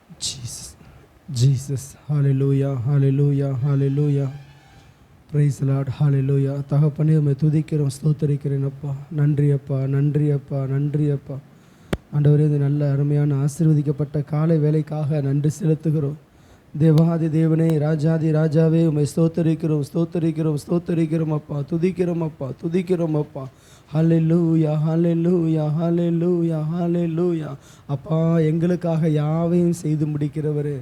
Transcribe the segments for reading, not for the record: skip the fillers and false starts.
Jesus, Jesus, hallelujah, hallelujah, hallelujah. Praise the Lord, hallelujah. தகப்பனே உம்மை துதிக்கிறோம், ஸ்தோத்தரிக்கிறேன் அப்பா. நன்றி அப்பா, நன்றி அப்பா, நன்றி அப்பா. ஆண்டவரே, இந்த நல்ல அருமையான ஆசீர்வதிக்கப்பட்ட காலை வேலைக்காக நன்றி செலுத்துகிறோம். தேவாதி தேவனே, ராஜாதி ராஜாவே, உம்மை ஸ்தோத்தரிக்கிறோம், ஸ்தோத்தரிக்கிறோம், ஸ்தோத்தரிக்கிறோம் அப்பா. துதிக்கிறோம் அப்பா, துதிக்கிறோம் அப்பா. ஹல்லேலூயா, ஹல்லேலூயா, ஹல்லேலூயா, ஹல்லேலூயா. அப்பா, எங்களுக்காக யாவையும் செய்து முடிக்கிறவரே,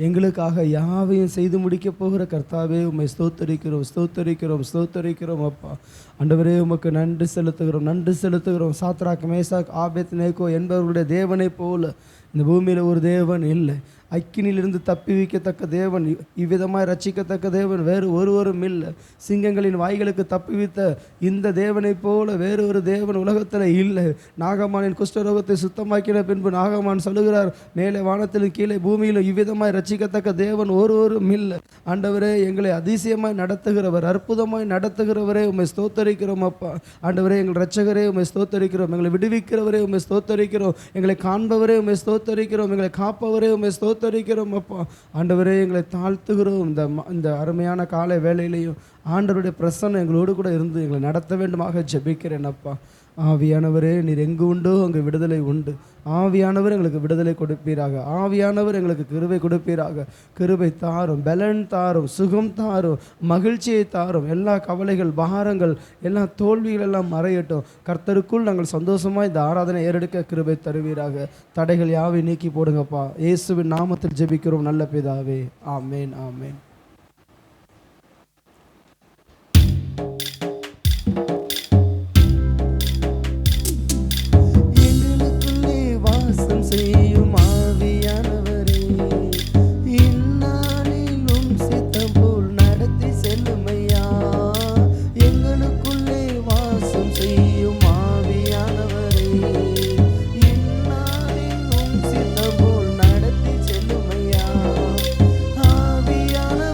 எங்களுக்காக யாவையும் செய்து முடிக்க போகிற கர்த்தாவே, உம்மை ஸ்தோத்தரிக்கிறோம், ஸ்தோத்தரிக்கிறோம், ஸ்தோத்தரிக்கிறோம் அப்பா. ஆண்டவரே, உமக்கு நன்றி செலுத்துகிறோம், நன்றி செலுத்துகிறோம். சாத்ராக், மேசாக், ஆபேத்நேகோ என்பவர்களுடைய தேவனை போல இந்த பூமியில் ஒரு தேவன் இல்லை. அக்கினியிலிருந்து தப்பி வைக்கத்தக்க தேவன், இவ்விதமாய் ரட்சிக்கத்தக்க தேவன் வேறு ஒருவரும் இல்லை. சிங்கங்களின் வாய்களுக்கு தப்பிவித்த இந்த தேவனை போல வேறு ஒரு தேவன் உலகத்தில் இல்லை. நாகமானின் குஷ்டரோகத்தை சுத்தமாக்கின பின்பு நாகமான் சொல்லுகிறார், மேலே வானத்திலும் கீழே பூமியிலும் இவ்விதமாய் ரட்சிக்கத்தக்க தேவன் ஒருவரும் இல்லை. ஆண்டவரே, எங்களை அதிசயமாய் நடத்துகிறவர், அற்புதமாய் நடத்துகிறவரே, உம்மை ஸ்தோத்தரிக்கிறோம் அப்பா. ஆண்டவரே, எங்கள் இரட்சகரே, உம்மை ஸ்தோத்தரிக்கிறோம். எங்களை விடுவிக்கிறவரே, உம்மை ஸ்தோத்தரிக்கிறோம். எங்களை காண்பவரே, உம்மை ஸ்தோத்தரிக்கிறோம். எங்களை காப்பவரே, உம்மை ஸ்தோத்தரிக்கிறோம் அப்பா. ஆண்டவரே, எங்களை தாழ்த்துகிறோம். இந்த அருமையான காலை வேளையிலையும் ஆண்டவருடைய பிரசன்னம் எங்களோடு கூட இருந்து எங்களை நடத்த வேண்டுமாக ஜெபிக்கிறேன் அப்பா. ஆவியானவரே, நீர் எங்கு உண்டோ அங்கு விடுதலை உண்டு. ஆவியானவர் எங்களுக்கு விடுதலை கொடுப்பீராக. ஆவியானவர் எங்களுக்கு கிருபை கொடுப்பீராக. கிருபை தாரும், பலன் தாரும், சுகம் தாரும், மகிழ்ச்சியை தாரும். எல்லா கவலைகள், பாரங்கள், எல்லா தோல்விகள் எல்லாம் மறையட்டும். கர்த்தருக்குள் நாங்கள் சந்தோஷமாக இந்த ஆராதனை ஏறெடுக்க கிருபை தருவீராக. தடைகள் யாவை நீக்கி போடுங்கப்பா. இயேசுவின் நாமத்தில் ஜெபிக்கிறோம் நல்ல பிதாவே, ஆமேன், ஆமேன். செய்யும் ஆவியானவரே, இந்நாளிலும் சித்தம் போல் நடத்தி செல்லுமையா. எங்களுக்குள்ளே வாசம் செய்யும் ஆவியானவரே, இந்நாளிலும் சித்தம் போல் நடத்தி செல்லுமையா. ஆவியானவரே,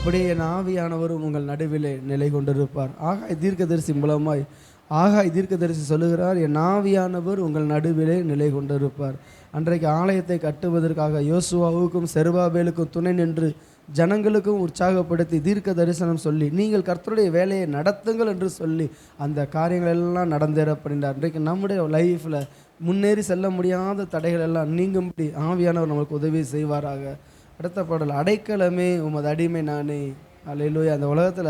அப்படியே என் ஆவியானவரும் உங்கள் நடுவிலே நிலை கொண்டிருப்பார். ஆகாய் தீர்க்கதரிசி மூலமாய் ஆகாய் தீர்க்கதரிசி சொல்லுகிறார், என் ஆவியானவர் உங்கள் நடுவிலே நிலை கொண்டிருப்பார். அன்றைக்கு ஆலயத்தை கட்டுவதற்காக யோசுவாவுக்கும் செருபாபேலுக்கும் துணை நின்று ஜனங்களுக்கும் உற்சாகப்படுத்தி தீர்க்க தரிசனம் சொல்லி நீங்கள் கர்த்தருடைய வேலையை நடத்துங்கள் என்று சொல்லி அந்த காரியங்கள் எல்லாம் நடந்தேறப்படுகிறார். இன்றைக்கு நம்முடைய லைஃப்பில் முன்னேறி செல்ல முடியாத தடைகள் எல்லாம் நீங்கும்படி ஆவியானவர் நமக்கு உதவி செய்வாராக. அடுத்த பாடல், அடைக்கலமே உமது அடிமை நானே. அல்லேலூயா. அந்த உலகத்தில்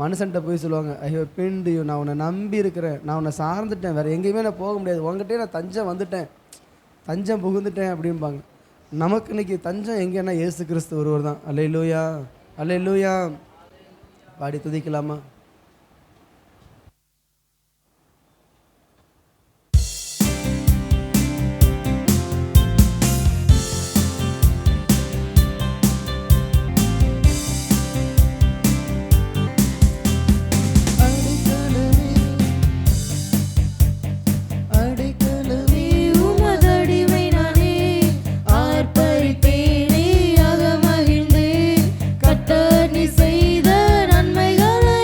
மனுஷன்ட்ட போய் சொல்லுவாங்க, ஐயோ பிண்டு, நான் உன்னை நம்பி இருக்கிறேன், நான் உன்னை சார்ந்துட்டேன், வேறு எங்கேயுமே நான் போக முடியாது, உங்ககிட்டே நான் தஞ்சம் வந்துட்டேன், தஞ்சம் புகுந்துட்டேன் அப்படிம்பாங்க. நமக்கு இன்னைக்கு தஞ்சம் எங்கேன்னா இயேசு கிறிஸ்து ஒருவர் தான். அல்லேலூயா, அல்லேலூயா. பாடி துதிக்கலாமா? செய்த நன்மைகளை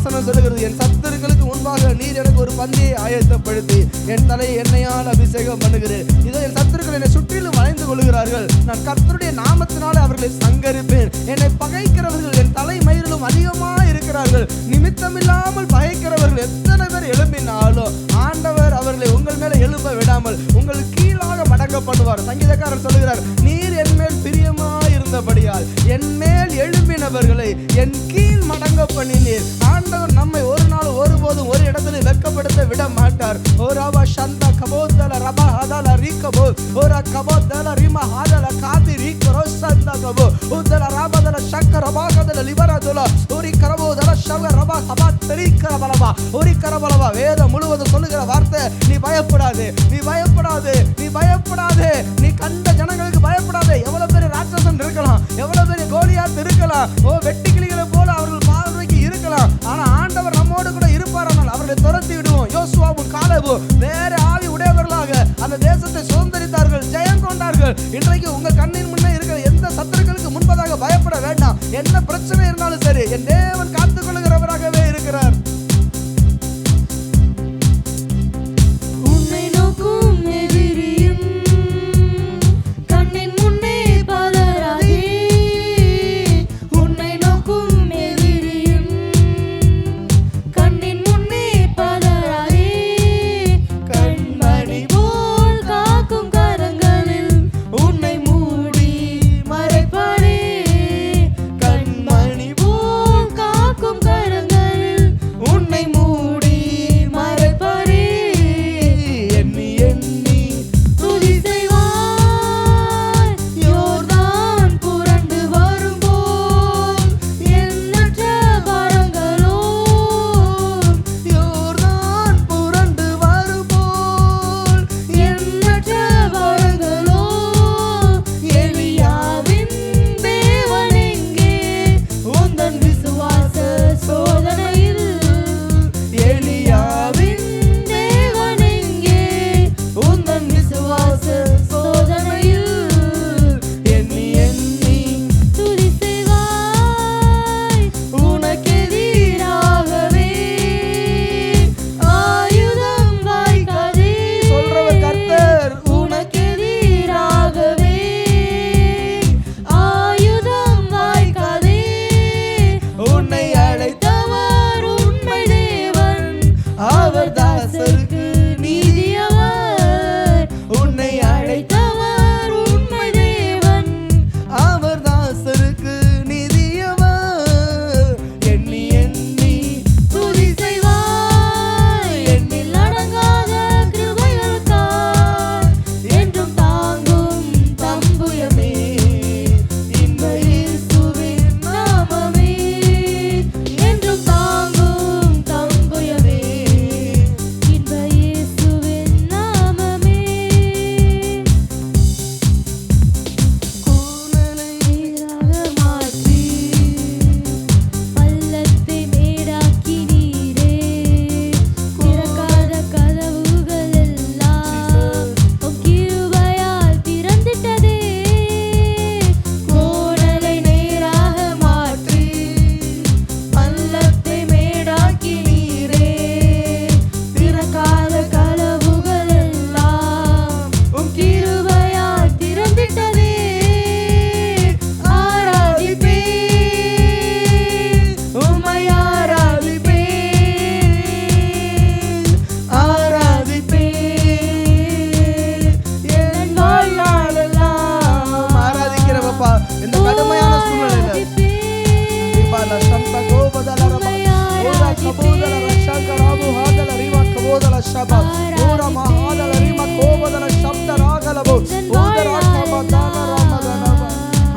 வசனம் சொல்லுகிறது, என் சத்துருக்களுக்கு முன்பாக நீர் எனக்கு ஒரு பந்தியை ஆயத்தப்படுத்தி என் தலையை எண்ணெயால் அபிஷேகம் பண்ணுகிறேன். இதோ என் சத்துருக்கள் என்னை சுற்றிலும் வளைந்து கொள்கிறார்கள். நான் கர்த்தருடைய நாமத்தினாலே அவர்களை சங்கரிப்பேன். என்னை பகைக்கிறவர்கள் என் தலை மயிரிலும் அதிகமாக இருக்கிறார்கள். நிமித்தமில்லாமல் பகைக்கிறவர்கள் எத்தனை பேர் எழும்பினாலும் ஆண்டவர் அவர்களை உங்கள் மேல எழும்ப விடாமல் உங்கள் கீழாக மடங்க பண்ணுவார். சங்கீதக்காரர் சொல்லுகிறார், நீர் என் மேல் பிரியமாய் இருந்தபடியால் என் மேல் எழும்பினவர்களை என் கீழ் மடங்க பண்ணினீர். ஆண்டவர் நம்மை ஒரு நாள் ஒருபோதும் ஒரு இடத்துல வெட்கப்படுத்த விட மாட்டார். ஓராவா சந்தா கபோதல ரபா ஹதல ரீகபோ ஓரா கபோதல ரிமா ஹதல காதி ரீகரோ சந்தா கபோ உதல ராபதல ஷக்கர பாகதல லிபரதல ஓரி கரபோதல ஷவ ரபா கபா தரிக்கர பலவா ஓரி கரபலவா. வேதம் முழுவதும் சொல்லுகிற வார்த்தை, நீ பயப்படாதே, நீ பயப்படாதே, நீ பயப்படாதே, நீ கண்ட ஜனங்களுக்கு பயப்படாதே. எவ்வளவு பெரிய ராட்சசன் இருக்கலாம், எவ்வளவு பெரிய கோலியாத் இருக்கலாம், வெட்டி கிளிகளை போல அவர்கள் பார்வைக்கு இருக்கலாம், ஆனா ஆண்டவர் நம்மோடு கூட இருப்பாரானால் அவர்களை துரத்தி விடுவோம். யோசுவாவும் காலேபும் வேற ஆவி உடையவர்களாக அந்த தேசத்தை சுதந்திரித்தார்கள், ஜெயம் கொண்டார்கள். இன்றைக்கு உங்க கண்ணின் முன்னே இருக்கிற எந்த சத்துருக்களுக்கு முன்பதாக பயப்பட வேண்டாம். என்ன பிரச்சனை இருந்தாலும் சரி, என் தேவன் காத்துக் கொள்கிறவராகவே இருக்கிறார்.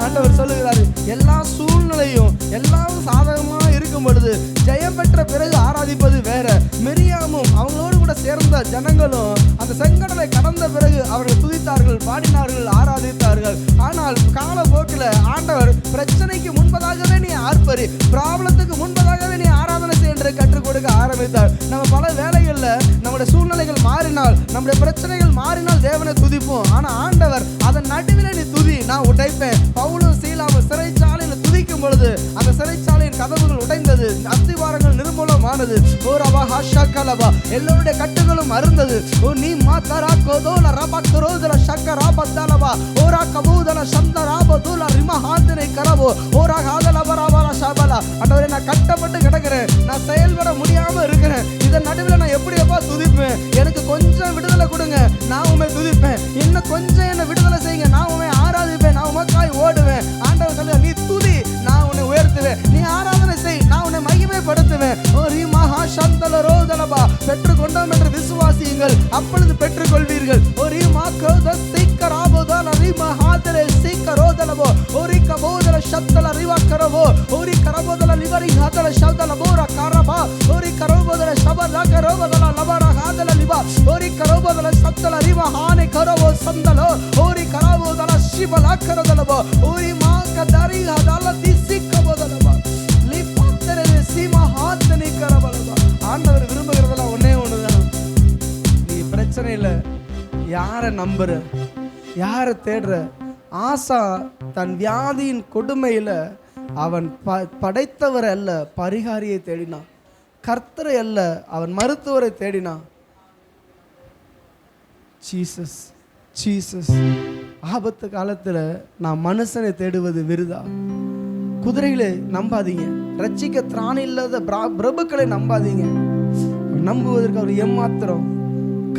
ஆண்டவர் சொல்லுகிறாரு, எல்லா சூழ்நிலையும் எல்லாம் சாதகமா இருக்கும் பொழுது ஜெயம் பெற்ற பிறகு ஆராதிப்பது வேற. மிரியாமும் அவங்களோடு கூட சேர்ந்த ஜனங்களும் அந்த செங்கடலை கடந்த பிறகு அவர்கள் துதித்தார்கள், பாடினார்கள், ஆராதித்தார்கள். ஆனால் காலப்போக்கில் ஆண்டவர் பிரச்சனைக்கு முன்பதாகவே நீ ஆர்ப்பரி, ப்ராப்ளத்துக்கு முன்பதாகவே நீ ஆராதனை செய்ய கற்றுக் கொடுக்க ஆரம்பித்தார். நம்ம பல வேலைகளில் நம்முடைய சூழ்நிலைகள் மாறினால், நம்முடைய பிரச்சனைகள் மாறினால் தேவனை துதிப்போம். ஆனா ஆண்டவர் அதன் நடுவில் நீ துதி, நான் உடைப்பேன். பவுலும் சீலாவும் சிறைச்சாலையில் துதி துதிக்கும் பொழுது அந்த சிறைச்சாலையின் கதவுகள் உடைந்தது, அஸ்திவாரங்கள் நிர்மூலமானது. ஓ ரபா ஹஷா கலபா, எல்லோருடைய கட்டுகளும் அருந்தது. ஓ நீ மாதரா கோதோல ரபா கரோதல ஷக்க ராபா தலபா ஓரா கபூதல சந்த ராபா தூல ரிமா ஹாதனை கரபோ ஓரா ஹாதல பராபல ஷபல. ஆண்டவரே, நான் கட்டப்பட்டு கிடக்கிறேன், நான் செயல்பட முடியாம இருக்கிறேன். இதன் நடுவில் நான் எப்படி எப்பா துதிப்பேன்? எனக்கு கொஞ்சம் விடுதலை கொடுங்க, நான் உண்மை துதிப்பேன். இன்னும் கொஞ்சம் என்ன விடுதலை செய்யுங்க, நான் உண்மை ஆராதிப்பேன், நான் உமக்காய் ஓடுவேன். ஆண்டவர் சொல்ல, நீ துதி, நான் உன்னை உயர்த்துவேன். நீ ஆராதனை செய், நான் உன்னை மகிமைப்படுத்துவேன். ஓ ரீமஹா சந்தல ரோதலபா, பெற்றுக்கொண்டோம் என்று விசுவாசியுங்கள், அப்பொழுது பெற்றுக்கொள்வீர்கள். ஓ ரீமா கோத சீக்கராபோதல ரீமஹாதலே சீக்கரோதலபோ ஓரி கபோதல சத்தல ரிவா கரபோ ஓரி கரபோதல லிவரி ஹாதல சௌதல போரா கரபா ஓரி கரபோதல சபல கரபோதல லபரா ஹாதல லிபா ஓரி கரபோதல சத்தல ரிவா ஹானே கரபோ சந்தலோ ஓரி கரபோதல சிபல கரதலபோ ஓரி மா கதரி ஹாதல திசிக்கபோதலபா லிபத்தரே சீமா ஹாதனி கரபலபா. ஆண்டவர் விரும்புகிறதெல்லாம் ஒண்ணே ஒண்ணுதான். நீ பிரச்சனையில யாரை நம்புற, யாரை தேடுற? ஆசா தன் வியாதியின் கொடுமையில அவன் படைத்தவரை அல்ல பரிகாரியை தேடினான், கர்த்தரை அல்ல அவன் மருத்துவரை தேடினான். Jesus Jesus. ஆபத்து காலத்தில் நான் மனுஷனை தேடுவது விருதா. குதிரைகளை நம்பாதீங்க, ரட்சிக்க திராணி இல்லாத பிரபுக்களை நம்பாதீங்க. நம்புவதற்கு அவர் ஏமாத்திரம்.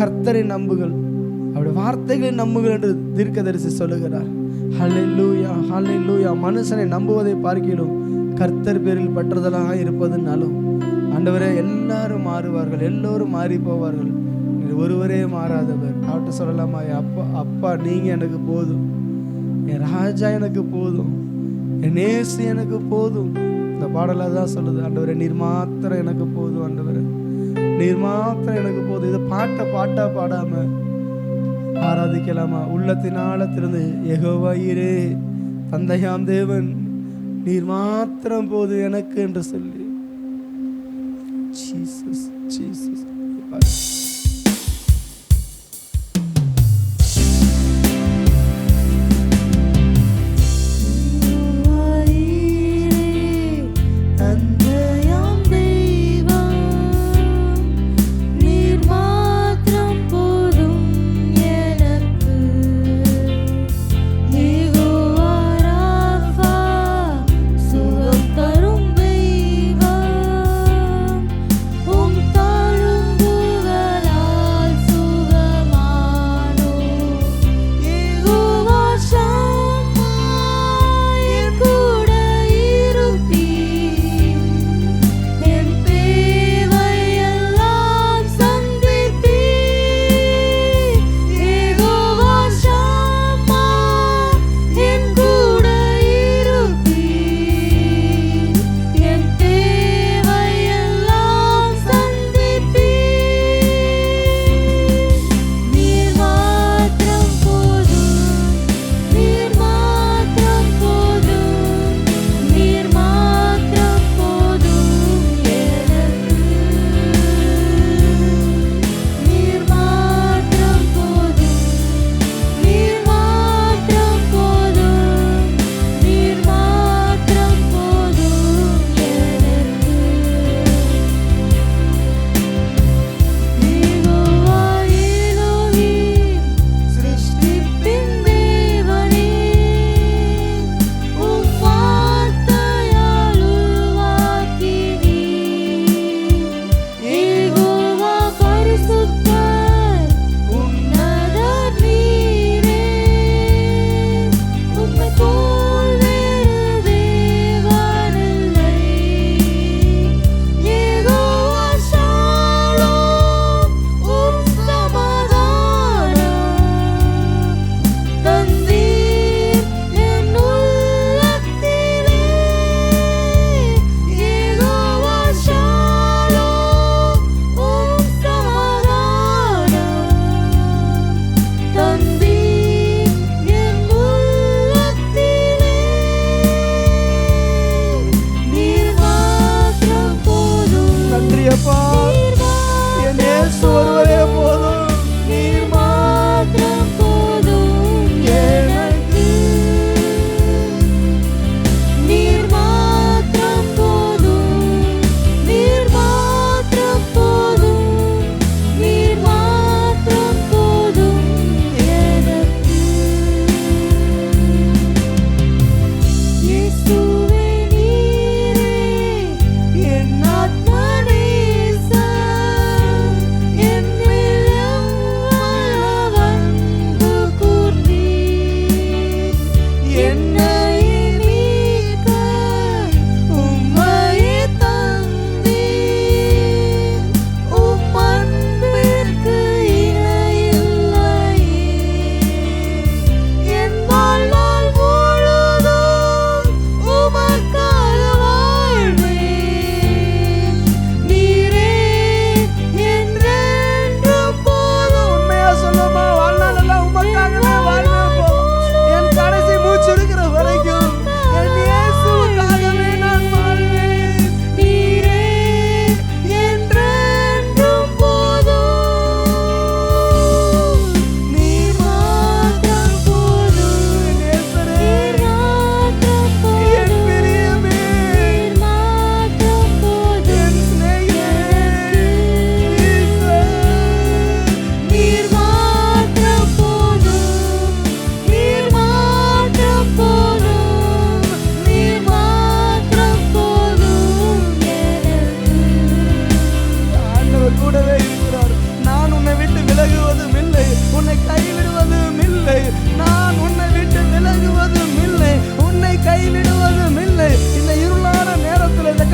கர்த்தரை நம்புகள், அவருடைய வார்த்தைகளை நம்புகள் என்று தீர்க்கதரிசி சொல்லுகிறார். ஹல்லேலூயா ஹல்லேலூயா. மனுஷனை நம்புவதை பார்க்கிறோம், கர்த்தர் பேரில் பற்றுதலாக இருப்பதுனாலும். ஆண்டவரே, எல்லாரும் மாறுவார்கள், எல்லோரும் மாறி போவார்கள், ஒருவரே மாறாதவர். அவர்கிட்ட சொல்லலாமா, அப்பா அப்பா நீங்க எனக்கு போதும், என் ராஜா எனக்கு போதும், என் நேசு எனக்கு போதும். இந்த பாடலாக தான் சொல்லுது, ஆண்டவரே நீர் மாத்திரம் எனக்கு போதும், ஆண்டவரே நீர் மாத்திரம் எனக்கு போதும். இதை பாட்டா பாடாம ஆராதிக்கலாமா? உள்ளத்தினால திறந்து, யெகோவா ஈரே, தந்தையாம் தேவன் நீர் மாத்திரம் போது எனக்கு என்று சொல்லி. Jesus Jesus. தரும் தெய்வம், உம் தழும்புகள்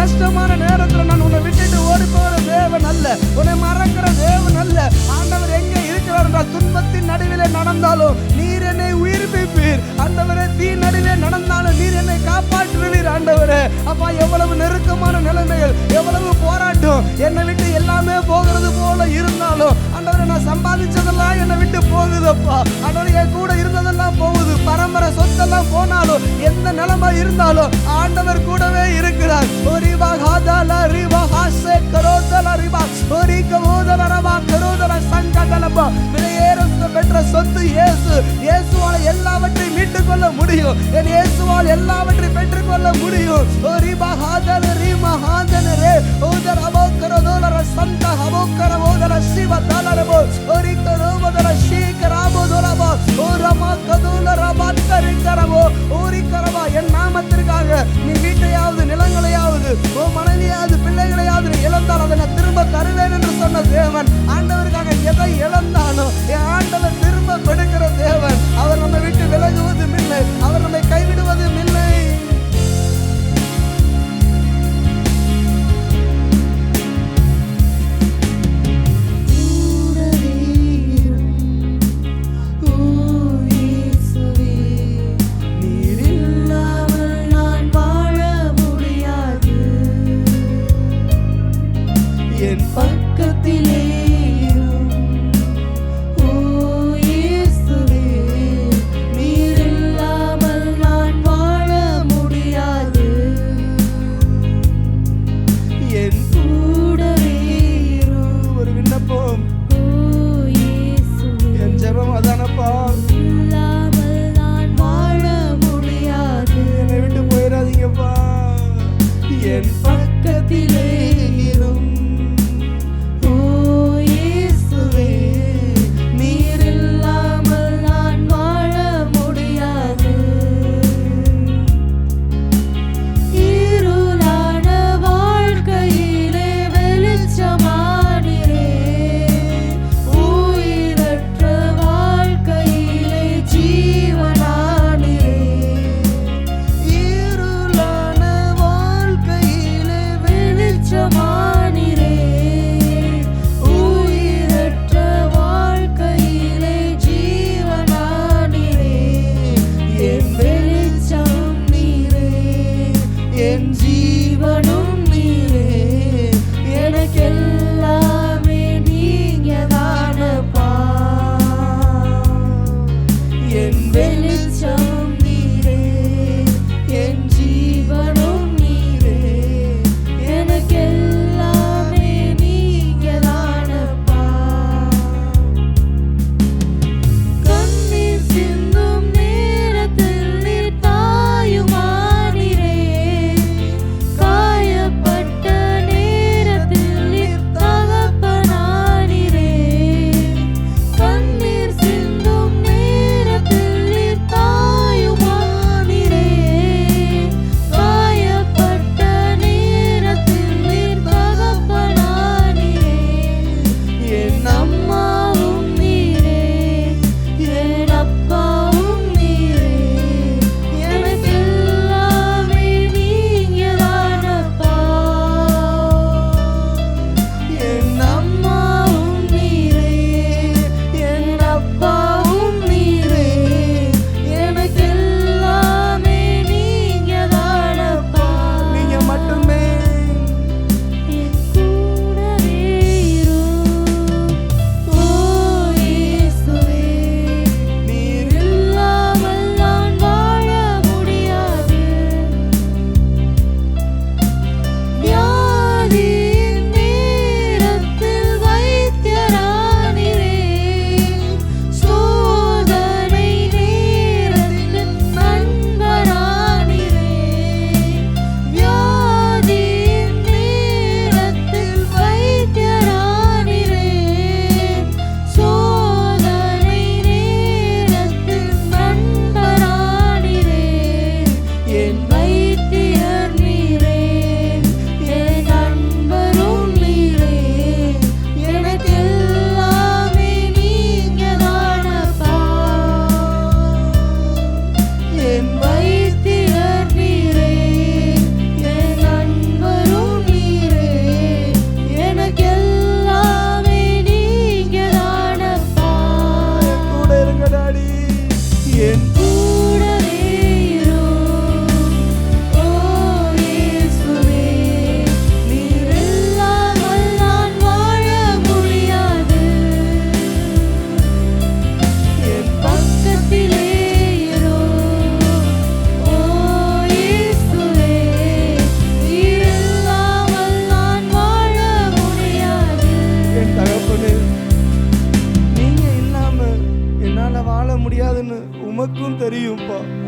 கஷ்டமான நேரத்துல நான் உன்னை விட்டுட்டு ஓடி போகிற தேவன் அல்ல, உன்னை மறக்கிற தேவன் அல்ல. ஆண்டவர் எங்கே இருக்கிறார் என்றால் துன்பத்தின் நடுவிலே நடந்தாலும் நீர் என்னை உயிர்ப்பிப்பீர். ஆண்டவரே, தீ நடுவே நடந்தாலும் நீர் என்னை காப்பாற்றுவீர். ஆண்டவரே, அப்பா, எவ்வளவு நெருக்கமான நிலைமைகள், எவ்வளவு போராட்டம், என்னை விட்டு எல்லாமே போகிறது போல இருந்தாலும் ஆண்டவரே, நான் சம்பாதிச்சதெல்லாம் என்னை விட்டு போகுதப்பா. ஆண்டவரே, என் கூட இருந்ததெல்லாம் போகுது, பரம்பரை சொத்தெல்லாம் போனாலும், எந்த நிலைமை இருந்தாலும் ஆண்டவர் கூடவே இருக்கிறார். பெற்ற சொத்து இயேசு. இயேசுவால் எல்லாவற்றையும் மீட்டுக் கொள்ள முடியும். என் இயேசுவால் எல்லாவற்றையும் பெற்றுக் கொள்ள முடியும். என் நாமத்திற்காக நீ வீட்டையாவது நிலங்களையாவது மனைவியாவது பிள்ளைகளையாவது நீ இழந்தால் அதை நான் திரும்ப தருவேன் என்று சொன்ன தேவன், ஆண்டவருக்காக எதை இழந்தாலும் என் ஆண்டவர் திரும்ப கொடுக்கிற தேவன். அவர் நம்மை விட்டு விலகுவதும் இல்லை, அவர் நம்மை கைவிடுவதும் இல்லை. வெளிச்சமா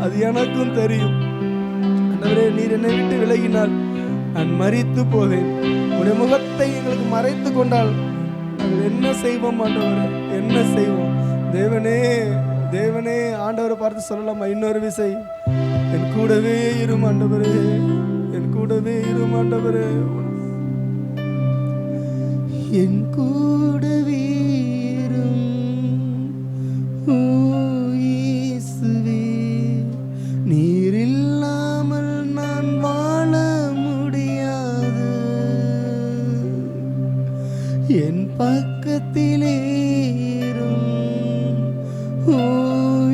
அது எனக்கும் தெரியும். ஆண்டவரே, நீர் என்னை விட்டு விலகினால் நான் மரித்து போவேன். உடைய முகத்தை எங்களுக்கு மறைத்து கொண்டால் நாங்கள் என்ன செய்வோம் ஆண்டவரே, என்ன செய்வோம்? தேவனே, தேவனே, ஆண்டவரை பார்த்து சொல்லலாமா இன்னொரு விசை? என் கூடவே இரும் ஆண்டவரே, என் கூடவே இரும் ஆண்டவரே, என் கூடவே இரும் ஓ இயேசுவே. நீர் இல்லாமல் நான் வாழ முடியாது. என் பக்கத்திலே இரும் ஓ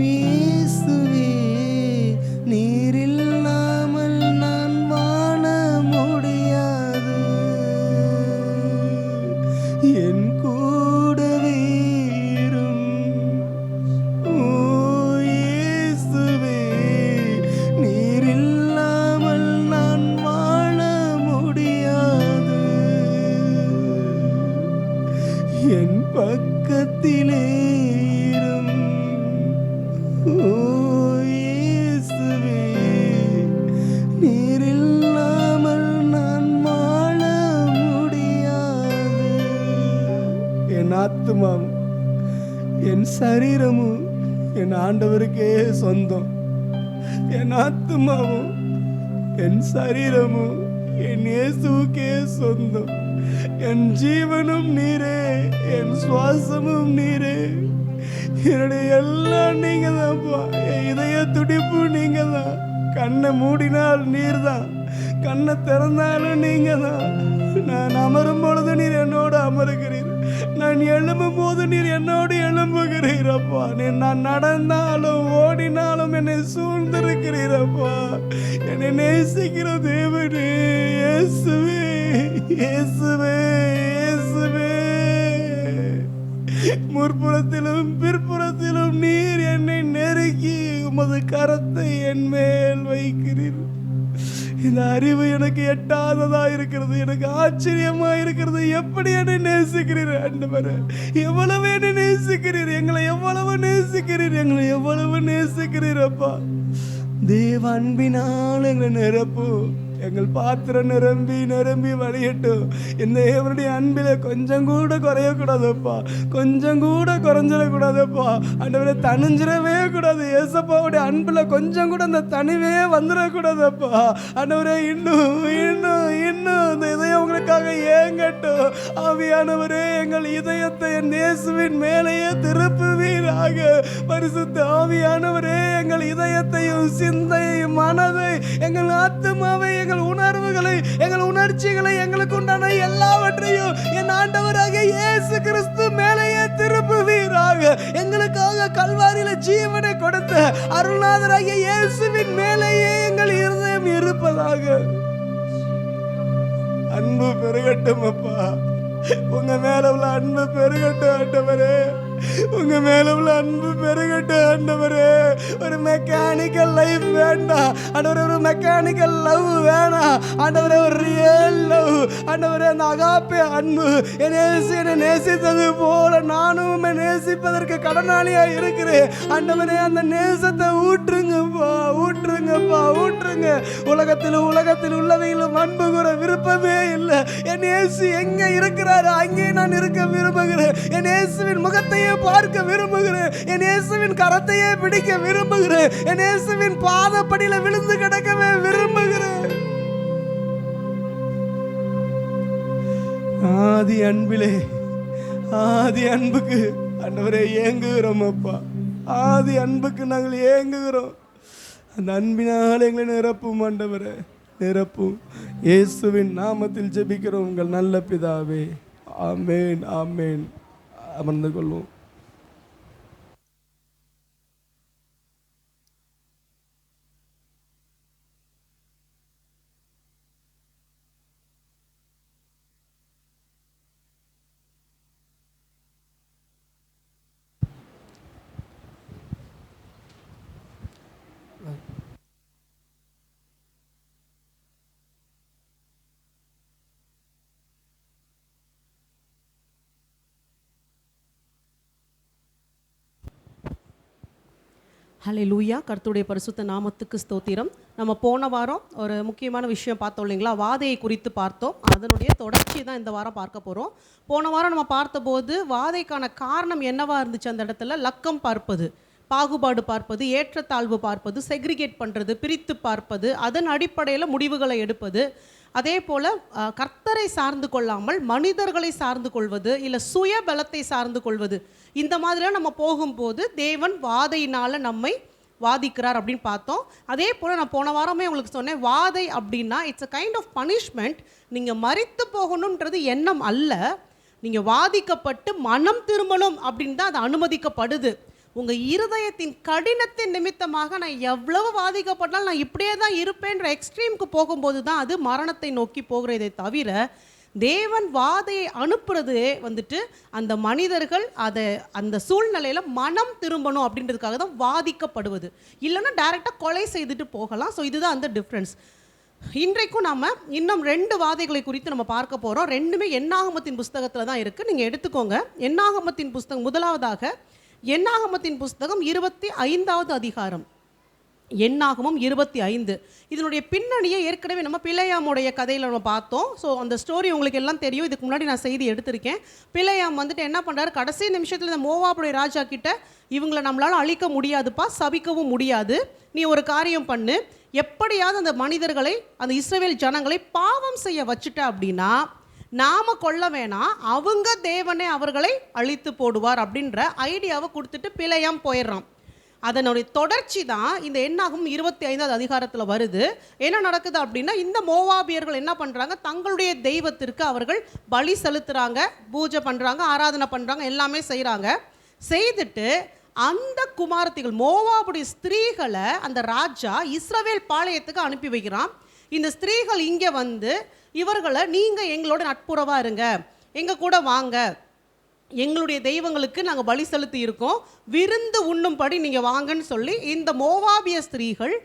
இயேசுவே. நீர் இல்லாமல் நான் வாழ முடியாது. என் கூடவே இரும் ஓ இயேசுவே. நீர் இல்லாமல் நான் வாழ முடியாது. என் பக்கத்திலே இரும் ஓ இயேசுவே. நீர் இல்லாமல் நான் வாழ முடியாது. என் ஆத்துமாவும் என் சரீரமும் என் ஆண்டவருக்கே சொந்தம். என் ஆத்துமாவும் என் சரீரமும் என் இயேசுவுக்கே சொந்தம். என் ஜீவனும் நீரே, என் சுவாசமும் நீரே. என்னுடைய எல்லாம் நீங்க தான்ப்பா. என் இதய துடிப்பு நீங்க தான். கண்ணை மூடினால் நீர் தான், கண்ணை திறந்தாலும் நீங்க தான். நான் அமரும் பொழுது நீர் என்னோடு அமருகிறீர். நான் எழும்பும் போது நீர் என்னோடு எழும்புகிறீரப்பா. நான் நடந்தாலும் ஓடினாலும் என்னை சூழ்ந்திருக்கிறீரப்பா. என்னை நேசிக்கிற தேவனே, இயேசுவே, இயேசுவே, இயேசுவே. முற்புறத்திலும் பிற்புறத்திலும் நீர் என்னை நெருக்கி உமது கரத்தை என் மேல் வைக்கிறீர். இந்த அறிவு எனக்கு எட்டாததா இருக்கிறது. எனக்கு ஆச்சரியமா இருக்கிறது. எப்படி என்னை நேசிக்கிறீர் ஆண்டவரே, எவ்வளவு என்னை நேசிக்கிறீர். எங்களை எவ்வளவு நேசிக்கிறீர், எங்களை எவ்வளவு நேசிக்கிறீர் அப்பா. தேவ அன்பினால் எங்களை நிரப்பு. எங்கள் பாத்திரம் நிரம்பி நிரம்பி வழியட்டும். இந்த தேவனுடைய அன்பில கொஞ்சம் கூட குறையக்கூடாதுப்பா, கொஞ்சம் கூட குறைஞ்சிடக்கூடாதுப்பா. ஆண்டவரே, தனிஞ்சிடவே கூடாது. ஏசப்பாவுடைய அன்பில் கொஞ்சம் கூட அந்த தனிவே வந்துடக்கூடாதுப்பா. ஆண்டவரே, இன்னும் இன்னும் இன்னும் இந்த இதயம் உங்களுக்காக ஏங்கட்டும். ஆவியானவரே, எங்கள் இதயத்தை என் இயேசுவின் மேலேயே திருப்புவீராக. பரிசுத்த ஆவியானவரே, எங்கள் இதயத்தையும் சிந்தையும் மனதை, எங்கள் ஆத்துமாவை, எங்கள் உணர்வுகளை, எங்கள் உணர்ச்சிகளை, எங்களுக்கு உண்டான எல்லாவற்றையும் என் ஆண்டவராக இயேசு கிறிஸ்து மேலேயே திருப்புவீராக. எங்களுக்காக கல்வாரியில ஜீவனை கொடுத்த அருள்நாதராகிய இயேசுவின் மேலேயே எங்கள் இருதயம் இருப்பதாக. அன்பு பெருகட்டும் அப்பா. உங்க மேல உள்ள அன்பு பெருகட்டும் ஆண்டவரே. உங்க மேல உள்ள அன்பு பெருகட்டும் ஆண்டவரே. ஒரு மெக்கானிக்கல் லைஃப் வேண்டாம் ஆண்டவரே, ஒரு மெக்கானிக்கல் லவ் வேணாம் ஆண்டவரே, ஒரு ரியல் லவ் ஆண்டவரே. அந்த அகாப்பே அன்பு, என்னை நேசித்தது போல நானும் நேசிப்பதற்கு கடனாளியா இருக்கிறேன் ஆண்டவரே. அந்த நேசத்தை ஊற்றுங்கப்பா, ஊற்றுங்கப்பா, ஊற்றுங்க. உலகத்தில் உள்ளவையிலும் அன்பு கூற விருப்பமே இல்லை. என் இயேசு எங்க இருக்கிறாரு அங்கே நான் இருக்க விரும்புகிறேன். என் இயேசுவின் முகத்தையே பார்க்க விரும்புகிறேன். என் இயேசுவின் கரத்தையே பிடிக்க விரும்புகிறேன். என் இயேசுவின் பாதப்படியில விழுந்து கிடக்கவே விரும்புகிறேன். ஆதி அன்பிலே, ஆதி அன்புக்கு ஆண்டவரே ஏங்குகிறோம் அப்பா. ஆதி அன்புக்கு நாங்கள் ஏங்குகிறோம். அந்த அன்பினால் எங்களை நிரப்பும் ஆண்டவரே, நிரப்பும். இயேசுவின் நாமத்தில் ஜெபிக்கிறோம் உங்கள் நல்ல பிதாவே. ஆமேன், ஆமேன். அமர்ந்து கொள்வோம். ஹல்லேலூயா. கர்த்தருடைய பரிசுத்த நாமத்துக்கு ஸ்தோத்திரம். நம்ம போன வாரம் ஒரு முக்கியமான விஷயம் பார்த்தோம் இல்லைங்களா, வாதையை குறித்து பார்த்தோம். அதனுடைய தொடர்ச்சி தான் இந்த வாரம் பார்க்க போகிறோம். போன வாரம் நம்ம பார்த்தபோது வாதைக்கான காரணம் என்னவா இருந்துச்சு, அந்த இடத்துல லக்கம் பார்ப்பது, பாகுபாடு பார்ப்பது, ஏற்றத்தாழ்வு பார்ப்பது, செக்ரிகேட் பண்ணுறது, பிரித்து பார்ப்பது, அதன் அடிப்படையில் முடிவுகளை எடுப்பது. அதே போல் கர்த்தரை சார்ந்து கொள்ளாமல் மனிதர்களை சார்ந்து கொள்வது, இல்லை சுய பலத்தை சார்ந்து கொள்வது, இந்த மாதிரிலாம் நம்ம போகும்போது தேவன் வாதையினால் நம்மை வாதிக்கிறார் அப்படின்னு பார்த்தோம். அதே போல் நான் போன வாரமே உங்களுக்கு சொன்னேன், வாதை அப்படின்னா it's a kind of punishment. நீங்கள் மரித்து போகணுன்றது எண்ணம் அல்ல, நீங்கள் வாதிக்கப்பட்டு மனம் திரும்பணும் அப்படின்னு தான் அது அனுமதிக்கப்படுது. உங்கள் இருதயத்தின் கடினத்தின் நிமித்தமாக நான் எவ்வளவு வாதிக்கப்பட்டாலும் நான் இப்படியே தான் இருப்பேன்ற எக்ஸ்ட்ரீமுக்கு போகும்போது தான் அது மரணத்தை நோக்கி போகிறதே தவிர, தேவன் வாதையை அனுப்புறதே வந்துட்டு அந்த மனிதர்கள் அதை அந்த சூழ்நிலையில் மனம் திரும்பணும் அப்படின்றதுக்காக தான் வாதிக்கப்படுவது. இல்லைன்னா டைரெக்டாக கொலை செய்துட்டு போகலாம். ஸோ இதுதான் அந்த டிஃப்ரென்ஸ். இன்றைக்கும் நாம் இன்னும் 2 வாதைகளை குறித்து நம்ம பார்க்க போகிறோம். ரெண்டுமே என்னாகமத்தின் புஸ்தகத்தில் தான் இருக்குது. நீங்கள் எடுத்துக்கோங்க. என்னாகமத்தின் புஸ்தகம், முதலாவதாக என்னாகமத்தின் புஸ்தகம் 25வது அதிகாரம். என்னாகமம் 25. இதனுடைய பின்னணியை ஏற்கனவே நம்ம பிலேயாமுடைய கதையில் நம்ம பார்த்தோம். ஸோ அந்த ஸ்டோரி உங்களுக்கு எல்லாம் தெரியும். இதுக்கு முன்னாடி நான் செய்தி எடுத்திருக்கேன். பிலேயாம் வந்துட்டு என்ன பண்ணுறாரு, கடைசி நிமிஷத்தில் இந்த மோவாபுடைய ராஜா கிட்ட, இவங்களை நம்மளால் அழிக்க முடியாதுப்பா, சபிக்கவும் முடியாது, நீ ஒரு காரியம் பண்ணு, எப்படியாவது அந்த மனிதர்களை, அந்த இஸ்ரவேல் ஜனங்களை பாவம் செய்ய வச்சுட்ட அப்படின்னா நாம கொல்ல வேணாம், அவங்க தேவனே அவர்களை அழித்து போடுவார் அப்படின்ற ஐடியாவை கொடுத்துட்டு பிலேயாம் போயிடுறான். அதனுடைய தொடர்ச்சி தான் இந்த என்னாகும் 25வது அதிகாரத்தில் வருது. என்ன நடக்குது அப்படின்னா, இந்த மோவாபியர்கள் என்ன பண்ணுறாங்க, தங்களுடைய தெய்வத்திற்கு அவர்கள் பலி செலுத்துகிறாங்க, பூஜை பண்ணுறாங்க, ஆராதனை பண்ணுறாங்க, எல்லாமே செய்கிறாங்க. செய்துட்டு அந்த குமாரத்திகள், மோவாபுடைய ஸ்திரீகளை அந்த ராஜா இஸ்ரவேல் பாளையத்துக்கு அனுப்பி வைக்கிறான். இந்த ஸ்திரீகள் இங்கே வந்து இவர்களை, நீங்கள் எங்களோட நட்புறவாக இருங்க, எங்கள் கூட வாங்க, எங்களுடைய தெய்வங்களுக்கு நாங்கள் பலி செலுத்தி இருக்கோம், விருந்து உண்ணும்படி நீங்கள் வாங்கன்னு சொல்லி இந்த மோவாபிய ஸ்திரீகள்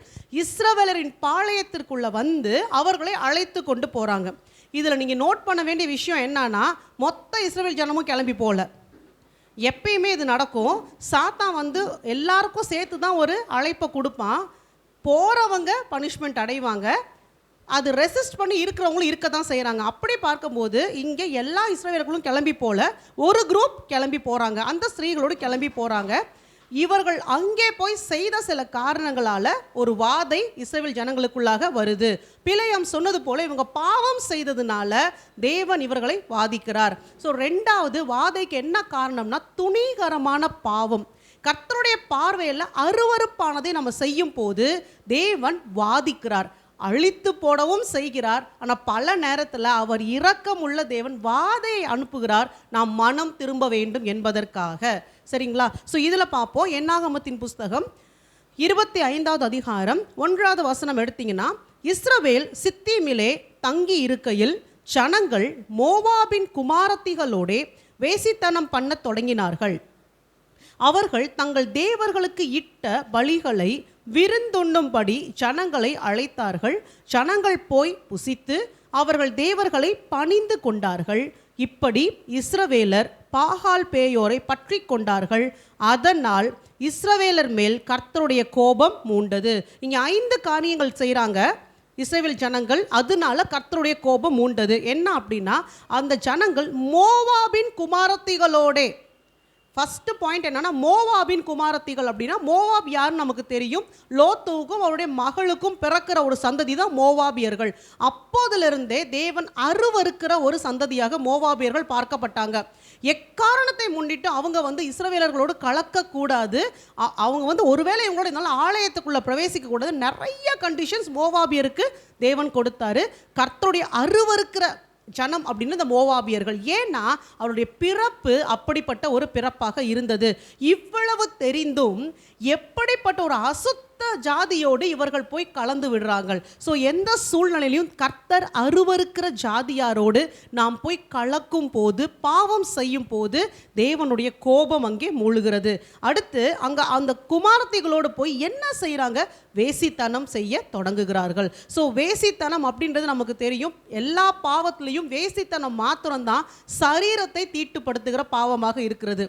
இஸ்ரவேலரின் பாளையத்திற்குள்ளே வந்து அவர்களை அழைத்து கொண்டு போகிறாங்க. இதில் நீங்கள் நோட் பண்ண வேண்டிய விஷயம் என்னன்னா, மொத்த இஸ்ரவேல் ஜனமும் கிளம்பி போகல. எப்பயுமே இது நடக்கும். சாத்தான் வந்து எல்லாருக்கும் சேர்த்து தான் ஒரு அழைப்பை கொடுப்பான். போகிறவங்க பனிஷ்மெண்ட் அடைவாங்க, அது ரெசிஸ்ட் பண்ணி இருக்கிறவங்களும் இருக்க தான் செய்கிறாங்க. அப்படி பார்க்கும்போது இங்கே எல்லா இஸ்ரவேலர்களும் கிளம்பி போல, ஒரு குரூப் கிளம்பி போகிறாங்க, அந்த ஸ்திரீகளோடு கிளம்பி போகிறாங்க. இவர்கள் அங்கே போய் செய்த சில காரணங்களால் ஒரு வாதை இஸ்ரவேல் ஜனங்களுக்குள்ளாக வருது. பிலேயாம் சொன்னது போல இவங்க பாவம் செய்ததுனால தேவன் இவர்களை வாதிக்கிறார். ஸோ 2வது வாதைக்கு என்ன காரணம்னா, துணிகரமான பாவம். கர்த்தருடைய பார்வையில் அருவருப்பானதை நம்ம செய்யும் போது தேவன் வாதிக்கிறார், அழித்து போடவும் செய்கிறார். ஆனால் பல நேரத்தில் அவர் இரக்கமுள்ள தேவன் வாதையை அனுப்புகிறார், நாம் மனம் திரும்ப வேண்டும் என்பதற்காக. சரிங்களா? ஸோ இதில் பார்ப்போம். என்னாகமத்தின் புஸ்தகம் 25வது அதிகாரம் 1வது வசனம் எடுத்தீங்கன்னா, இஸ்ரவேல் சித்தீமிலே தங்கி இருக்கையில் ஜனங்கள் மோவாபின் குமாரத்திகளோடே வேசித்தனம் பண்ண தொடங்கினார்கள். அவர்கள் தங்கள் தேவர்களுக்கு இட்ட பலிகளை விருந்துண்ணும்படி ஜனங்களை அழைத்தார்கள். ஜனங்கள் போய் புசித்து அவர்கள் தேவர்களை பணிந்து கொண்டார்கள். இப்படி இஸ்ரவேலர் பாகால் பேயோரை பற்றி கொண்டார்கள். அதனால் இஸ்ரவேலர் மேல் கர்த்தருடைய கோபம் மூண்டது. இங்கே 5 காரியங்கள் செய்கிறாங்க இஸ்ரவேல் ஜனங்கள், அதனால கர்த்தருடைய கோபம் மூண்டது. என்ன அப்படின்னா, அந்த ஜனங்கள் மோவாபின் குமாரத்திகளோடே, ஃபஸ்ட்டு பாயிண்ட் என்னன்னா, மோவாபின் குமாரத்திகள் அப்படின்னா, மோவாப் யாருன்னு நமக்கு தெரியும். லோத்துவுக்கும் அவருடைய மகளுக்கும் பிறக்கிற ஒரு சந்ததி தான் மோவாபியர்கள். அப்போதிலிருந்தே தேவன் அருவருக்கிற ஒரு சந்ததியாக மோவாபியர்கள் பார்க்கப்பட்டாங்க. எக்காரணத்தை முன்னிட்டு அவங்க வந்து இஸ்ரவேலர்களோடு கலக்கக்கூடாது, அவங்க வந்து ஒருவேளை இவங்களோட இதனால ஆலயத்துக்குள்ளே பிரவேசிக்க கூடாது, நிறைய கண்டிஷன்ஸ் மோவாபியருக்கு தேவன் கொடுத்தாரு. கர்த்தருடைய அருவருக்கிற ஜனம் அப்படின்னு இந்த மோவாபியர்கள். ஏன்னா அவருடைய பிறப்பு அப்படிப்பட்ட ஒரு பிறப்பாக இருந்தது. இவ்வளவு தெரிந்தும் எப்படிப்பட்ட ஒரு அசுத்த ஜாதியோடு இவர்கள் போய் கலந்து விடுறாங்க. ஸோ எந்த சூழ்நிலையிலும் கர்த்தர் அருவருக்கிற ஜாதியாரோடு நாம் போய் கலக்கும் போது, பாவம் செய்யும் போது தேவனுடைய கோபம் அங்கே மூழ்கிறது. அடுத்து அங்கே அந்த குமாரத்திகளோடு போய் என்ன செய்கிறாங்க, வேசித்தனம் செய்ய தொடங்குகிறார்கள். ஸோ வேசித்தனம் அப்படின்றது நமக்கு தெரியும், எல்லா பாவத்திலையும் வேசித்தனம் மாத்திரம்தான் சரீரத்தை தீட்டுப்படுத்துகிற பாவமாக இருக்கிறது.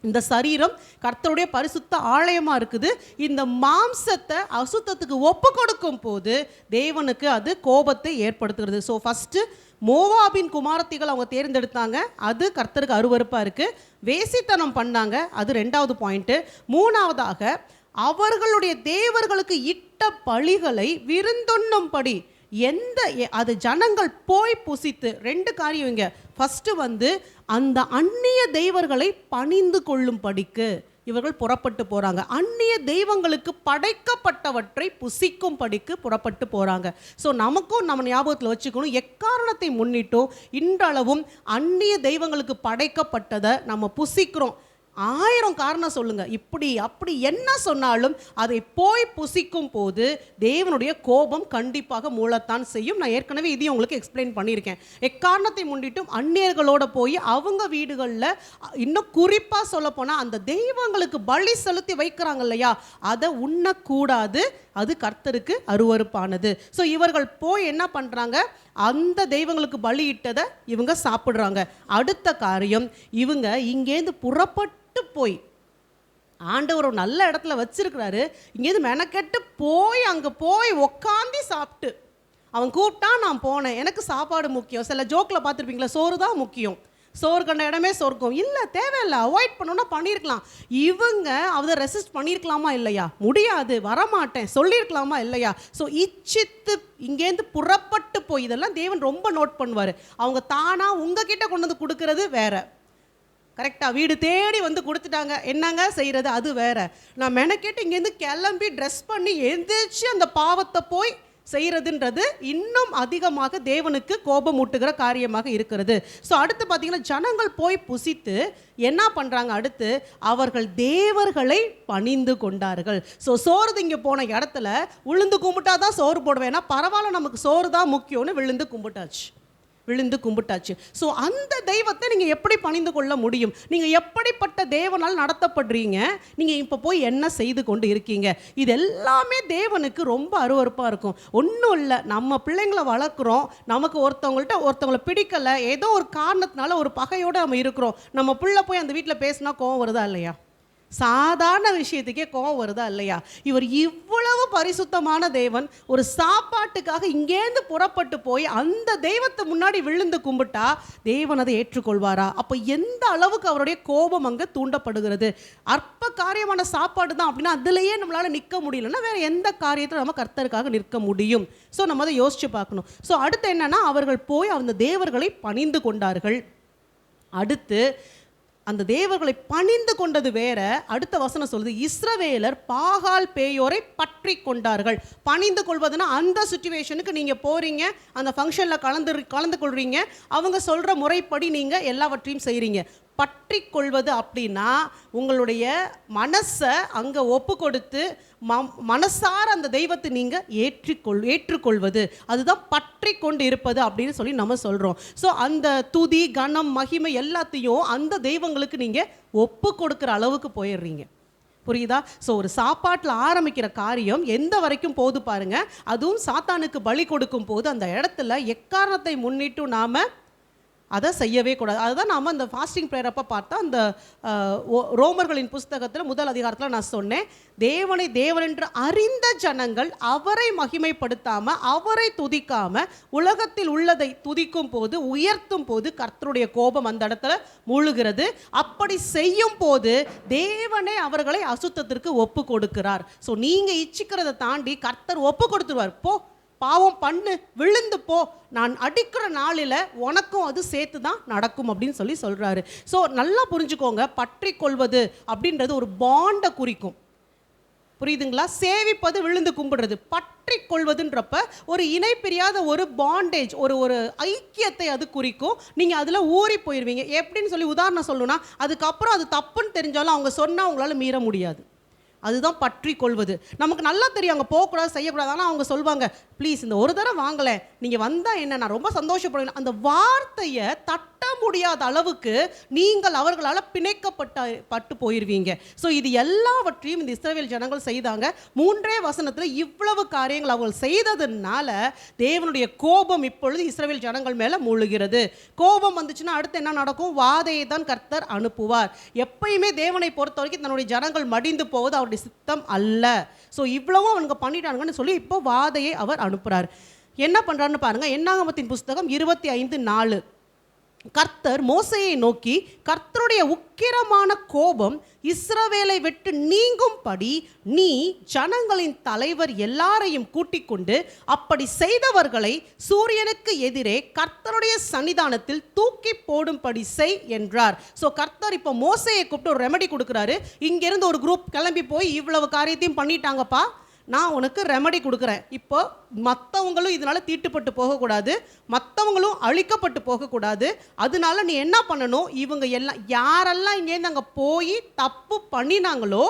இந்த சரீரம் கர்த்தருடைய பரிசுத்த ஆலயமாக இருக்குது. இந்த மாம்சத்தை அசுத்தத்துக்கு ஒப்பு கொடுக்கும் போது தேவனுக்கு அது கோபத்தை ஏற்படுத்துகிறது. ஸோ ஃபஸ்ட்டு மோவாபின் குமாரத்திகள் அவங்க தேர்ந்தெடுத்தாங்க, அது கர்த்தருக்கு அருவருப்பாக இருக்குது. வேசித்தனம் பண்ணாங்க, அது 2வது பாயிண்ட்டு. 3வதாக அவர்களுடைய தேவர்களுக்கு இட்ட பலிகளை விருந்துண்ணும்படி அது ஜனங்கள் போய் புசித்து 2 காரியம் இங்கே. ஃபஸ்ட்டு அந்த அந்நிய தெய்வங்களை பணிந்து கொள்ளும் படிக்கு இவர்கள் புறப்பட்டு போகிறாங்க. அந்நிய தெய்வங்களுக்கு படைக்கப்பட்டவற்றை புசிக்கும் படிக்கு புறப்பட்டு போகிறாங்க. ஸோ நமக்கும் நம்ம ஞாபகத்தில் வச்சுக்கணும், எக்காரணத்தை முன்னிட்டோ இன்றளவும் அந்நிய தெய்வங்களுக்கு படைக்கப்பட்டதை நம்ம புசிக்கிறோம். 1000 காரணம் சொல்லுங்க, இப்படி அப்படி என்ன சொன்னாலும் அதை போய் புசிக்கும் போது தேவனுடைய கோபம் கண்டிப்பாக மூலத்தான் செய்யும். நான் ஏற்கனவே இதையும் உங்களுக்கு எக்ஸ்பிளைன் பண்ணியிருக்கேன். எக்காரணத்தை முன்னிட்டும் அந்நியர்களோட போய் அவங்க வீடுகளில், இன்னும் குறிப்பாக சொல்ல போனால் அந்த தெய்வங்களுக்கு பலி செலுத்தி வைக்கிறாங்க இல்லையா, அதை உண்ணக்கூடாது. அது கர்த்தருக்கு அருவருப்பானது. ஸோ இவர்கள் போய் என்ன பண்ணுறாங்க, அந்த தெய்வங்களுக்கு பலியிட்டதை இவங்க சாப்பிட்றாங்க. அடுத்த காரியம், இவங்க இங்கேருந்து புறப்பட்டு போய் ஆண்டவர் ஒரு நல்ல இடத்துல வச்சிருக்கிறாரு, இங்கேருந்து மெனக்கெட்டு போய் அங்கே போய் உக்காந்தி சாப்பிட்டு, அவன் கூப்பிட்டா நான் போனேன், எனக்கு சாப்பாடு முக்கியம். சில ஜோக்கில் பார்த்துருப்பீங்களா, சோறு தான் முக்கியம், சோறு கண்ட இடமே சொர்க்கம். இல்லை, தேவையில்லை, அவாய்ட் பண்ணணும்னா பண்ணியிருக்கலாம். இவங்க அதை ரெசிஸ்ட் பண்ணியிருக்கலாமா இல்லையா? முடியாது, வரமாட்டேன் சொல்லியிருக்கலாமா இல்லையா? ஸோ இச்சித்து இங்கேருந்து புறப்பட்டு போய், இதெல்லாம் தேவன் ரொம்ப நோட் பண்ணுவார். அவங்க தானாக உங்ககிட்ட கொண்டு வந்து கொடுக்கறது வேற, கரெக்டாக வீடு தேடி வந்து கொடுத்துட்டாங்க, என்னங்க செய்கிறது அது வேற. நான் மெனக்கேட்டு இங்கேருந்து கிளம்பி ட்ரெஸ் பண்ணி எந்திரிச்சு அந்த பாவத்தை போய் செய்கிறதுன்றது இன்னும் அதிகமாக தேவனுக்கு கோபம் ஊட்டுகிற காரியமாக இருக்கிறது. ஸோ அடுத்து பார்த்தீங்கன்னா ஜனங்கள் போய் புசித்து என்ன பண்ணுறாங்க, அடுத்து அவர்கள் தேவர்களை பணிந்து கொண்டார்கள். ஸோ சோறு திங்க போன இடத்துல விழுந்து கும்பிட்டா தான் சோறு போடுவேன், ஏன்னா பரவாயில்ல நமக்கு சோறு தான் முக்கியம்னு விழுந்து கும்பிட்டாச்சு. ஸோ அந்த தெய்வத்தை நீங்கள் எப்படி பணிந்து கொள்ள முடியும்? நீங்கள் எப்படிப்பட்ட தேவனால் நடத்தப்படுறீங்க, நீங்கள் இப்போ போய் என்ன செய்து கொண்டு இருக்கீங்க? இது எல்லாமே தேவனுக்கு ரொம்ப அருவருப்பாக இருக்கும். ஒன்றும் இல்லை, நம்ம பிள்ளைங்களை வளர்க்குறோம், நமக்கு ஒருத்தவங்களை பிடிக்கலை, ஏதோ ஒரு காரணத்தினால ஒரு பகையோடு நம்ம இருக்கிறோம், நம்ம பிள்ளை போய் அந்த வீட்டில் பேசினா கோவம் வருதா இல்லையா? சாதாரண விஷயத்துக்கே கோவம் வருதா இல்லையா? இவர் இவ்வளவு பரிசுத்தமான தேவன் ஒரு சாப்பாட்டுக்காக இங்கேருந்து புறப்பட்டு போய் அந்த தெய்வத்தை முன்னாடி விழுந்து கும்பிட்டா தேவன் அதை ஏற்றுக்கொள்வாரா? அப்போ எந்த அளவுக்கு அவருடைய கோபம் அங்கே தூண்டப்படுகிறது? அற்ப காரியமான சாப்பாடு தான் அப்படின்னா அதுலேயே நம்மளால் நிற்க முடியலன்னா வேற எந்த காரியத்தில் நம்ம கர்த்தருக்காக நிற்க முடியும்? ஸோ நம்ம அதை யோசிச்சு பார்க்கணும். ஸோ அடுத்து என்னன்னா, அவர்கள் போய் அந்த தேவர்களை பணிந்து கொண்டார்கள். அடுத்து அந்த தேவர்களை பணிந்து கொண்டது வேற. அடுத்த வசனம் சொல்லுது, இஸ்ரவேலர் பாகால் பேயோரை பற்றி கொண்டார்கள். பணிந்து கொள்வதுன்னா அந்த சிச்சுவேஷனுக்கு நீங்கள் போகிறீங்க, அந்த ஃபங்க்ஷனில் கலந்து கொள்கிறீங்க, அவங்க சொல்கிற முறைப்படி நீங்கள் எல்லாவற்றையும் செய்கிறீங்க. பற்றி கொள்வது அப்படின்னா உங்களுடைய மனசை அங்கே ஒப்பு கொடுத்து மனசார அந்த தெய்வத்தை நீங்கள் ஏற்றுக்கொள்வது, அதுதான் பற்றி கொண்டு இருப்பது அப்படின்னு சொல்லி நம்ம சொல்கிறோம். ஸோ அந்த துதி கனம் மகிமை எல்லாத்தையும் அந்த தெய்வங்களுக்கு நீங்கள் ஒப்பு கொடுக்குற அளவுக்கு போயிடுறீங்க. புரியுதா? ஸோ ஒரு சாப்பாட்டில் ஆரம்பிக்கிற காரியம் எந்த வரைக்கும் போது பாருங்க. அதுவும் சாத்தானுக்கு பலி கொடுக்கும் போது அந்த இடத்துல எக்காரணத்தை முன்னிட்டு நாம் அதை செய்யவே கூடாது. அதுதான் நாம் அந்த ஃபாஸ்டிங் ப்ரேயர் அப்போ பார்த்தா அந்த ரோமர்களின் புஸ்தகத்தில் 1 அதிகாரத்தில் நான் சொன்னேன், தேவனை தேவனென்று அறிந்த ஜனங்கள் அவரை மகிமைப்படுத்தாமல் அவரை துதிக்காமல் உலகத்தில் உள்ளதை துதிக்கும் போது உயர்த்தும் போது கர்த்தருடைய கோபம் அந்த இடத்துல மூழ்கிறது. அப்படி செய்யும் போது தேவனே அவர்களை அசுத்தத்திற்கு ஒப்பு கொடுக்கிறார். ஸோ நீங்கள் இச்சிக்கிறத தாண்டி கர்த்தர் ஒப்பு கொடுத்துருவார். போ, பாவம் பண்ணு, விழுந்து போ, நான் அடிக்கிற நாளில் உனக்கும் அது சேர்த்து தான் நடக்கும் அப்படின்னு சொல்லி சொல்கிறாரு. ஸோ நல்லா புரிஞ்சுக்கோங்க, பற்றி கொள்வது அப்படின்றது ஒரு பாண்டை குறிக்கும். புரியுதுங்களா? சேவிப்பது விழுந்து கும்பிடுறது, பற்றி கொள்வதுன்றப்ப ஒரு இணை பிரியாத ஒரு பாண்டேஜ், ஒரு ஐக்கியத்தை அது குறிக்கும். நீங்கள் அதில் ஊறி போயிடுவீங்க. எப்படின்னு சொல்லி உதாரணம் சொல்லணும்னா, அதுக்கப்புறம் அது தப்புன்னு தெரிஞ்சாலும் அவங்க சொன்னால் உங்களால் மீற முடியாது. அதுதான் பற்றி கொள்வது. நமக்கு நல்லா தெரியும் அங்கே போகக்கூடாது செய்யக்கூடாது, ஆனால் அவங்க சொல்லுவாங்க, ப்ளீஸ் இந்த ஒரு தடவை வாங்கலை, நீங்கள் வந்தால் என்ன, நான் ரொம்ப சந்தோஷப்படுவேன். அந்த வார்த்தையை தட்ட முடியாத அளவுக்கு நீங்கள் அவர்களால் பிணைக்கப்பட்டு போயிருவீங்க. ஸோ இது எல்லாவற்றையும் இந்த இஸ்ரவேல் ஜனங்கள் செய்தாங்க. 3 வசனத்தில் இவ்வளவு காரியங்கள் அவர்கள் செய்ததுனால தேவனுடைய கோபம் இப்பொழுது இஸ்ரவேல் ஜனங்கள் மேலே மூழ்கிறது. கோபம் வந்துச்சுன்னா அடுத்து என்ன நடக்கும்? வாதையை தான் கர்த்தர் அனுப்புவார். எப்பயுமே தேவனை பொறுத்த வரைக்கும் தன்னுடைய ஜனங்கள் மடிந்து போவது அவருடைய சித்தம் அல்ல. ஸோ இவ்வளவும் அவங்க பண்ணிட்டாங்கன்னு சொல்லி இப்போ வாதையை அவர் அனுப்புகிறார். என்ன பண்ணுறாருன்னு பாருங்கள். என்னாகமத்தின் புஸ்தகம் 25:4. கர்த்தர் மோசேயை நோக்கி, கர்த்தருடைய உக்கிரமான கோபம் இஸ்ரவேலை விட்டு நீங்கும்படி நீ ஜனங்களின் தலைவர் எல்லாரையும் கூட்டிக் கொண்டு அப்படி செய்தவர்களை சூரியனுக்கு எதிரே கர்த்தருடைய சன்னிதானத்தில் தூக்கி போடும்படி செய் என்றார். ஸோ கர்த்தர் இப்போ மோசேயை கூப்பிட்டு ஒரு ரெமெடி கொடுக்குறாரு. இங்கேருந்து ஒரு குரூப் கிளம்பி போய் இவ்வளவு காரியத்தையும் பண்ணிட்டாங்கப்பா, நான் உனக்கு ரெமடி கொடுக்குறேன். இப்போ மற்றவங்களும் இதனால் தீட்டுப்பட்டு போகக்கூடாது, மற்றவங்களும் அழிக்கப்பட்டு போகக்கூடாது. அதனால நீ என்ன பண்ணணும்? இவங்க எல்லாம் யாரெல்லாம் இங்கேருந்து அங்கே போய் தப்பு பண்ணினாங்களோ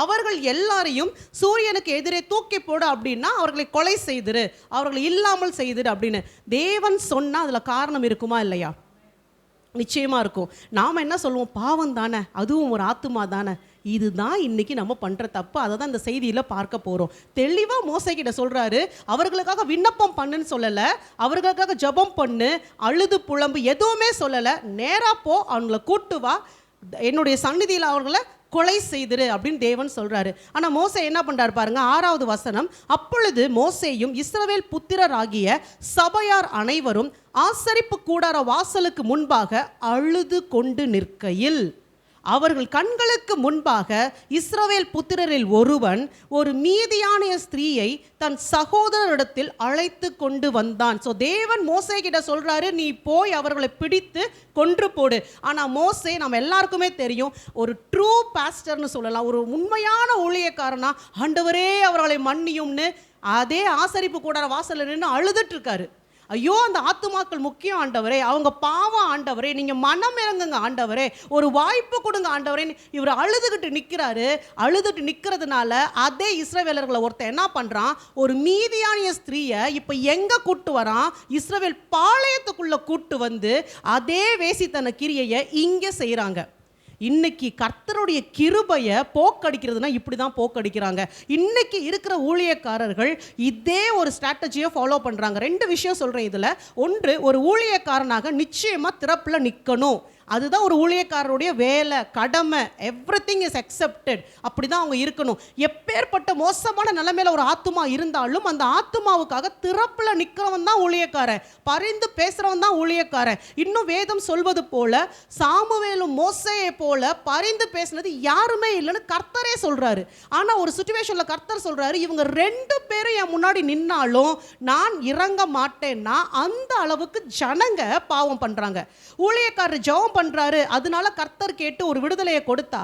அவர்கள் எல்லாரையும் சூரியனுக்கு எதிரே தூக்கி போடு, அப்படின்னா அவர்களை கொலை செய்திரு, அவர்களை இல்லாமல் செய்திரு அப்படின்னு தேவன் சொன்னால் அதில் காரணம் இருக்குமா இல்லையா? நிச்சயமாக இருக்கும். நாம் என்ன சொல்லுவோம்? பாவம் தானே, அதுவும் ஒரு ஆத்துமா தானே. இதுதான் இன்னைக்கு நம்ம பண்ணுற தப்பு. அதை தான் இந்த செய்தியில் பார்க்க போகிறோம். தெளிவாக மோசே கிட்ட சொல்கிறாரு, அவர்களுக்காக விண்ணப்பம் பண்ணுன்னு சொல்லலை, அவர்களுக்காக ஜெபம் பண்ணு, அழுது புலம்பு எதுவுமே சொல்லலை. நேராக போ, அவங்கள கூட்டு வா, என்னுடைய சந்நிதியில் அவர்களை கொலை செய்திரு அப்படின்னு தேவன் சொல்றாரு. ஆனால் மோசே என்ன பண்றாரு பாருங்க. 6வது வசனம். அப்பொழுது மோசேயும் இஸ்ரவேல் புத்திரராகிய சபையார் அனைவரும் ஆசரிப்பு கூடார வாசலுக்கு முன்பாக அழுது கொண்டு நிற்கையில் அவர்கள் கண்களுக்கு முன்பாக இஸ்ரவேல் புத்திரரில் ஒருவன் ஒரு மீதியான ஸ்திரீயை தன் சகோதரரிடத்தில் அழைத்து கொண்டு வந்தான். ஸோ தேவன் மோசே கிட்ட சொல்றாரு, நீ போய் அவர்களை பிடித்து கொன்று போடு. ஆனால் மோசே நம்ம எல்லாருக்குமே தெரியும், ஒரு ட்ரூ பாஸ்டர்னு சொல்லலாம், ஒரு உண்மையான ஊழியக்காரனா, ஆண்டவரே அவர்களை மன்னியும்னு அதே ஆசரிப்பு கூடார வாசல்ல நின்று அழுதுட்டு இருக்காரு. ஐயோ அந்த ஆத்துமாக்கள் முக்கியம் ஆண்டவரே, அவங்க பாவம் ஆண்டவரே, நீங்கள் மனம் இறங்குங்க ஆண்டவரே, ஒரு வாய்ப்பு கொடுங்க ஆண்டவரே. இவர் அழுதுகிட்டு நிற்கிறாரு. அழுதுட்டு நிற்கிறதுனால அதே இஸ்ரவேலர்களை ஒருத்தர் என்ன பண்ணுறான், ஒரு மீதியான ஸ்திரீயை இப்போ எங்கே கூட்டு வரான்? இஸ்ரவேல் பாளையத்துக்குள்ளே கூட்டு வந்து அதே வேசித்தன கிரியையை இங்கே செய்கிறாங்க. இன்னைக்கு கர்த்தருடைய கிருபையை போக்கடிக்கிறதுனா இப்படி தான் போக்கடிக்கிறாங்க. இன்னைக்கு இருக்கிற ஊழியக்காரர்கள் இதே ஒரு ஸ்ட்ராட்டஜியை ஃபாலோ பண்ணுறாங்க. 2 விஷயம் சொல்கிறேன் இதில். ஒன்று, ஒரு ஊழியக்காரனாக நிச்சயமாக திறப்பில் நிற்கணும். அதுதான் ஒரு ஊழியக்காரருடைய வேலை, கடமை. Everything is accepted. அப்படி தான் அவங்க இருக்கணும். எப்பேற்பட்ட மோசமான நிலைமையில் ஒரு ஆத்துமா இருந்தாலும் அந்த ஆத்துமாவுக்காக திறப்பில் நிற்கிறவன் தான் ஊழியக்காரன், பரிந்து பேசுகிறவன் தான் ஊழியக்காரன். இன்னும் வேதம் சொல்வது போல சாமுவேலும் மோசேயை போல பரிந்து பேசினது யாருமே இல்லைன்னு கர்த்தரே சொல்கிறாரு. ஆனால் ஒரு சுச்சுவேஷனில் கர்த்தர் சொல்கிறாரு, இவங்க 2 பேரும் என் முன்னாடி நின்னாலும் நான் இறங்க மாட்டேன்னா அந்த அளவுக்கு ஜனங்க பாவம் பண்ணுறாங்க. ஊழியக்காரர் ஜெபம் பண்றாரு, அதனால கர்த்தர் கேட்டு ஒரு விடுதலையை கொடுத்தா,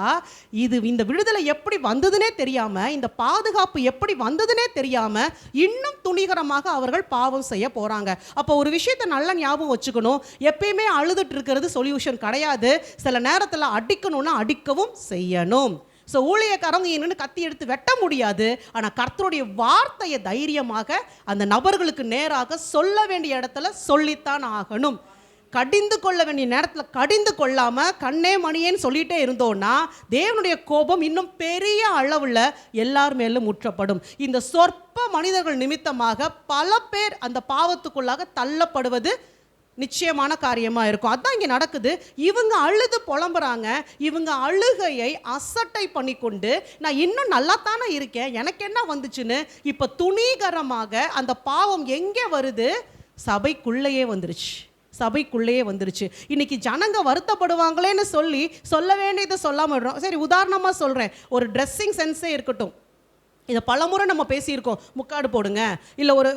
இந்த விடுதலை எப்படி வந்ததுனே தெரியாம, இந்த பாதுகாப்பு எப்படி வந்ததுனே தெரியாம இன்னும் துணிகரமாக அவர்கள் பாவம் செய்ய போறாங்க. அப்போ ஒரு விஷயத்தை நல்லா ஞாபகம் வச்சுக்கணும், எப்பயுமே அழுதுட்டு இருக்கிறது சொல்யூஷன் கிடையாது. சில நேரத்தில் அடிக்கணும்னா அடிக்கவும் செய்யணும். ஸோ ஊழியக்காரங்க என்னன்னு கத்தி எடுத்து வெட்ட முடியாது. ஆனால் கர்த்தருடைய வார்த்தையை தைரியமாக அந்த நபர்களுக்கு நேராக சொல்ல வேண்டிய இடத்துல சொல்லித்தான் ஆகணும். கடிந்து கொள்ள வேண்டிய நேரத்தில் கடிந்து கொள்ளாமல் கண்ணே மணியேன்னு சொல்லிகிட்டே இருந்தோன்னா தேவனுடைய கோபம் இன்னும் பெரிய அளவில் எல்லார் மேலும் முற்றப்படும். இந்த சொற்ப மனிதர்கள் நிமித்தமாக பல பேர் அந்த பாவத்துக்குள்ளாக தள்ளப்படுவது நிச்சயமான காரியமாக இருக்கும். அதுதான் இங்கே நடக்குது. இவங்க அழுது புலம்புறாங்க. இவங்க அழுகையை அசட்டை பண்ணி கொண்டு நான் இன்னும் நல்லா தானே இருக்கேன், எனக்கு என்ன வந்துச்சுன்னு இப்போ துணிகரமாக அந்த பாவம் எங்கே வருது? சபைக்குள்ளேயே வந்துருச்சு. இன்னைக்கு ஜனங்க வருத்தப்படுவாங்களேன்னு சொல்ல வேண்டியதை சொல்லாமல் விடுறோம். சரி, உதாரணமாக சொல்கிறேன். ஒரு ட்ரெஸ்ஸிங் சென்ஸே இருக்கட்டும். இதை பலமுறை நம்ம பேசியிருக்கோம். முக்காடு போடுங்க, இல்லை ஒரு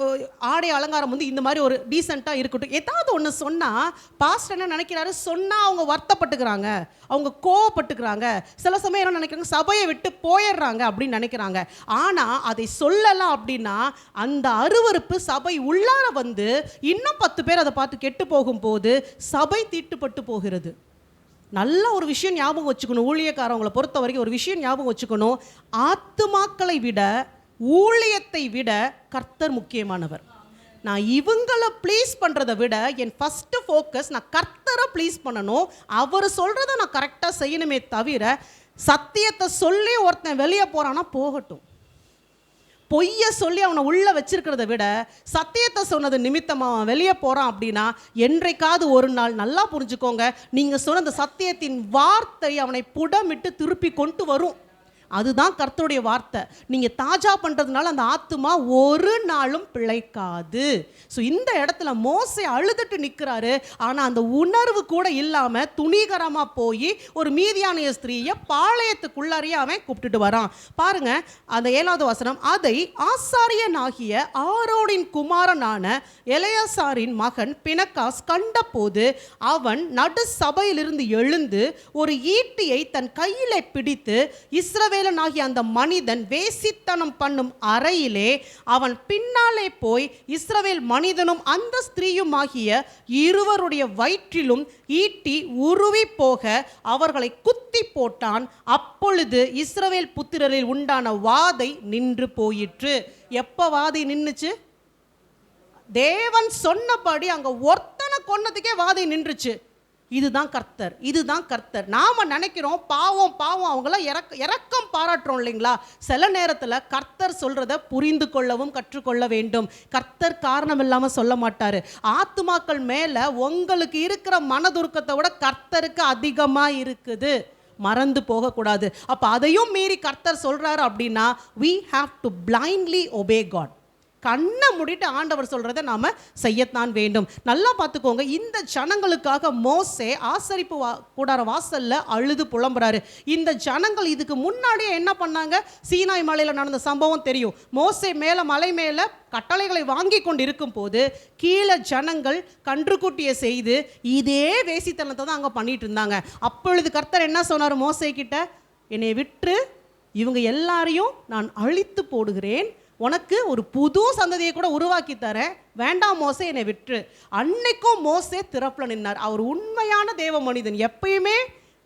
ஆடை அலங்காரம் வந்து இந்த மாதிரி ஒரு டீசெண்டாக இருக்கட்டும். ஏதாவது ஒன்று சொன்னால் பாஸ்டர் என்ன நினைக்கிறாரு, சொன்னால் அவங்க வருத்தப்பட்டுக்கிறாங்க, அவங்க கோவப்பட்டுக்கிறாங்க, சில சமயம் என்ன நினைக்கிறாங்க, சபையை விட்டு போயிடுறாங்க அப்படின்னு நினைக்கிறாங்க. ஆனால் அதை சொல்லலாம் அப்படின்னா அந்த அருவருப்பு சபை உள்ளார வந்து இன்னும் 10 பேர் அதை பார்த்து கெட்டு போகும்போது சபை தீட்டுப்பட்டு போகிறது. நல்ல ஒரு விஷயம் ஞாபகம் வச்சுக்கணும். ஊழியக்காரவங்களை பொறுத்த வரைக்கும் ஒரு விஷயம் ஞாபகம் வச்சுக்கணும், ஆத்துமாக்களை விட ஊழியத்தை விட கர்த்தர் முக்கியமானவர். நான் இவங்களை ப்ளீஸ் பண்ணுறதை விட என் ஃபஸ்ட்டு ஃபோக்கஸ் நான் கர்த்தரை ப்ளீஸ் பண்ணணும், அவர் சொல்கிறத நான் கரெக்டாக செய்யணுமே தவிர, சத்தியத்தை சொல்லி ஒருத்தன் வெளியே போகிறான்னா போகட்டும், பொய்ய சொல்லி அவனை உள்ளே வச்சிருக்கிறத விட சத்தியத்தை சொன்னது நிமித்தமாக அவன் வெளியே போகிறான் அப்படின்னா என்றைக்காவது ஒரு நாள், நல்லா புரிஞ்சுக்கோங்க, நீங்கள் சொன்ன அந்த சத்தியத்தின் வார்த்தை அவனை புடமிட்டு திருப்பி கொண்டு வரும். அதுதான் கர்த்தருடைய வார்த்தை. நீங்கள் தாஜா பண்ணுறதுனால அந்த ஆத்துமா ஒரு நாளும் பிழைக்காது. ஸோ இந்த இடத்துல மோசே அழுதுட்டு நிற்கிறாரு. ஆனால் அந்த உணர்வு கூட இல்லாமல் துணிகரமாக போய் ஒரு மீதியானிய ஸ்திரீயை பாளையத்துக்குள்ளாரியே அவன் கூப்பிட்டுட்டு வரான். பாருங்க அந்த 7வது வசனம், அதை ஆசாரியனாகிய ஆரோனின் குமாரனான எலெயாசாரின் மகன் பினகாஸ் கண்டபோது அவன் நடு சபையிலிருந்து எழுந்து ஒரு ஈட்டியை தன் கையிலே பிடித்து இஸ்ரவேலனாகிய அந்த மனிதன் வேசித்தனம் பண்ணும் அறையிலே அவன் பின்னாலே போய் இஸ்ரவேல் மனிதனும் அந்த ஸ்திரீயுமாகிய இருவருடைய வயிற்றிலும் ஈட்டி உருவி போக அவர்களை குத்தி போட்டான். அப்பொழுது இஸ்ரவேல் புத்திரரில் உண்டான வாதை நின்று போயிற்று. எப்ப வாதை நின்றுச்சு? தேவன் சொன்னபடி அங்க ஒருத்தனை கொன்னதுக்கே வாதை நின்றுச்சு. இதுதான் கர்த்தர், இதுதான் கர்த்தர். நாம நினைக்கிறோம் பாவம் பாவம், அவங்களாம் இரக்கம் பாராட்டுறோம் இல்லைங்களா? சில நேரத்தில் கர்த்தர் சொல்றத புரிந்து கொள்ளவும் கற்றுக்கொள்ள வேண்டும். கர்த்தர் காரணம் இல்லாமல் சொல்ல மாட்டாரு. ஆத்துமாக்கள் மேல உங்களுக்கு இருக்கிற மனதுருக்கத்தை விட கர்த்தருக்கு அதிகமாக இருக்குது, மறந்து போகக்கூடாது. அப்போ அதையும் மீறி கர்த்தர் சொல்றாரு அப்படின்னா we have to blindly obey God. கண்ணை மூடிட்டு ஆண்டவர் சொல்றதை நாம செய்யத்தான் வேண்டும். நல்லா பார்த்துக்கோங்க, இந்த ஜனங்களுக்காக மோசே ஆசரிப்பு கூடார வாசல்ல அழுது புலம்புறாரு. இந்த ஜனங்கள் இதுக்கு முன்னாடியே என்ன பண்ணாங்க? சீனாய் மலையில நடந்த சம்பவம் தெரியும். மோசே மேல மலை மேல கட்டளைகளை வாங்கி கொண்டு இருக்கும் போது கீழே ஜனங்கள் கன்றுக்குட்டியை செய்து இதே வேசித்தனத்தை தான் அங்க பண்ணிட்டு இருந்தாங்க. அப்பொழுது கர்த்தர் என்ன சொன்னார் மோசே கிட்ட? என்னை விட்டு இவங்க எல்லாரையும் நான் அழித்து போடுகிறேன், உனக்கு ஒரு புது சந்ததியை கூட உருவாக்கி தரேன், வேண்டாம் மோசே என்னை விட்டு. அன்னைக்கும் மோசே திறப்புல நின்றார். அவர் உண்மையான தேவ மனிதன், எப்பயுமே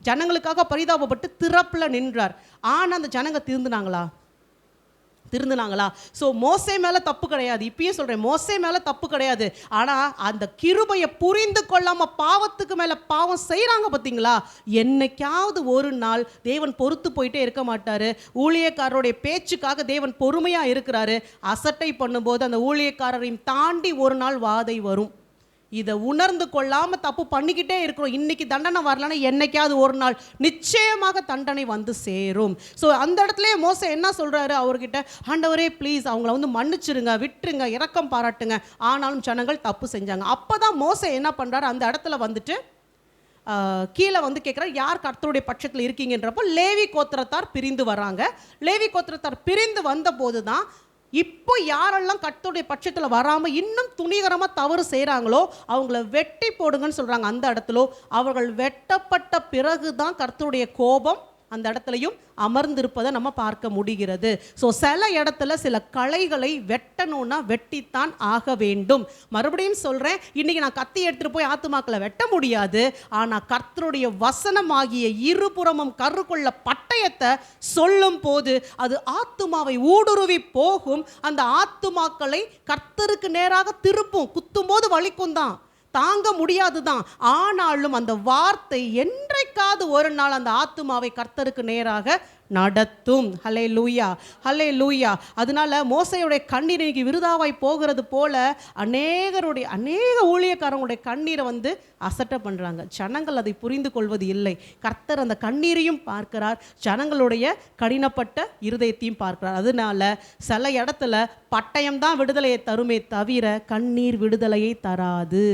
ஜனங்களுக்காக பரிதாபப்பட்டு திறப்புல நின்றார். ஆனால் அந்த ஜனங்க திருந்தினாங்களா? ஸோ மோசே மேலே தப்பு கிடையாது. இப்பயும் சொல்கிறேன், மோசே மேலே தப்பு கிடையாது. ஆனால் அந்த கிருபையை புரிந்து கொள்ளாமல் பாவத்துக்கு மேலே பாவம் செய்கிறாங்க பார்த்தீங்களா? என்னைக்காவது ஒரு நாள் தேவன் பொறுத்து போயிட்டே இருக்க மாட்டார். ஊழியக்காரருடைய பேச்சுக்காக தேவன் பொறுமையாக இருக்கிறாரு. அசட்டை பண்ணும்போது அந்த ஊழியக்காரரையும் தாண்டி ஒரு நாள் வாதை வரும். இதை உணர்ந்து கொள்ளாமல் தப்பு பண்ணிக்கிட்டே இருக்கிறோம். இன்னைக்கு தண்டனை வரலன்னா என்னைக்காவது ஒரு நாள் நிச்சயமாக தண்டனை வந்து சேரும். ஸோ அந்த இடத்துலயே மோசே என்ன சொல்கிறாரு அவர்கிட்ட? ஆண்டவரே ப்ளீஸ் அவங்கள மன்னிச்சிருங்க, விட்டுருங்க, இரக்கம் பாராட்டுங்க. ஆனாலும் ஜனங்கள் தப்பு செஞ்சாங்க. அப்போ தான் மோசே என்ன பண்ணுறாரு? அந்த இடத்துல வந்துட்டு கீழே கேட்குறாரு, யார் கர்த்தருடைய பட்சத்தில் இருக்கீங்கன்றப்போ லேவி கோத்திரத்தார் பிரிந்து வராங்க. லேவி கோத்திரத்தார் பிரிந்து வந்த போது தான் இப்போ யாரெல்லாம் கர்த்தருடைய பட்சத்தில் வராமல் இன்னும் துணிகரமாக தவறு செய்கிறாங்களோ அவங்கள வெட்டி போடுங்கன்னு சொல்கிறாங்க. அந்த இடத்துல அவர்கள் வெட்டப்பட்ட பிறகு தான் கர்த்தருடைய கோபம் அந்த இடத்துலையும் அமர்ந்திருப்பதை நம்ம பார்க்க முடிகிறது. ஸோ சில இடத்துல சில களைகளை வெட்டணும்னா வெட்டித்தான் ஆக வேண்டும். மறுபடியும் சொல்கிறேன், இன்றைக்கி நான் கத்தி எடுத்துகிட்டு போய் ஆத்துமாக்களை வெட்ட முடியாது. ஆனால் கர்த்தருடைய வசனமாகிய இருபுறமும் கருக்குள்ள பட்டயத்தை சொல்லும் போது அது ஆத்துமாவை ஊடுருவி போகும். அந்த ஆத்துமாக்களை கர்த்தருக்கு நேராக திருப்பும். குத்தும் போது வலிக்கும் தான், தாங்க முடியாது தான். ஆனாலும் அந்த வார்த்தை என்றைக்காவது ஒரு நாள் அந்த ஆத்துமாவை கர்த்தருக்கு நேராக நடத்தும். ஹல்லேலூயா, ஹல்லேலூயா. அதனால மோசையுடைய கண்ணீர் இன்னைக்கு விருதாவாய் போகிறது போல அநேக ஊழியக்காரங்களுடைய கண்ணீரை அசட்டை பண்ணுறாங்க. ஜனங்கள் அதை புரிந்து கொள்வது இல்லை. கர்த்தர் அந்த கண்ணீரையும் பார்க்கிறார், ஜனங்களுடைய கடினப்பட்ட இருதயத்தையும் பார்க்கிறார். அதனால சில இடத்துல பட்டயம் தான் விடுதலையை தருமே தவிர கண்ணீர் விடுதலையை தராது.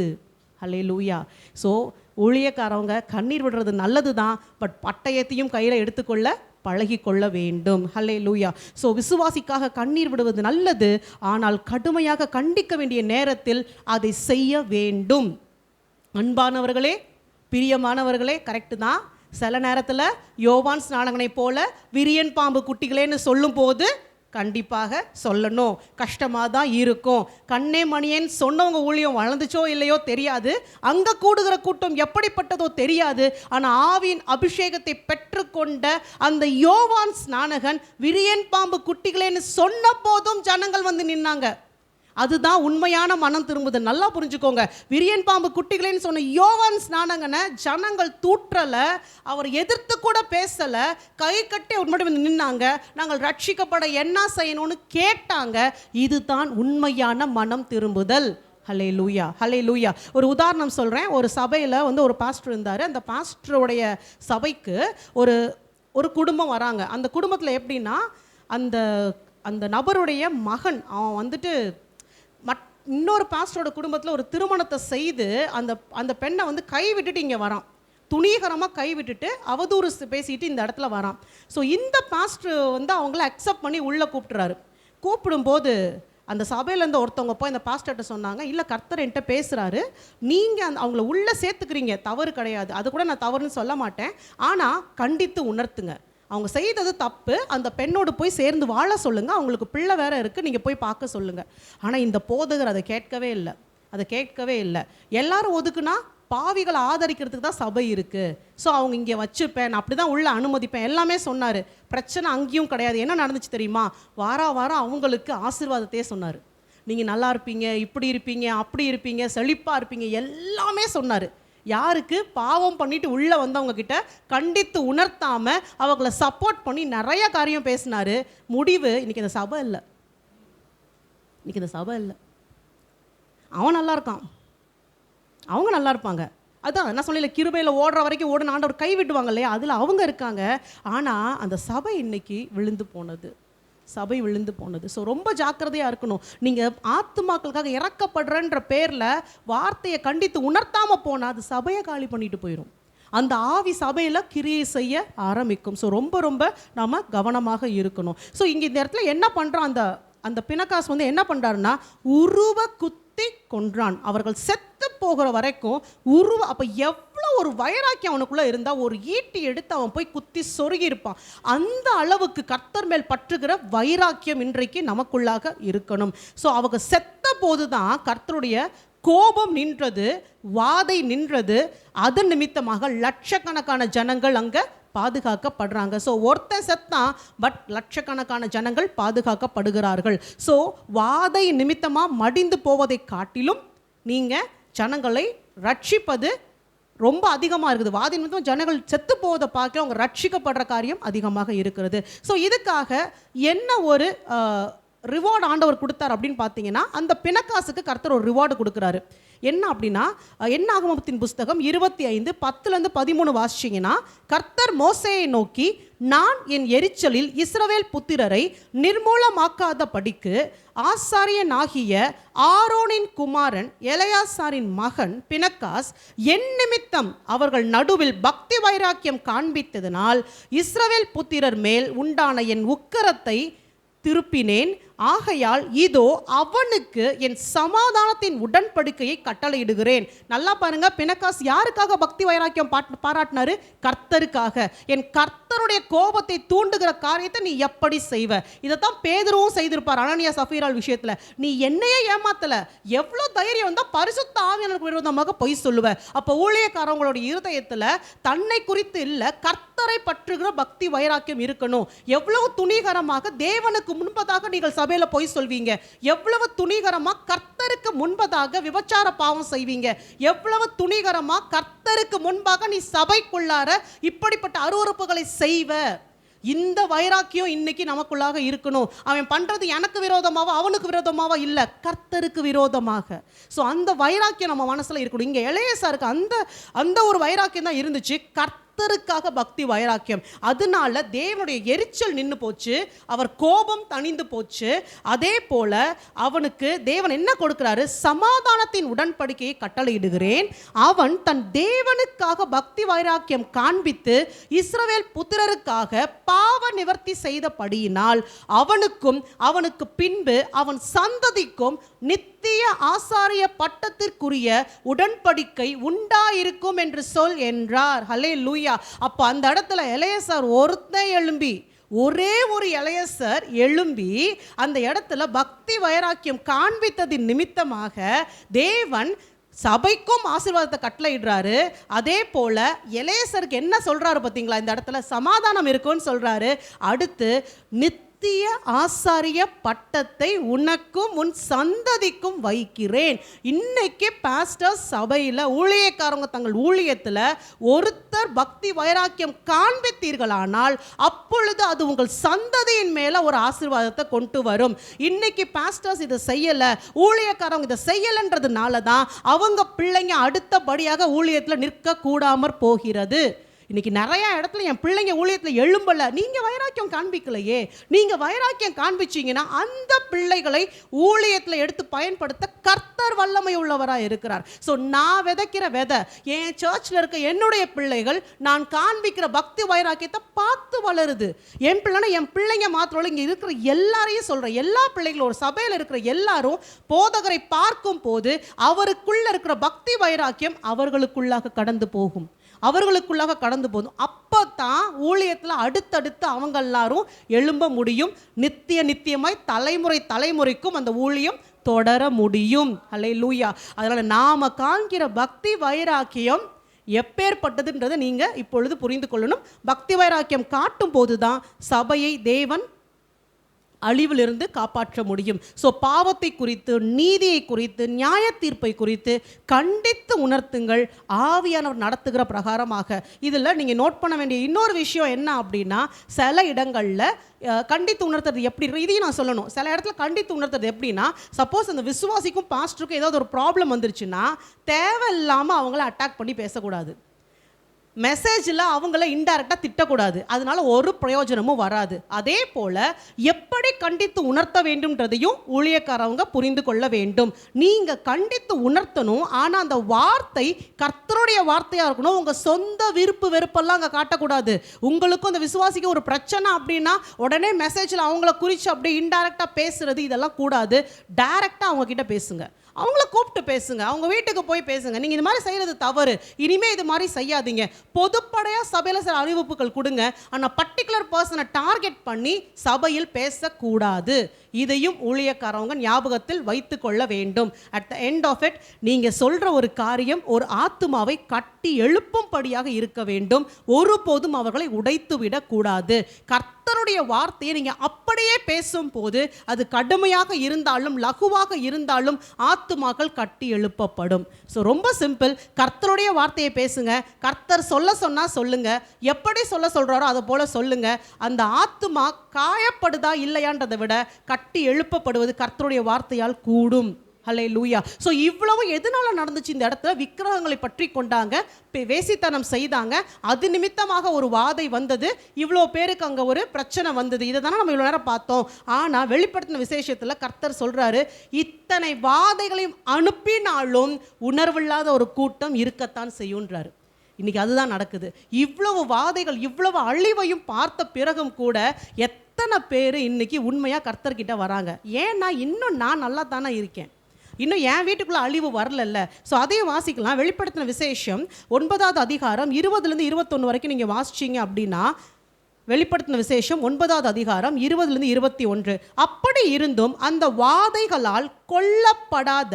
ஹல்லேலூயா. ஸோ ஊழியக்காரவங்க கண்ணீர் விடுறது நல்லது தான், பட் பட்டயத்தையும் கையில் எடுத்துக்கொள்ள பழகி கொள்ள வேண்டும். ஹல்லேலூயா. ஸோ விசுவாசிக்காக கண்ணீர் விடுவது நல்லது, ஆனால் கடுமையாக கண்டிக்க வேண்டிய நேரத்தில் அதை செய்ய வேண்டும். அன்பானவர்களே, பிரியமானவர்களே, கரெக்டு தான். சில நேரத்தில் யோவான் ஸ்நானகனை போல விரியன் பாம்பு குட்டிகளேன்னு சொல்லும் போது கண்டிப்பாக சொல்லணும், கஷ்டமாக தான் இருக்கும். கண்ணே மணியேன்னு சொன்னவங்க ஊழியம் வளர்ந்துச்சோ இல்லையோ தெரியாது, அங்கே கூடுகிற கூட்டம் எப்படிப்பட்டதோ தெரியாது. ஆனால் ஆவியின் அபிஷேகத்தை பெற்றுக்கொண்ட அந்த யோவான் ஸ்நானகன் விரியன் பாம்பு குட்டிகளேன்னு சொன்ன போதும் ஜனங்கள் நின்னாங்க. அதுதான் உண்மையான மனம் திரும்புதல். நல்லா புரிஞ்சுக்கோங்க. விரியன் பாம்பு குட்டிகளேன்னு சொன்ன யோவான் ஸ்நானங்கன ஜனங்கள் தூற்றலை, அவர் எதிர்த்து கூட பேசலை, கை கட்டி அவர் மட்டும் நின்னாங்க. நாங்கள் ரட்சிக்கப்பட என்ன செய்யணும்னு கேட்டாங்க. இதுதான் உண்மையான மனம் திரும்புதல். ஹல்லேலூயா, ஹல்லேலூயா. ஒரு உதாரணம் சொல்கிறேன். ஒரு சபையில் ஒரு பாஸ்டர் இருந்தார். அந்த பாஸ்டருடைய சபைக்கு ஒரு குடும்பம் வராங்க. அந்த குடும்பத்தில் எப்படின்னா, அந்த அந்த நபருடைய மகன் அவன் இன்னொரு பாஸ்டரோட குடும்பத்தில் ஒரு திருமணத்தை செய்து அந்த பெண்ணை கை விட்டுட்டு இங்கே வரான். துணிகரமாக கை விட்டுட்டு அவதூறு பேசிட்டு இந்த இடத்துல வரான். ஸோ இந்த பாஸ்டர் அவங்கள அக்செப்ட் பண்ணி உள்ளே கூப்பிட்டுறாரு. கூப்பிடும்போது அந்த சபையிலேருந்து ஒருத்தவங்க போய் அந்த பாஸ்டர்கிட்ட சொன்னாங்க, இல்லை கர்த்தர் என்கிட்ட பேசுகிறாரு, நீங்கள் அவங்கள உள்ளே சேர்த்துக்கிறீங்க, தவறு கிடையாது, அது கூட நான் தவறுன்னு சொல்ல மாட்டேன், ஆனால் கண்டித்து உணர்த்துங்க, அவங்க செய்தது தப்பு, அந்த பெண்ணோடு போய் சேர்ந்து வாழ சொல்லுங்கள், அவங்களுக்கு பிள்ளை வேற இருக்குது, நீங்கள் போய் பார்க்க சொல்லுங்கள். ஆனால் இந்த போதகர் அதை கேட்கவே இல்லை. எல்லாரும் ஒதுக்குனா பாவிகளை ஆதரிக்கிறதுக்கு தான் சபை இருக்குது, ஸோ அவங்க இங்கே வச்சுப்பேன், நான் அப்படி தான் உள்ள அனுமதிப்பேன், எல்லாமே சொன்னார். பிரச்சனை அங்கேயும் கிடையாது. என்ன நடந்துச்சு தெரியுமா? வாரம் அவங்களுக்கு ஆசீர்வாதத்தையே சொன்னார். நீங்கள் நல்லா இருப்பீங்க, இப்படி இருப்பீங்க, அப்படி இருப்பீங்க, செழிப்பாக இருப்பீங்க, எல்லாமே சொன்னார். யாருக்கு? பாவம் பண்ணிட்டு உள்ளே வந்தவங்க கிட்ட கண்டித்து உணர்த்தாமல் அவங்கள சப்போர்ட் பண்ணி நிறைய காரியம் பேசினார். முடிவு, இன்னைக்கு இந்த சபை இல்லை. அவன் நல்லா இருக்கான், அவங்க நல்லா இருப்பாங்க. அதான் நான் சொல்லல, கிருபையில் ஓடுற வரைக்கும் ஓடுன ஆண்டவர் கை விட்டுவாங்க இல்லையா, அதில் அவங்க இருக்காங்க. ஆனால் அந்த சபை இன்னைக்கு விழுந்து போனது. ஸோ ரொம்ப ஜாக்கிரதையாக இருக்கணும். நீங்கள் ஆத்துமாக்களுக்காக இறக்கப்படுறன்ற பேரில் வார்த்தையை கண்டித்து உணர்த்தாமல் போனால் அது சபையை காலி பண்ணிட்டு போயிடும். அந்த ஆவி சபையில் கிரியை செய்ய ஆரம்பிக்கும். ஸோ ரொம்ப நாம் கவனமாக இருக்கணும். ஸோ இங்கே இந்த இடத்துல என்ன பண்ணுறான், அந்த பினகாஸ் என்ன பண்ணுறாருன்னா, உருவ குத்தி கொன்றான். அவர்கள் செத்து போகிற வரைக்கும் அப்போ எவ்வளோ ஒரு வைராக்கியம் அவனுக்குள்ளே இருந்தால், ஒரு ஈட்டி எடுத்து அவன் போய் குத்தி சொருகி இருப்பான். அந்த அளவுக்கு கர்த்தர் மேல் பற்றுகிற வைராக்கியம் இன்றைக்கு நமக்குள்ளாக இருக்கணும். ஸோ அவங்க செத்த போது தான் கர்த்தருடைய கோபம் நின்றது, வாதை நின்றது. அதன் நிமித்தமாக லட்சக்கணக்கான ஜனங்கள் அங்கே பாதுகாக்கப்படுறாங்க. ஸோ ஒருத்தன் செத்தான், பட் லட்சக்கணக்கான ஜனங்கள் பாதுகாக்கப்படுகிறார்கள். ஸோ வாதை நிமித்தமாக மடிந்து போவதை காட்டிலும் நீங்கள் ஜனங்களை ரட்சிப்பது ரொம்ப அதிகமாக இருக்குது. வாதை நிமித்தம் ஜனங்கள் செத்து போவதை பார்க்க அவங்க ரட்சிக்கப்படுற காரியம் அதிகமாக இருக்கிறது. ஸோ இதுக்காக என்ன ஒரு ரிவார்டு ஆண்டவர் கொடுத்தார் அப்படின்னு பார்த்தீங்கன்னா, அந்த பினகாசுக்கு கர்த்தர் ஒரு ரிவார்டு கொடுக்குறாரு. என்ன அப்படின்னா, என்னாகமத்தின் புஸ்தகம் 25:10-13 வாசிச்சிங்கன்னா, கர்த்தர் மோசேயை நோக்கி, நான் என் எரிச்சலில் இஸ்ரவேல் புத்திரரை நிர்மூலமாக்காத படிக்கு ஆசாரியனாகிய ஆரோனின் குமாரன் எலெயாசாரின் மகன் பினகாஸ் என் நிமித்தம் அவர்கள் நடுவில் பக்தி வைராக்கியம் காண்பித்ததனால் இஸ்ரவேல் புத்திரர் மேல் உண்டான என் உக்கிரத்தை திருப்பினேன். ஆகையால் இதோ அவனுக்கு என் சமாதானத்தின் உடன்படிக்கையை கட்டளையிடுகிறேன். நல்லா பாருங்க, பினகாஸ் யாருக்காக பக்தி வைராக்கியம் பாராட்டினாரு? கர்த்தருக்காக. என் கர்த்தருடைய கோபத்தை தூண்டுகிற காரியத்தை நீ எப்படி செய்வ? இதைத்தான் பேதுருவும் செய்திருப்பார் அனனியா சஃபீரால் விஷயத்துல. நீ என்னையே ஏமாத்தல, எவ்வளவு தைரியம் வந்தா பரிசுத்த ஆவியானவருக்கு விரோதமாக பொய் சொல்லுவ? அப்ப ஊழியக்காரங்களோட இருதயத்துல தன்னை குறித்து இல்ல, கர்த்தரை பற்றுகிற பக்தி வைராக்கியம் இருக்கணும். எவ்வளவு துணிகரமாக தேவனுக்கு முன்பதாக நீங்கள் சபையில போய் சொல்வீங்க, எவ்வளவு துணிகரமா கர்த்தருக்கு முன்பதாக விபச்சார பாவம் செய்வீங்க, எவ்வளவு துணிகரமா கர்த்தருக்கு முன்பாக நீ சபைக்குள்ளார இப்படிப்பட்ட அருவருப்புகளை செய்வ. இந்த வைராக்கியம் இன்னைக்கு நமக்குள்ளாக இருக்கணும். அவன் பண்றது எனக்கு விரோதமாவோ அவனுக்கு விரோதமாவோ இல்ல, கர்த்தருக்கு விரோதமாக. ஸோ அந்த வைராக்கியம் நம்ம மனசுல இருக்கணும். இங்க எலெயாசாருக்கு அந்த ஒரு வைராக்கியம் தான் இருந்துச்சு, கர்த்தருக்காக பக்தி வைராக்கியம். அதனால தேவனுடைய எரிச்சல் நின்று போச்சு, அவர் கோபம் தணிந்து போச்சு. அதே போல அவனுக்கு தேவன் என்ன கொடுக்கிறாரு? சமாதானத்தின் உடன்படிக்கையை கட்டளையிடுகிறேன். அவன் தன் தேவனுக்காக பக்தி வைராக்கியம் காண்பித்து இஸ்ரவேல் புத்திரருக்காக பாவ நிவர்த்தி செய்தபடியினால் அவனுக்கும் அவனுக்கு பின்பு அவன் சந்ததிக்கும் நித்திய ஆசாரிய பட்டத்திற்குரிய உடன்படிக்கை உண்டாயிருக்கும் என்று சொல் என்றார். ஹல்லேலூயா. அப்ப அந்த இடத்துல எலெயாசார் ஒருத்தன் எழும்பி, ஒரே ஒரு எலெயாசார் எழும்பி அந்த இடத்துல பக்தி வைராக்கியம் காண்பித்ததின் நிமித்தமாக தேவன் சபைக்கும் ஆசீர்வாதத்தை கட்டளையிடுறாரு. அதே போல எலெயாசாருக்கு என்ன சொல்றாரு பார்த்தீங்களா? இந்த இடத்துல சமாதானம் இருக்குன்னு சொல்றாரு. அடுத்து ஆசாரிய பட்டத்தை உனக்கும் உன் சந்ததிக்கும் வைக்கிறேன். இன்னைக்கு பாஸ்டர் சபையில் ஊழியக்காரங்க தங்கள் ஊழியத்தில் ஒருத்தர் பக்தி வைராக்கியம் காண்பித்தீர்களானால் அப்பொழுது அது உங்கள் சந்ததியின் மேல ஒரு ஆசீர்வாதத்தை கொண்டு வரும். இன்னைக்கு பாஸ்டர்ஸ் இதை செய்யல, ஊழியக்காரங்க இதை செய்யலன்றதுனால தான் அவங்க பிள்ளைங்க அடுத்தபடியாக ஊழியத்தில் நிற்க கூடாமற் போகிறது. இன்னைக்கு நிறைய இடத்துல என் பிள்ளைங்க ஊழியத்தில் எழும்பல, நீங்க வைராக்கியம் காண்பிக்கலையே. நீங்க வைராக்கியம் காண்பிச்சீங்கன்னா அந்த பிள்ளைகளை ஊழியத்தில் எடுத்து பயன்படுத்த கர்த்தர் வல்லமை உள்ளவராக இருக்கிறார். ஸோ நான் விதைக்கிற விதை, என் சர்ச்சில் இருக்க என்னுடைய பிள்ளைகள் நான் காண்பிக்கிற பக்தி வைராக்கியத்தை பார்த்து வளருது. என் பிள்ளைங்க மாத்திரம் இங்கே இருக்கிற எல்லாரையும் சொல்கிறேன், எல்லா பிள்ளைகளும் ஒரு சபையில் இருக்கிற எல்லாரும் போதகரை பார்க்கும் போது அவருக்குள்ள இருக்கிற பக்தி வைராக்கியம் அவர்களுக்குள்ளாக கடந்து போகும், அவர்களுக்குள்ளாக கடந்து போதும். அப்போ தான் ஊழியத்தில் அடுத்தடுத்து அவங்க எல்லாரும் எழும்ப முடியும். நித்தியமாய் தலைமுறைக்கும் அந்த ஊழியம் தொடர முடியும். அல்லேலூயா. அதனால நாம காண்கிற பக்தி வைராக்கியம் எப்பேற்பட்டதுன்றதை நீங்க இப்பொழுது புரிந்து கொள்ளணும். பக்தி வைராக்கியம் காட்டும் போதுதான் சபையை தேவன் அழிவிலிருந்து காப்பாற்ற முடியும். ஸோ பாவத்தை குறித்து, நீதியை குறித்து, நியாய தீர்ப்பை குறித்து கண்டித்து உணர்த்துங்கள், ஆவியானவர் நடத்துகிற பிரகாரமாக. இதில் நீங்கள் நோட் பண்ண வேண்டிய இன்னொரு விஷயம் என்ன அப்படின்னா, சில இடங்களில் கண்டித்து உணர்த்துறது எப்படி, இதையும் நான் சொல்லணும். சில இடத்துல கண்டித்து உணர்த்துறது எப்படின்னா, சப்போஸ் அந்த விசுவாசிக்கும் பாஸ்டருக்கும் ஏதாவது ஒரு ப்ராப்ளம் வந்துருச்சுன்னா தேவையில்லாமல் அவங்கள அட்டாக் பண்ணி பேசக்கூடாது. மெசேஜில் அவங்கள இன்டைரக்டாக திட்டக்கூடாது, அதனால ஒரு பிரயோஜனமும் வராது. அதே போல் எப்படி கண்டித்து உணர்த்த வேண்டும்ன்றதையும் ஊழியக்காரவங்க புரிந்து கொள்ள வேண்டும். நீங்கள் கண்டித்து உணர்த்தணும், ஆனால் அந்த வார்த்தை கர்த்தருடைய வார்த்தையாக இருக்கணும். உங்கள் சொந்த விருப்பு வெறுப்பெல்லாம் அங்கே காட்டக்கூடாது. உங்களுக்கும் அந்த விசுவாசிக்கு ஒரு பிரச்சனை அப்படின்னா உடனே மெசேஜில் அவங்கள குறித்து அப்படியே இன்டைரக்டாக பேசுறது இதெல்லாம் கூடாது. டைரெக்டாக அவங்கக்கிட்ட பேசுங்க, அவங்கள கூப்பிட்டு பேசுங்க, அவங்க வீட்டுக்கு போய் பேசுங்க. நீங்கள் இது மாதிரி செய்கிறது தவறு, இனிமேல் இது மாதிரி செய்யாதீங்க. பொதுப்படையாக சபையில் சில அறிவிப்புகள் கொடுங்க, ஆனால் பர்டிகுலர் பர்சனை டார்கெட் பண்ணி சபையில் பேசக்கூடாது. இதையும் ஊழியக்காரவங்க ஞாபகத்தில் வைத்து கொள்ள வேண்டும். At the end of it நீங்கள் சொல்கிற ஒரு காரியம் ஒரு ஆத்துமாவை கட்டி எழுப்பும்படியாக இருக்க வேண்டும். ஒருபோதும் அவர்களை உடைத்து விடக்கூடாது. கர்த்தருடைய வார்த்தையை நீங்கள் அப்படியே பேசும்போது அது கடுமையாக இருந்தாலும் லகுவாக இருந்தாலும் ஆத்துமாக்கள் கட்டி எழுப்பப்படும். ஸோ ரொம்ப சிம்பிள், கர்த்தருடைய வார்த்தையை பேசுங்க. கர்த்தர் சொல்ல சொன்னால் சொல்லுங்க, எப்படி சொல்கிறாரோ அதை போல சொல்லுங்க. அந்த ஆத்துமா காயப்படுதா இல்லையான்றதை விட கட்டி எழுப்பப்படுவது கர்த்தருடைய வார்த்தையால் கூடும். ஹல்லேலூயா. ஸோ இவ்வளவு எதனால நடந்துச்சு? இந்த இடத்துல விக்கிரகங்களை பற்றி கொண்டாங்க, வேசித்தனம் செய்தாங்க, அது நிமித்தமாக ஒரு வாதை வந்தது, இவ்வளோ பேருக்கு அங்கே ஒரு பிரச்சனை வந்தது. இதை தானே நம்ம இவ்வளோ நேரம் பார்த்தோம். ஆனால் வெளிப்படுத்தின விசேஷத்தில் கர்த்தர் சொல்கிறாரு, இத்தனை வாதைகளையும் அனுப்பினாலும் உணர்வில்லாத ஒரு கூட்டம் இருக்கத்தான் செய்யுன்றாரு. இன்றைக்கி அதுதான் நடக்குது. இவ்வளவு வாதைகள், இவ்வளவு அழிவையும் பார்த்த பிறகும் கூட எத்தனை பேர் இன்னைக்கு உண்மையாக கர்த்தர்கிட்ட வராங்க? ஏன்னா இன்னும் நான் நல்லா தானே இருக்கேன், இன்னும் என் வீட்டுக்குள்ளே அழிவு வரலல்ல. ஸோ அதையும் வாசிக்கலாம். வெளிப்படுத்தின விசேஷம் 9வது அதிகாரம் 20லேருந்து 21 வரைக்கும் நீங்கள் வாசிச்சிங்க அப்படின்னா, வெளிப்படுத்தின விசேஷம் 9வது அதிகாரம் 20லேருந்து 21. அப்படி இருந்தும் அந்த வாதைகளால் கொல்லப்படாத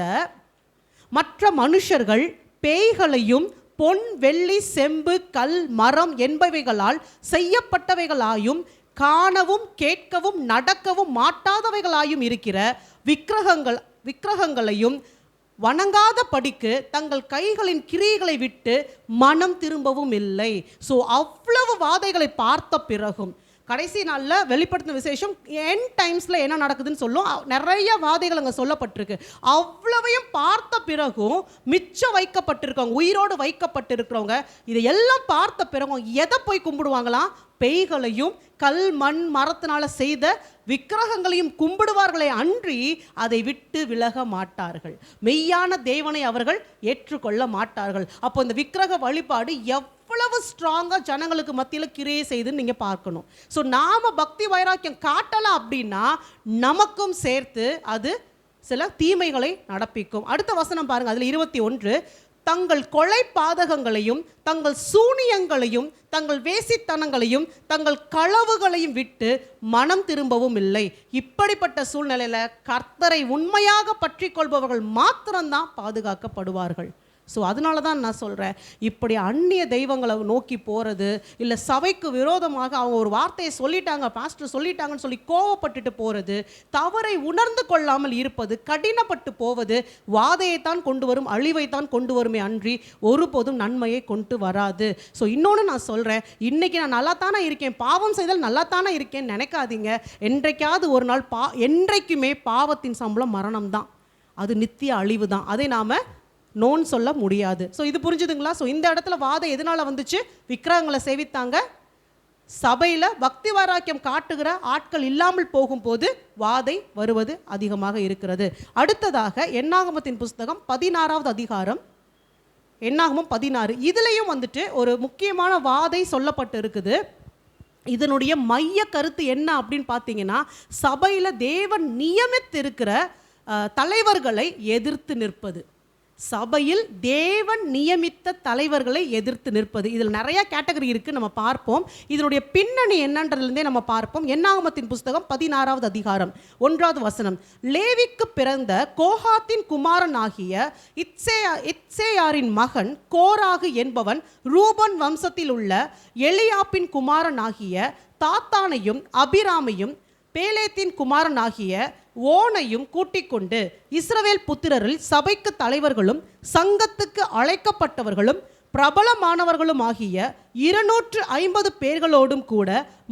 மற்ற மனுஷர்கள் பேய்களையும் பொன், வெள்ளி, செம்பு, கல், மரம் என்பவைகளால் செய்யப்பட்டவைகளாயும் காணவும் கேட்கவும் நடக்கவும் மாட்டாதவைகளாயும் இருக்கிற விக்கிரகங்களையும் வணங்காத படிக்கு தங்கள் கைகளின் கிரியைகளை விட்டு மனம் திரும்பவும் இல்லை. ஸோ அவ்வளவு வாதைகளை பார்த்த பிறகும் கடைசி நாளில் வெளிப்படுத்தின விசேஷம் என் டைம்ஸில் என்ன நடக்குதுன்னு சொல்லும். நிறைய வாதைகள் அங்கே சொல்லப்பட்டிருக்கு. அவ்வளவையும் பார்த்த பிறகும் மிச்சம் வைக்கப்பட்டிருக்கவங்க, உயிரோடு வைக்கப்பட்டிருக்கிறவங்க, இதையெல்லாம் பார்த்த பிறகும் எதை போய் கும்பிடுவாங்களாம்? பேய்களையும் கல், மண், மரத்தினால செய்த விக்கிரகங்களையும் கும்பிடுவார்களே அன்றி அதை விட்டு விலக மாட்டார்கள். மெய்யான தேவனை அவர்கள் ஏற்றுக்கொள்ள மாட்டார்கள். அப்போ இந்த விக்கிரக வழிபாடு எவ்வளவு ஸ்ட்ராங்காக ஜனங்களுக்கு மத்தியில் கிரியை செய்துன்னு நீங்கள் பார்க்கணும். ஸோ நாம் பக்தி வைராக்கியம் காட்டலாம் அப்படின்னா நமக்கும் சேர்த்து அது சில தீமைகளை நடப்பிக்கும். அடுத்த வசனம் பாருங்கள், அதில் 21, தங்கள் கொலை பாதகங்களையும் தங்கள் சூனியங்களையும் தங்கள் வேசித்தனங்களையும் தங்கள் களவுகளையும் விட்டு மனம் திரும்பவும் இல்லை. இப்படிப்பட்ட சூழ்நிலையில் கர்த்தரை உண்மையாக பற்றி கொள்பவர்கள் மாத்திரம்தான் பாதுகாக்கப்படுவார்கள். ஸோ அதனால தான் நான் சொல்கிறேன், இப்படி அந்நிய தெய்வங்களை நோக்கி போகிறது, இல்லை சபைக்கு விரோதமாக அவங்க ஒரு வார்த்தையை சொல்லிட்டாங்க, பாஸ்டர் சொல்லிட்டாங்கன்னு சொல்லி கோவப்பட்டுட்டு போகிறது, தவறை உணர்ந்து கொள்ளாமல் இருப்பது, கடினப்பட்டு போவது வாதையைத்தான் கொண்டு வரும், அழிவைத்தான் கொண்டு வருமே அன்றி ஒருபோதும் நன்மையை கொண்டு வராது. ஸோ இன்னொன்று நான் சொல்கிறேன், இன்றைக்கி நான் நல்லா தானே இருக்கேன், பாவம் செய்தால் நல்லா தானே இருக்கேன்னு நினைக்காதீங்க. என்றைக்காவது ஒரு நாள் என்றைக்குமே பாவத்தின் சம்பளம் மரணம் தான், அது நித்திய அழிவு தான். அதை நாம் நோன் சொல்ல முடியாது. ஸோ இது புரிஞ்சுதுங்களா? ஸோ இந்த இடத்துல வாதம் எதனால் வந்துச்சு? விக்கிரகங்களை சேவித்தாங்க, சபையில் பக்தி வைராக்கியம் காட்டுகிற ஆட்கள் இல்லாமல் போகும்போது வாதை வருவது அதிகமாக இருக்கிறது. அடுத்ததாக என்னாகமத்தின் புஸ்தகம் 16வது அதிகாரம், என்னாகமம் 16, இதுலேயும் வந்துட்டு ஒரு முக்கியமான வாதை சொல்லப்பட்டு இருக்குது. இதனுடைய மைய கருத்து என்ன அப்படின்னு பார்த்தீங்கன்னா, சபையில் தேவன் நியமித்திருக்கிற தலைவர்களை எதிர்த்து நிற்பது. சபையில் தேவன் நியமித்த தலைவர்களை எதிர்த்து நிற்பது. இதில் நிறைய கேட்டகரி இருக்குது, நம்ம பார்ப்போம். இதனுடைய பின்னணி என்னன்றதுலேருந்தே நம்ம பார்ப்போம். என்னாகமத்தின் புஸ்தகம் 16வது அதிகாரம் 1வது வசனம். லேவிக்கு பிறந்த கோகாத்தின் குமாரன் ஆகிய இத்சேயாரின் மகன் கோராகு என்பவன் ரூபன் வம்சத்தில் உள்ள எலியாப்பின் குமாரன் ஆகிய தாத்தானையும் அபிராமையும் பேலேத்தின் குமாரன் ஆகிய ஓனையும் கூட்டிக் கொண்டு இஸ்ரவேல் புத்திரரில் சபைக்கு தலைவர்களும் சங்கத்துக்கு அழைக்கப்பட்டவர்களும் பிரபலமானவர்களும் ஆகிய 250 பேர்களோடும் கூட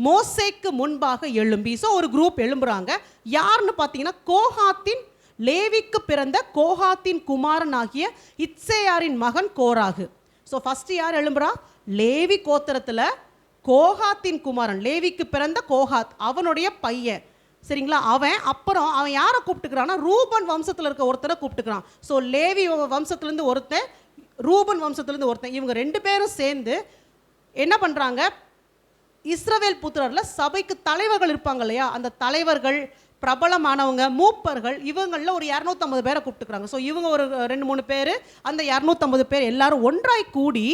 மோசேக்கு முன்பாக எழும்பி. ஸோ ஒரு குரூப் எழும்புறாங்க. யாருன்னு பார்த்தீங்கன்னா, கோகாத்தின், லேவிக்கு பிறந்த கோகாத்தின் குமாரன் ஆகிய இத்சேயாரின் மகன் கோராகு. ஸோ ஃபர்ஸ்ட் யார் எழும்புறா? லேவி கோத்திரத்தில் கோகாத்தின் குமாரன், லேவிக்கு பிறந்த கோகாத், அவனுடைய பையன், சரிங்களா? அவன் யாரை கூப்பிட்டுக்கிறான்னா, ரூபன் வம்சத்தில் இருக்க ஒருத்தரை கூப்பிட்டுக்கிறான். ஸோ லேவி வம்சத்துலேருந்து ஒருத்தன், ரூபன் வம்சத்துலேருந்து ஒருத்தன், இவங்க 2 பேரும் சேர்ந்து என்ன பண்ணுறாங்க, இஸ்ரவேல் புத்திரரில் சபைக்கு தலைவர்கள் இருப்பாங்க இல்லையா, அந்த தலைவர்கள், பிரபலமானவங்க, மூப்பர்கள், இவங்களில் ஒரு 250 பேரை கூப்பிட்டுக்கிறாங்க. ஸோ இவங்க ஒரு 2-3 பேர், அந்த 250 பேர் எல்லாரும் ஒன்றாய் கூடி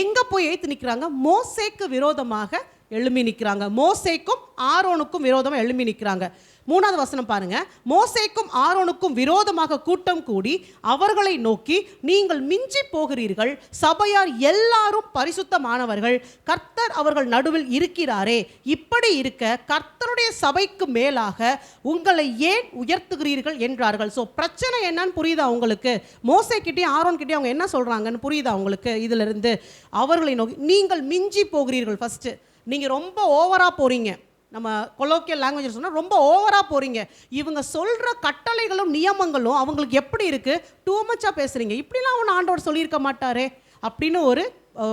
எங்கே போய் எழுத்து நிற்கிறாங்க? மோசேக்கு விரோதமாக எழும்பி நிற்கிறாங்க. மோசேக்கும் ஆரோனுக்கும் விரோதமாக எழும்பி நிற்கிறாங்க. 3வது வசனம் பாருங்க. மோசேக்கும் ஆரோனுக்கும் விரோதமாக கூட்டம் கூடி அவர்களை நோக்கி, நீங்கள் மிஞ்சி போகிறீர்கள், சபையார் எல்லாரும் பரிசுத்தமானவர்கள், கர்த்தர் அவர்கள் நடுவில் இருக்கிறாரே, இப்படி இருக்க கர்த்தருடைய சபைக்கு மேலாக உங்களை ஏன் உயர்த்துகிறீர்கள் என்றார்கள். ஸோ பிரச்சனை என்னன்னு புரியுதா உங்களுக்கு? மோசேக்கிட்டையும் ஆரோன்கிட்டையும் அவங்க என்ன சொல்கிறாங்கன்னு புரியுதா உங்களுக்கு? இதிலிருந்து அவர்களை நோக்கி, நீங்கள் மிஞ்சி போகிறீர்கள். ஃபஸ்ட்டு நீங்கள் ரொம்ப ஓவராக போகிறீங்க, நம்ம கொலோக்கியல் லாங்குவேஜ் சொன்னால் ரொம்ப ஓவராக போகிறீங்க. இவங்க சொல்கிற கட்டளைகளும் நியமங்களும் அவங்களுக்கு எப்படி இருக்குது? டூ மச்சாக பேசுகிறீங்க, இப்படிலாம் அவன் ஆண்டவர் சொல்லியிருக்க மாட்டாரே அப்படின்னு ஒரு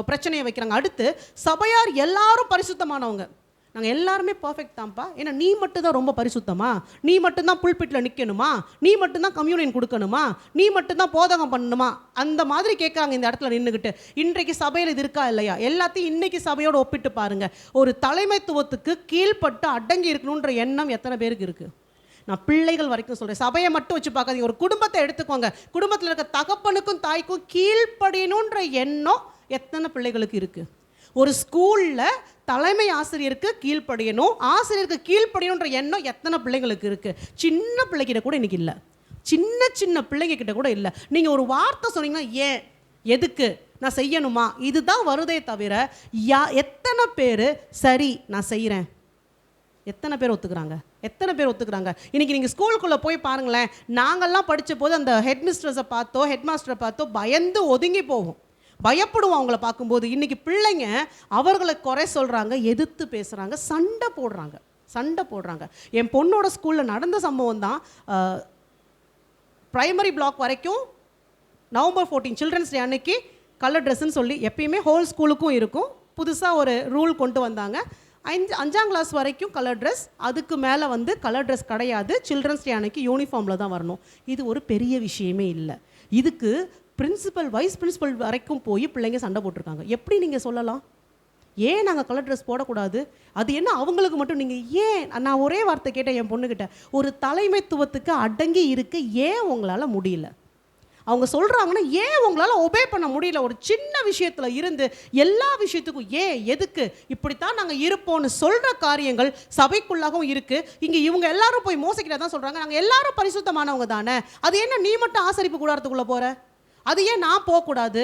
பிரச்சனையை வைக்கிறாங்க. அடுத்து, சபையார் எல்லாரும் பரிசுத்தமானவங்க, நாங்கள் எல்லாருமே பர்ஃபெக்ட் தான்ப்பா, ஏன்னா நீ மட்டும்தான் ரொம்ப பரிசுத்தமா, நீ மட்டும்தான் புல்பிட்டில் நிற்கணுமா, நீ மட்டும்தான் கம்யூனியன் கொடுக்கணுமா, நீ மட்டும்தான் போதகம் பண்ணணுமா, அந்த மாதிரி கேட்குறாங்க இந்த இடத்துல நின்றுக்கிட்டு. இன்றைக்கு சபையில் இது இருக்கா இல்லையா? எல்லாத்தையும் இன்னைக்கு சபையோடு ஒப்பிட்டு பாருங்க. ஒரு தலைமைத்துவத்துக்கு கீழ்பட்டு அடங்கி இருக்கணுன்ற எண்ணம் எத்தனை பேருக்கு இருக்குது? நான் பிள்ளைகள் வரைக்கும் சொல்கிறேன், சபையை மட்டும் வச்சு பார்க்காதீங்க, ஒரு குடும்பத்தை எடுத்துக்கோங்க. குடும்பத்தில் இருக்க தகப்பனுக்கும் தாய்க்கும் கீழ்ப்படியணுன்ற எண்ணம் எத்தனை பிள்ளைகளுக்கு இருக்குது? ஒரு ஸ்கூலில் தலைமை ஆசிரியருக்கு கீழ்ப்படியணும், ஆசிரியருக்கு கீழ்ப்படியணுன்ற எண்ணம் எத்தனை பிள்ளைங்களுக்கு இருக்குது? சின்ன பிள்ளைகிட்ட கூட இன்றைக்கி இல்லை, சின்ன பிள்ளைங்க கிட்ட கூட இல்லை. நீங்கள் ஒரு வார்த்தை சொன்னீங்கன்னா, ஏன், எதுக்கு, நான் செய்யணுமா, இதுதான் வருதே தவிர எத்தனை பேர் சரி நான் செய்கிறேன், எத்தனை பேர் ஒத்துக்கிறாங்க? எத்தனை பேர் ஒத்துக்கிறாங்க? இன்றைக்கி நீங்கள் ஸ்கூலுக்குள்ளே போய் பாருங்களேன், நாங்கள்லாம் படித்த போது அந்த ஹெட் மிஸ்ட்ரஸை பார்த்தோ ஹெட் மாஸ்டரை பார்த்தோ பயந்து ஒதுங்கி போகும், பயப்படுவோம் அவங்கள பார்க்கும்போது. இன்றைக்கி பிள்ளைங்க அவர்களை குறை சொல்கிறாங்க, எதிர்த்து பேசுகிறாங்க, சண்டை போடுறாங்க. என் பொண்ணோட ஸ்கூலில் நடந்த சம்பவம் தான். ப்ரைமரி பிளாக் வரைக்கும் November 14 சில்ட்ரன்ஸ் டே அன்னைக்கு கலர் ட்ரெஸ்ன்னு சொல்லி எப்பயுமே ஹோல் ஸ்கூலுக்கும் இருக்கும். புதுசாக ஒரு ரூல் கொண்டு வந்தாங்க. 5ஆம் கிளாஸ் வரைக்கும் கலர் ட்ரெஸ், அதுக்கு மேலே வந்து கலர் ட்ரெஸ் கிடையாது, சில்ட்ரன்ஸ் டே அன்னைக்கு யூனிஃபார்மில் தான் வரணும். இது ஒரு பெரிய விஷயமே இல்லை. இதுக்கு பிரின்சிபல், வைஸ் பிரின்சிபல் வரைக்கும் போய் பிள்ளைங்க சண்டை போட்டிருக்காங்க. எப்படி நீங்கள் சொல்லலாம், ஏன் நாங்கள் கலர் ட்ரெஸ் போடக்கூடாது, அது என்ன அவங்களுக்கு மட்டும் நீங்கள் ஏன்? நான் ஒரே வார்த்தை கேட்டேன் என் பொண்ணுக்கிட்ட, ஒரு தலைமைத்துவத்துக்கு அடங்கி இருக்க ஏன் உங்களால் முடியல? அவங்க சொல்கிறாங்கன்னா ஏன் உங்களால் ஒபே பண்ண முடியல? ஒரு சின்ன விஷயத்தில் இருந்து எல்லா விஷயத்துக்கும் ஏன், எதுக்கு, இப்படித்தான் நாங்கள் இருப்போம்னு சொல்கிற காரியங்கள் சபைக்குள்ளாகவும் இருக்குது. இங்கே இவங்க எல்லாரும் போய் மோசக்கிட்ட தான் சொல்கிறாங்க, நாங்கள் எல்லாரும் பரிசுத்தமானவங்க தானே, அது என்ன நீ மட்டும் ஆசரிப்பு கூடாரத்துக்குள்ளே போகிற? அது ஏன் நான் போகக்கூடாது?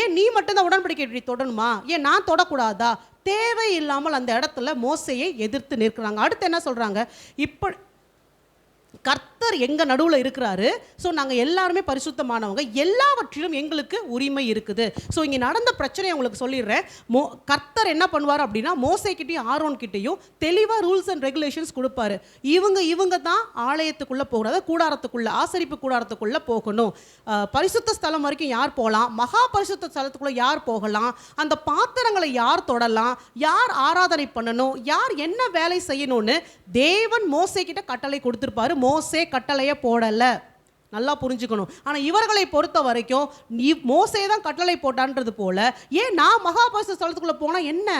ஏன் நீ மட்டும்தான் உடன்படிக்கை இப்படி தொடணுமா? ஏன் நான் தொடக்கூடாதா? தேவையில்லாமல் அந்த இடத்துல மோசேயை எதிர்த்து நிற்கிறாங்க. அடுத்து என்ன சொல்கிறாங்க? இப்போ கர்த்தர் எங்கள் நடுவில் இருக்கிறாரு. ஸோ நாங்கள் எல்லாருமே பரிசுத்தமானவங்க, எல்லாவற்றிலும் எங்களுக்கு உரிமை இருக்குது. ஸோ இங்கே நடந்த பிரச்சனையை உங்களுக்கு சொல்லிடுறேன். கர்த்தர் என்ன பண்ணுவார் அப்படின்னா, மோசேக்கிட்டையும் ஆரோன்கிட்டையும் தெளிவாக ரூல்ஸ் அண்ட் ரெகுலேஷன்ஸ் கொடுப்பாரு. இவங்க தான் ஆலயத்துக்குள்ளே போகிறது, கூடாரத்துக்குள்ளே, ஆசரிப்பு கூடாரத்துக்குள்ளே போகணும். பரிசுத்த ஸ்தலம் வரைக்கும் யார் போகலாம், மகா பரிசுத்த ஸ்தலத்துக்குள்ளே யார் போகலாம், அந்த பாத்திரங்களை யார் தொடலாம், யார் ஆராதனை பண்ணணும், யார் என்ன வேலை செய்யணும்னு தேவன் மோசேக்கிட்ட கட்டளை கொடுத்துருப்பாரு. மோசே கட்டளையை போடலை. நல்லா புரிஞ்சுக்கணும். ஆனால் இவர்களை பொறுத்த வரைக்கும் மோசே தான் கட்டளை போட்டான்றது போல, ஏன் நான் மகாபரிசுத்த ஸ்தலத்துக்குள்ளே போனால் என்ன,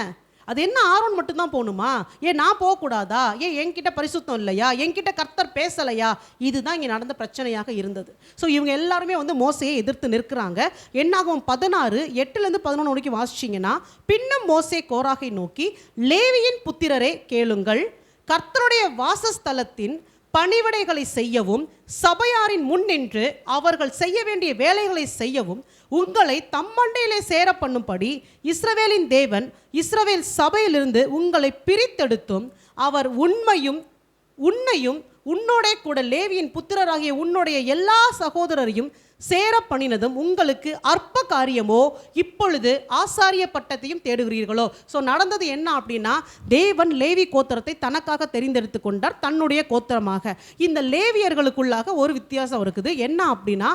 அது என்ன ஆரோன் மட்டும்தான் போகணுமா? ஏன் நான் போகக்கூடாதா? ஏன் என்கிட்ட பரிசுத்தம் இல்லையா? என்கிட்ட கர்த்தர் பேசலையா? இதுதான் இங்கே நடந்த பிரச்சனையாக இருந்தது. ஸோ இவங்க எல்லாருமே மோசையை எதிர்த்து நிற்கிறாங்க. என்னாகும் 16 8-11 வரைக்கும் வாசிச்சிங்கன்னா, பின்னும் மோசே கோராகை நோக்கி, லேவியின் புத்திரரே கேளுங்கள், கர்த்தருடைய வாசஸ்தலத்தின் பணிவிடைகளை செய்யவும் சபையாரின் முன் நின்று அவர்கள் செய்ய வேண்டிய வேலைகளை செய்யவும் உங்களை தம்மண்டையிலே சேர பண்ணும்படி இஸ்ரவேலின் தேவன் இஸ்ரவேல் சபையிலிருந்து உங்களை பிரித்தெடுத்தும் அவர் உன்னையும் உன்னோடே கூட லேவியின் புத்திரராகிய உன்னுடைய எல்லா சகோதரரையும் சேர பண்ணினதும் உங்களுக்கு அற்ப காரியமோ, இப்பொழுது ஆசாரிய பட்டத்தையும் தேடுகிறீர்களோ? ஸோ நடந்தது என்ன அப்படின்னா, தேவன் லேவி கோத்திரத்தை தனக்காக தெரிந்தெடுத்து கொண்டார், தன்னுடைய கோத்திரமாக. இந்த லேவியர்களுக்குள்ளாக ஒரு வித்தியாசம் இருக்குது. என்ன அப்படின்னா,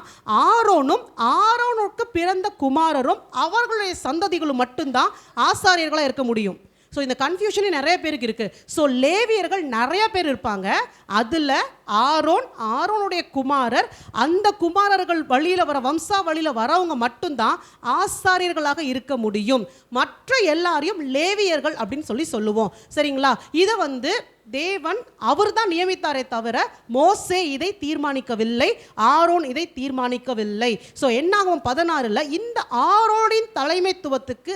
ஆரோனுக்கு பிறந்த குமாரரும் அவர்களுடைய சந்ததிகளும் மட்டும்தான் ஆசாரியர்களாக இருக்க முடியும். ஸோ இந்த கன்ஃபியூஷனே நிறைய பேருக்கு இருக்குது. ஸோ லேவியர்கள் நிறைய பேர் இருப்பாங்க. அதில் ஆரோனுடைய குமாரர், அந்த குமாரர்கள் வழியில் வர வம்சா வழியில் வரவங்க மட்டும்தான் ஆசாரியர்களாக இருக்க முடியும். மற்ற எல்லாரையும் லேவியர்கள் அப்படின்னு சொல்லுவோம். சரிங்களா? இதை தேவன் அவர் தான் நியமித்தாரே தவிர மோசே இதை தீர்மானிக்கவில்லை, ஆரோன் இதை தீர்மானிக்கவில்லை. ஸோ என்னாகும் 16 இந்த ஆரோனின் தலைமைத்துவத்துக்கு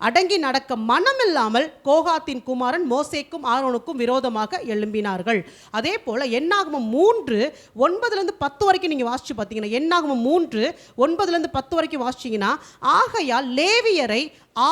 அடங்கி நடக்க மனமில்லாமல் கோகாத்தின் குமாரன் மோசேக்கும் ஆரோனுக்கும் விரோதமாக எழும்பினார்கள். அதே போல என்னாகும் 3:9-10 வரைக்கும் நீங்க வாசிச்சு பார்த்தீங்கன்னா, என்னாகும் 3:9-10 வரைக்கும் வாசிச்சீங்கன்னா, ஆகையால் லேவியரை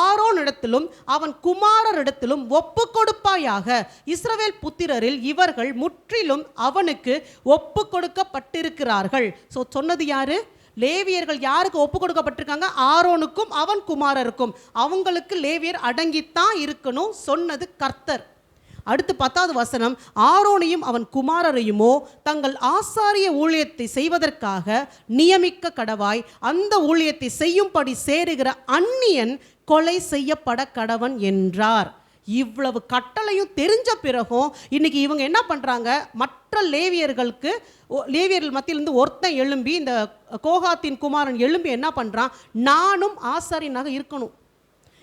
ஆரோனிடத்திலும் அவன் குமாரரிடத்திலும் ஒப்பு கொடுப்பாயாக, இஸ்ரவேல் புத்திரரில் இவர்கள் முற்றிலும் அவனுக்கு ஒப்பு கொடுக்கப்பட்டிருக்கிறார்கள். ஸோ சொன்னது யாரு? லேவியர்கள் யாருக்கு ஒப்பு கொடுக்கப்பட்டிருக்காங்க? ஆரோனுக்கும் அவன் குமாரருக்கும். அவங்களுக்கு லேவியர் அடங்கித்தான் இருக்கணும் சொன்னது கர்த்தர். அடுத்து 10வது வசனம், ஆரோனையும் அவன் குமாரரையுமோ தங்கள் ஆசாரிய ஊழியத்தை செய்வதற்காக நியமிக்க கடவாய், அந்த ஊழியத்தை செய்யும்படி சேருகிற அந்நியன் கொலை செய்யப்பட கடவன் என்றார். இவ்வளவு கட்டளையும் தெரிஞ்ச பிறகும் இன்னைக்கு இவங்க என்ன பண்ணுறாங்க, மற்ற லேவியர்கள் மத்தியிலிருந்து ஒருத்தன் எழும்பி, இந்த கோகாத்தின் குமாரன் எழும்பி என்ன பண்ணுறான், நானும் ஆசாரியனாக இருக்கணும்,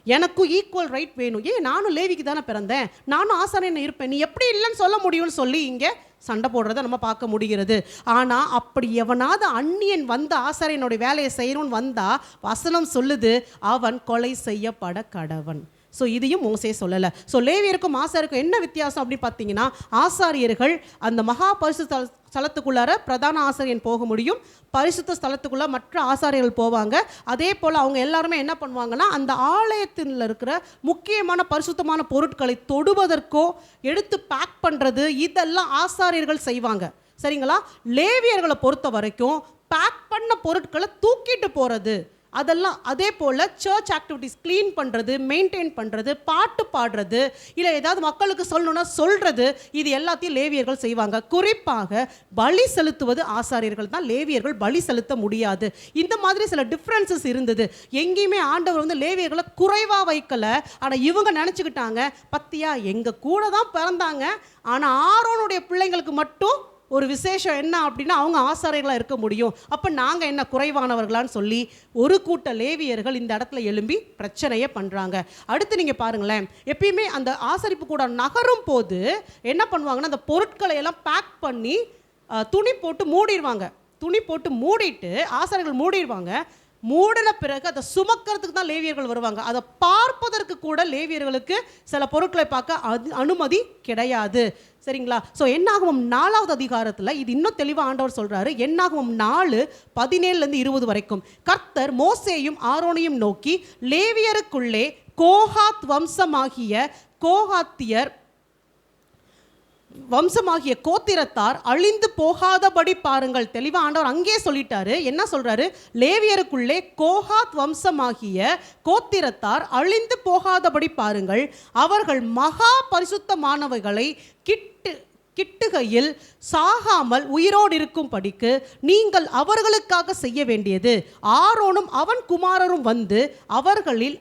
எனக்கும் ஈக்குவல் ரைட் வேணும், ஏன் நானும் லேவிக்கு தானே பிறந்தேன், நானும் ஆசாரியனை இருப்பேன், நீ எப்படி இல்லைன்னு சொல்ல முடியும்னு சொல்லி இங்கே சண்டை போடுறத நம்ம பார்க்க முடிகிறது. ஆனால் அப்படி எவனாவது அந்நியன் வந்து ஆசாரியனுடைய வேலையை செய்யணும்னு வந்தால் வசனம் சொல்லுது, அவன் கொலை செய்யப்பட கடவன். ஸோ இதையும் மோசே சொல்லலை. ஸோ லேவியருக்கும் ஆசாரியருக்கும் என்ன வித்தியாசம் அப்படின்னு பார்த்தீங்கன்னா, ஆசாரியர்கள் அந்த மகா பரிசுத்த ஸ்தலத்துக்குள்ளார பிரதான ஆசாரியன் போக முடியும், பரிசுத்த ஸ்தலத்துக்குள்ளே மற்ற ஆசாரியர்கள் போவாங்க. அதே போல் அவங்க எல்லாருமே என்ன பண்ணுவாங்கன்னா, அந்த ஆலயத்தில் இருக்கிற முக்கியமான பரிசுத்தமான பொருட்களை தொடுவதற்கோ எடுத்து பேக் பண்ணுறது இதெல்லாம் ஆசாரியர்கள் செய்வாங்க. சரிங்களா? லேவியர்களை பொறுத்த வரைக்கும் பேக் பண்ண பொருட்களை தூக்கிட்டு போகிறது, அதெல்லாம் அதே போல் சர்ச் ஆக்டிவிட்டிஸ் க்ளீன் பண்ணுறது, மெயின்டைன் பண்ணுறது, பாட்டு பாடுறது, இல்லை ஏதாவது மக்களுக்கு சொல்லணும்னா சொல்கிறது, இது எல்லாத்தையும் லேவியர்கள் செய்வாங்க. குறிப்பாக பலி செலுத்துவது ஆசாரியர்கள் தான், லேவியர்கள் பலி செலுத்த முடியாது. இந்த மாதிரி சில டிஃப்ரென்சஸ் இருந்தது. எங்கேயுமே ஆண்டவர் லேவியர்களை குறைவாக வைக்கலை. ஆனால் இவங்க நினச்சிக்கிட்டாங்க, பத்தியா எங்கள் கூட தான் பிறந்தாங்க, ஆனால் ஆரோனுடைய பிள்ளைங்களுக்கு மட்டும் ஒரு விசேஷம் என்ன அப்படின்னா அவங்க ஆசாரியர்களாக இருக்க முடியும், அப்போ நாங்கள் என்ன குறைவானவர்களான்னு சொல்லி ஒரு கூட்ட லேவியர்கள் இந்த இடத்துல எழும்பி பிரச்சனையை பண்ணுறாங்க. அடுத்து நீங்கள் பாருங்களேன், எப்பயுமே அந்த ஆசரிப்பு கூட நகரும் போது என்ன பண்ணுவாங்கன்னா, அந்த பொருட்களை எல்லாம் பேக் பண்ணி துணி போட்டு மூடிடுவாங்க. துணி போட்டு மூடிட்டு ஆசாரியர்கள் மூடிடுவாங்க. மூடின பிறகு அதை சுமக்கிறதுக்கு தான் லேவியர்கள் வருவாங்க. அதை பார்ப்பதற்கு கூட லேவியர்களுக்கு சில பொருட்களை பார்க்க அனுமதி கிடையாது. சரிங்களா? ஸோ என்னாகமம் 4வது அதிகாரத்தில் இது இன்னும் தெளிவாக ஆண்டவர் சொல்கிறாரு. என்னாகமம் 4:17-20 வரைக்கும் கர்த்தர் மோசேயும் ஆரோனையும் நோக்கி, லேவியருக்குள்ளே கோகாத் வம்சமாகிய கோத்திரத்தார் அழிந்து போகாதபடி பாருங்கள். தெளிவாக ஆண்டவர் அங்கே சொல்லிட்டாரு. என்ன சொல்றாரு? லேவியருக்குள்ளே கோகாத் வம்சமாகிய கோத்திரத்தார் அழிந்து போகாதபடி பாருங்கள். அவர்கள் மகா பரிசுத்தமானவைகளை கிட்டுகையில் சாகாமல் உயிரோடு இருக்கும் படிக்கு நீங்கள் அவர்களுக்காக செய்ய வேண்டியது, ஆரோனும் அவன் குமாரரும் வந்து அவர்களில்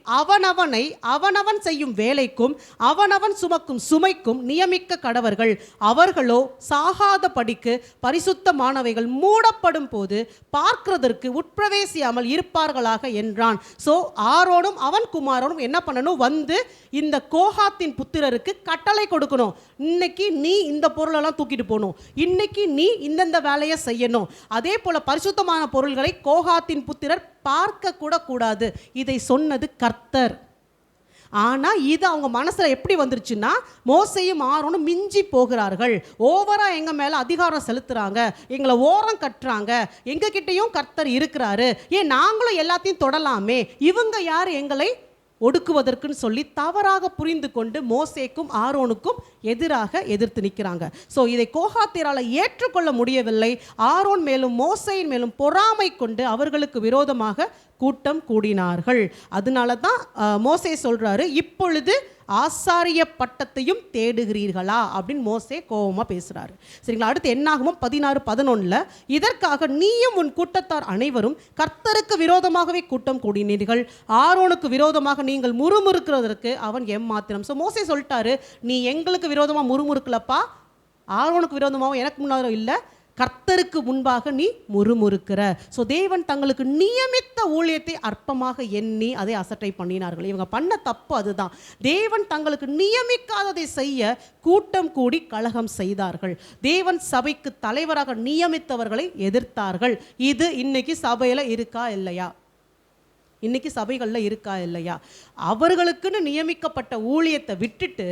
அவனவன் செய்யும் வேலைக்கும் அவனவன் சுமக்கும் சுமைக்கும் நியமிக்க கடவர்கள். அவர்களோ சாகாத படிக்கு பரிசுத்தமானவைகள் மூடப்படும் போது பார்க்கிறதற்கு உட்பிரவேசியாமல் இருப்பார்களாக என்றான். ஸோ ஆரோனும் அவன் குமாரரும் என்ன பண்ணணும்? வந்து இந்த கோகாத்தின் புத்திரருக்கு கட்டளை கொடுக்கணும். இன்னைக்கு நீ இந்த பொருளெல்லாம் தூக்கிட்டு போகணும், இன்னைக்கு நீ இந்தந்த வேலையை செய்யணும். அதே போல பரிசுத்தமான பொருள்களை கோகாத்தின் புத்திரர் பார்க்க கூட கூடாது. இதை சொன்னது கர்த்தர். ஆனால் இது அவங்க மனசில் எப்படி வந்துருச்சுன்னா, மோசேயும் ஆரோனும் மிஞ்சி போகிறார்கள், ஓவராக எங்கள் மேலே அதிகாரம் செலுத்துகிறாங்க, எங்களை ஓரம் கட்டுறாங்க, எங்ககிட்டையும் கர்த்தர் இருக்கிறாரு, ஏன் நாங்களும் எல்லாத்தையும் தொடலாமே, இவங்க யார் எங்களை ஒடுக்குவதற்குன்னு சொல்லி தவறாக புரிந்து கொண்டு மோசேக்கும் ஆரோனுக்கும் எதிர்த்து நிற்கிறாங்க. ஸோ இதை கோகாத்தியரால் ஏற்றுக்கொள்ள முடியவில்லை. ஆரோன் மேலும் மோசேயின் மேலும் பொறாமை கொண்டு அவர்களுக்கு விரோதமாக கூட்டம் கூடினார்கள். அதனால தான் மோசே சொல்றாரு, இப்பொழுது ஆசாரிய பட்டத்தையும் தேடுகிறீர்களா அப்படின்னு மோசே கோபமாக பேசுகிறாரு. சரிங்களா? அடுத்து என்னாகமம் 16:11 இதற்காக நீயும் உன் கூட்டத்தார் அனைவரும் கர்த்தருக்கு விரோதமாகவே கூட்டம் கூடினீர்கள், ஆரோனுக்கு விரோதமாக நீங்கள் முறுமுறுக்கிறதற்கு அவன் எம்மாத்திரம். ஸோ மோசே சொல்லிட்டாரு, நீ எங்களுக்கு விரோதமாக முறுமுறுக்கலப்பா, ஆரோனுக்கு விரோதமாகவும் எனக்கு முன்னாலும் இல்லை, கர்த்தருக்கு முன்பாக நீ முறுமுறுக்கிற. ஸோ தேவன் தங்களுக்கு நியமித்த ஊழியத்தை அற்பமாக எண்ணி அதை அசட்டை பண்ணினார்கள். இவங்க பண்ண தப்பு அதுதான். தேவன் தங்களுக்கு நியமிக்காததை செய்ய கூட்டம் கூடி கலகம் செய்தார்கள். தேவன் சபைக்கு தலைவராக நியமித்தவர்களை எதிர்த்தார்கள். இது இன்னைக்கு சபையில் இருக்கா இல்லையா? இன்னைக்கு சபைகளில் இருக்கா இல்லையா? அவர்களுக்குன்னு நியமிக்கப்பட்ட ஊழியத்தை விட்டுட்டு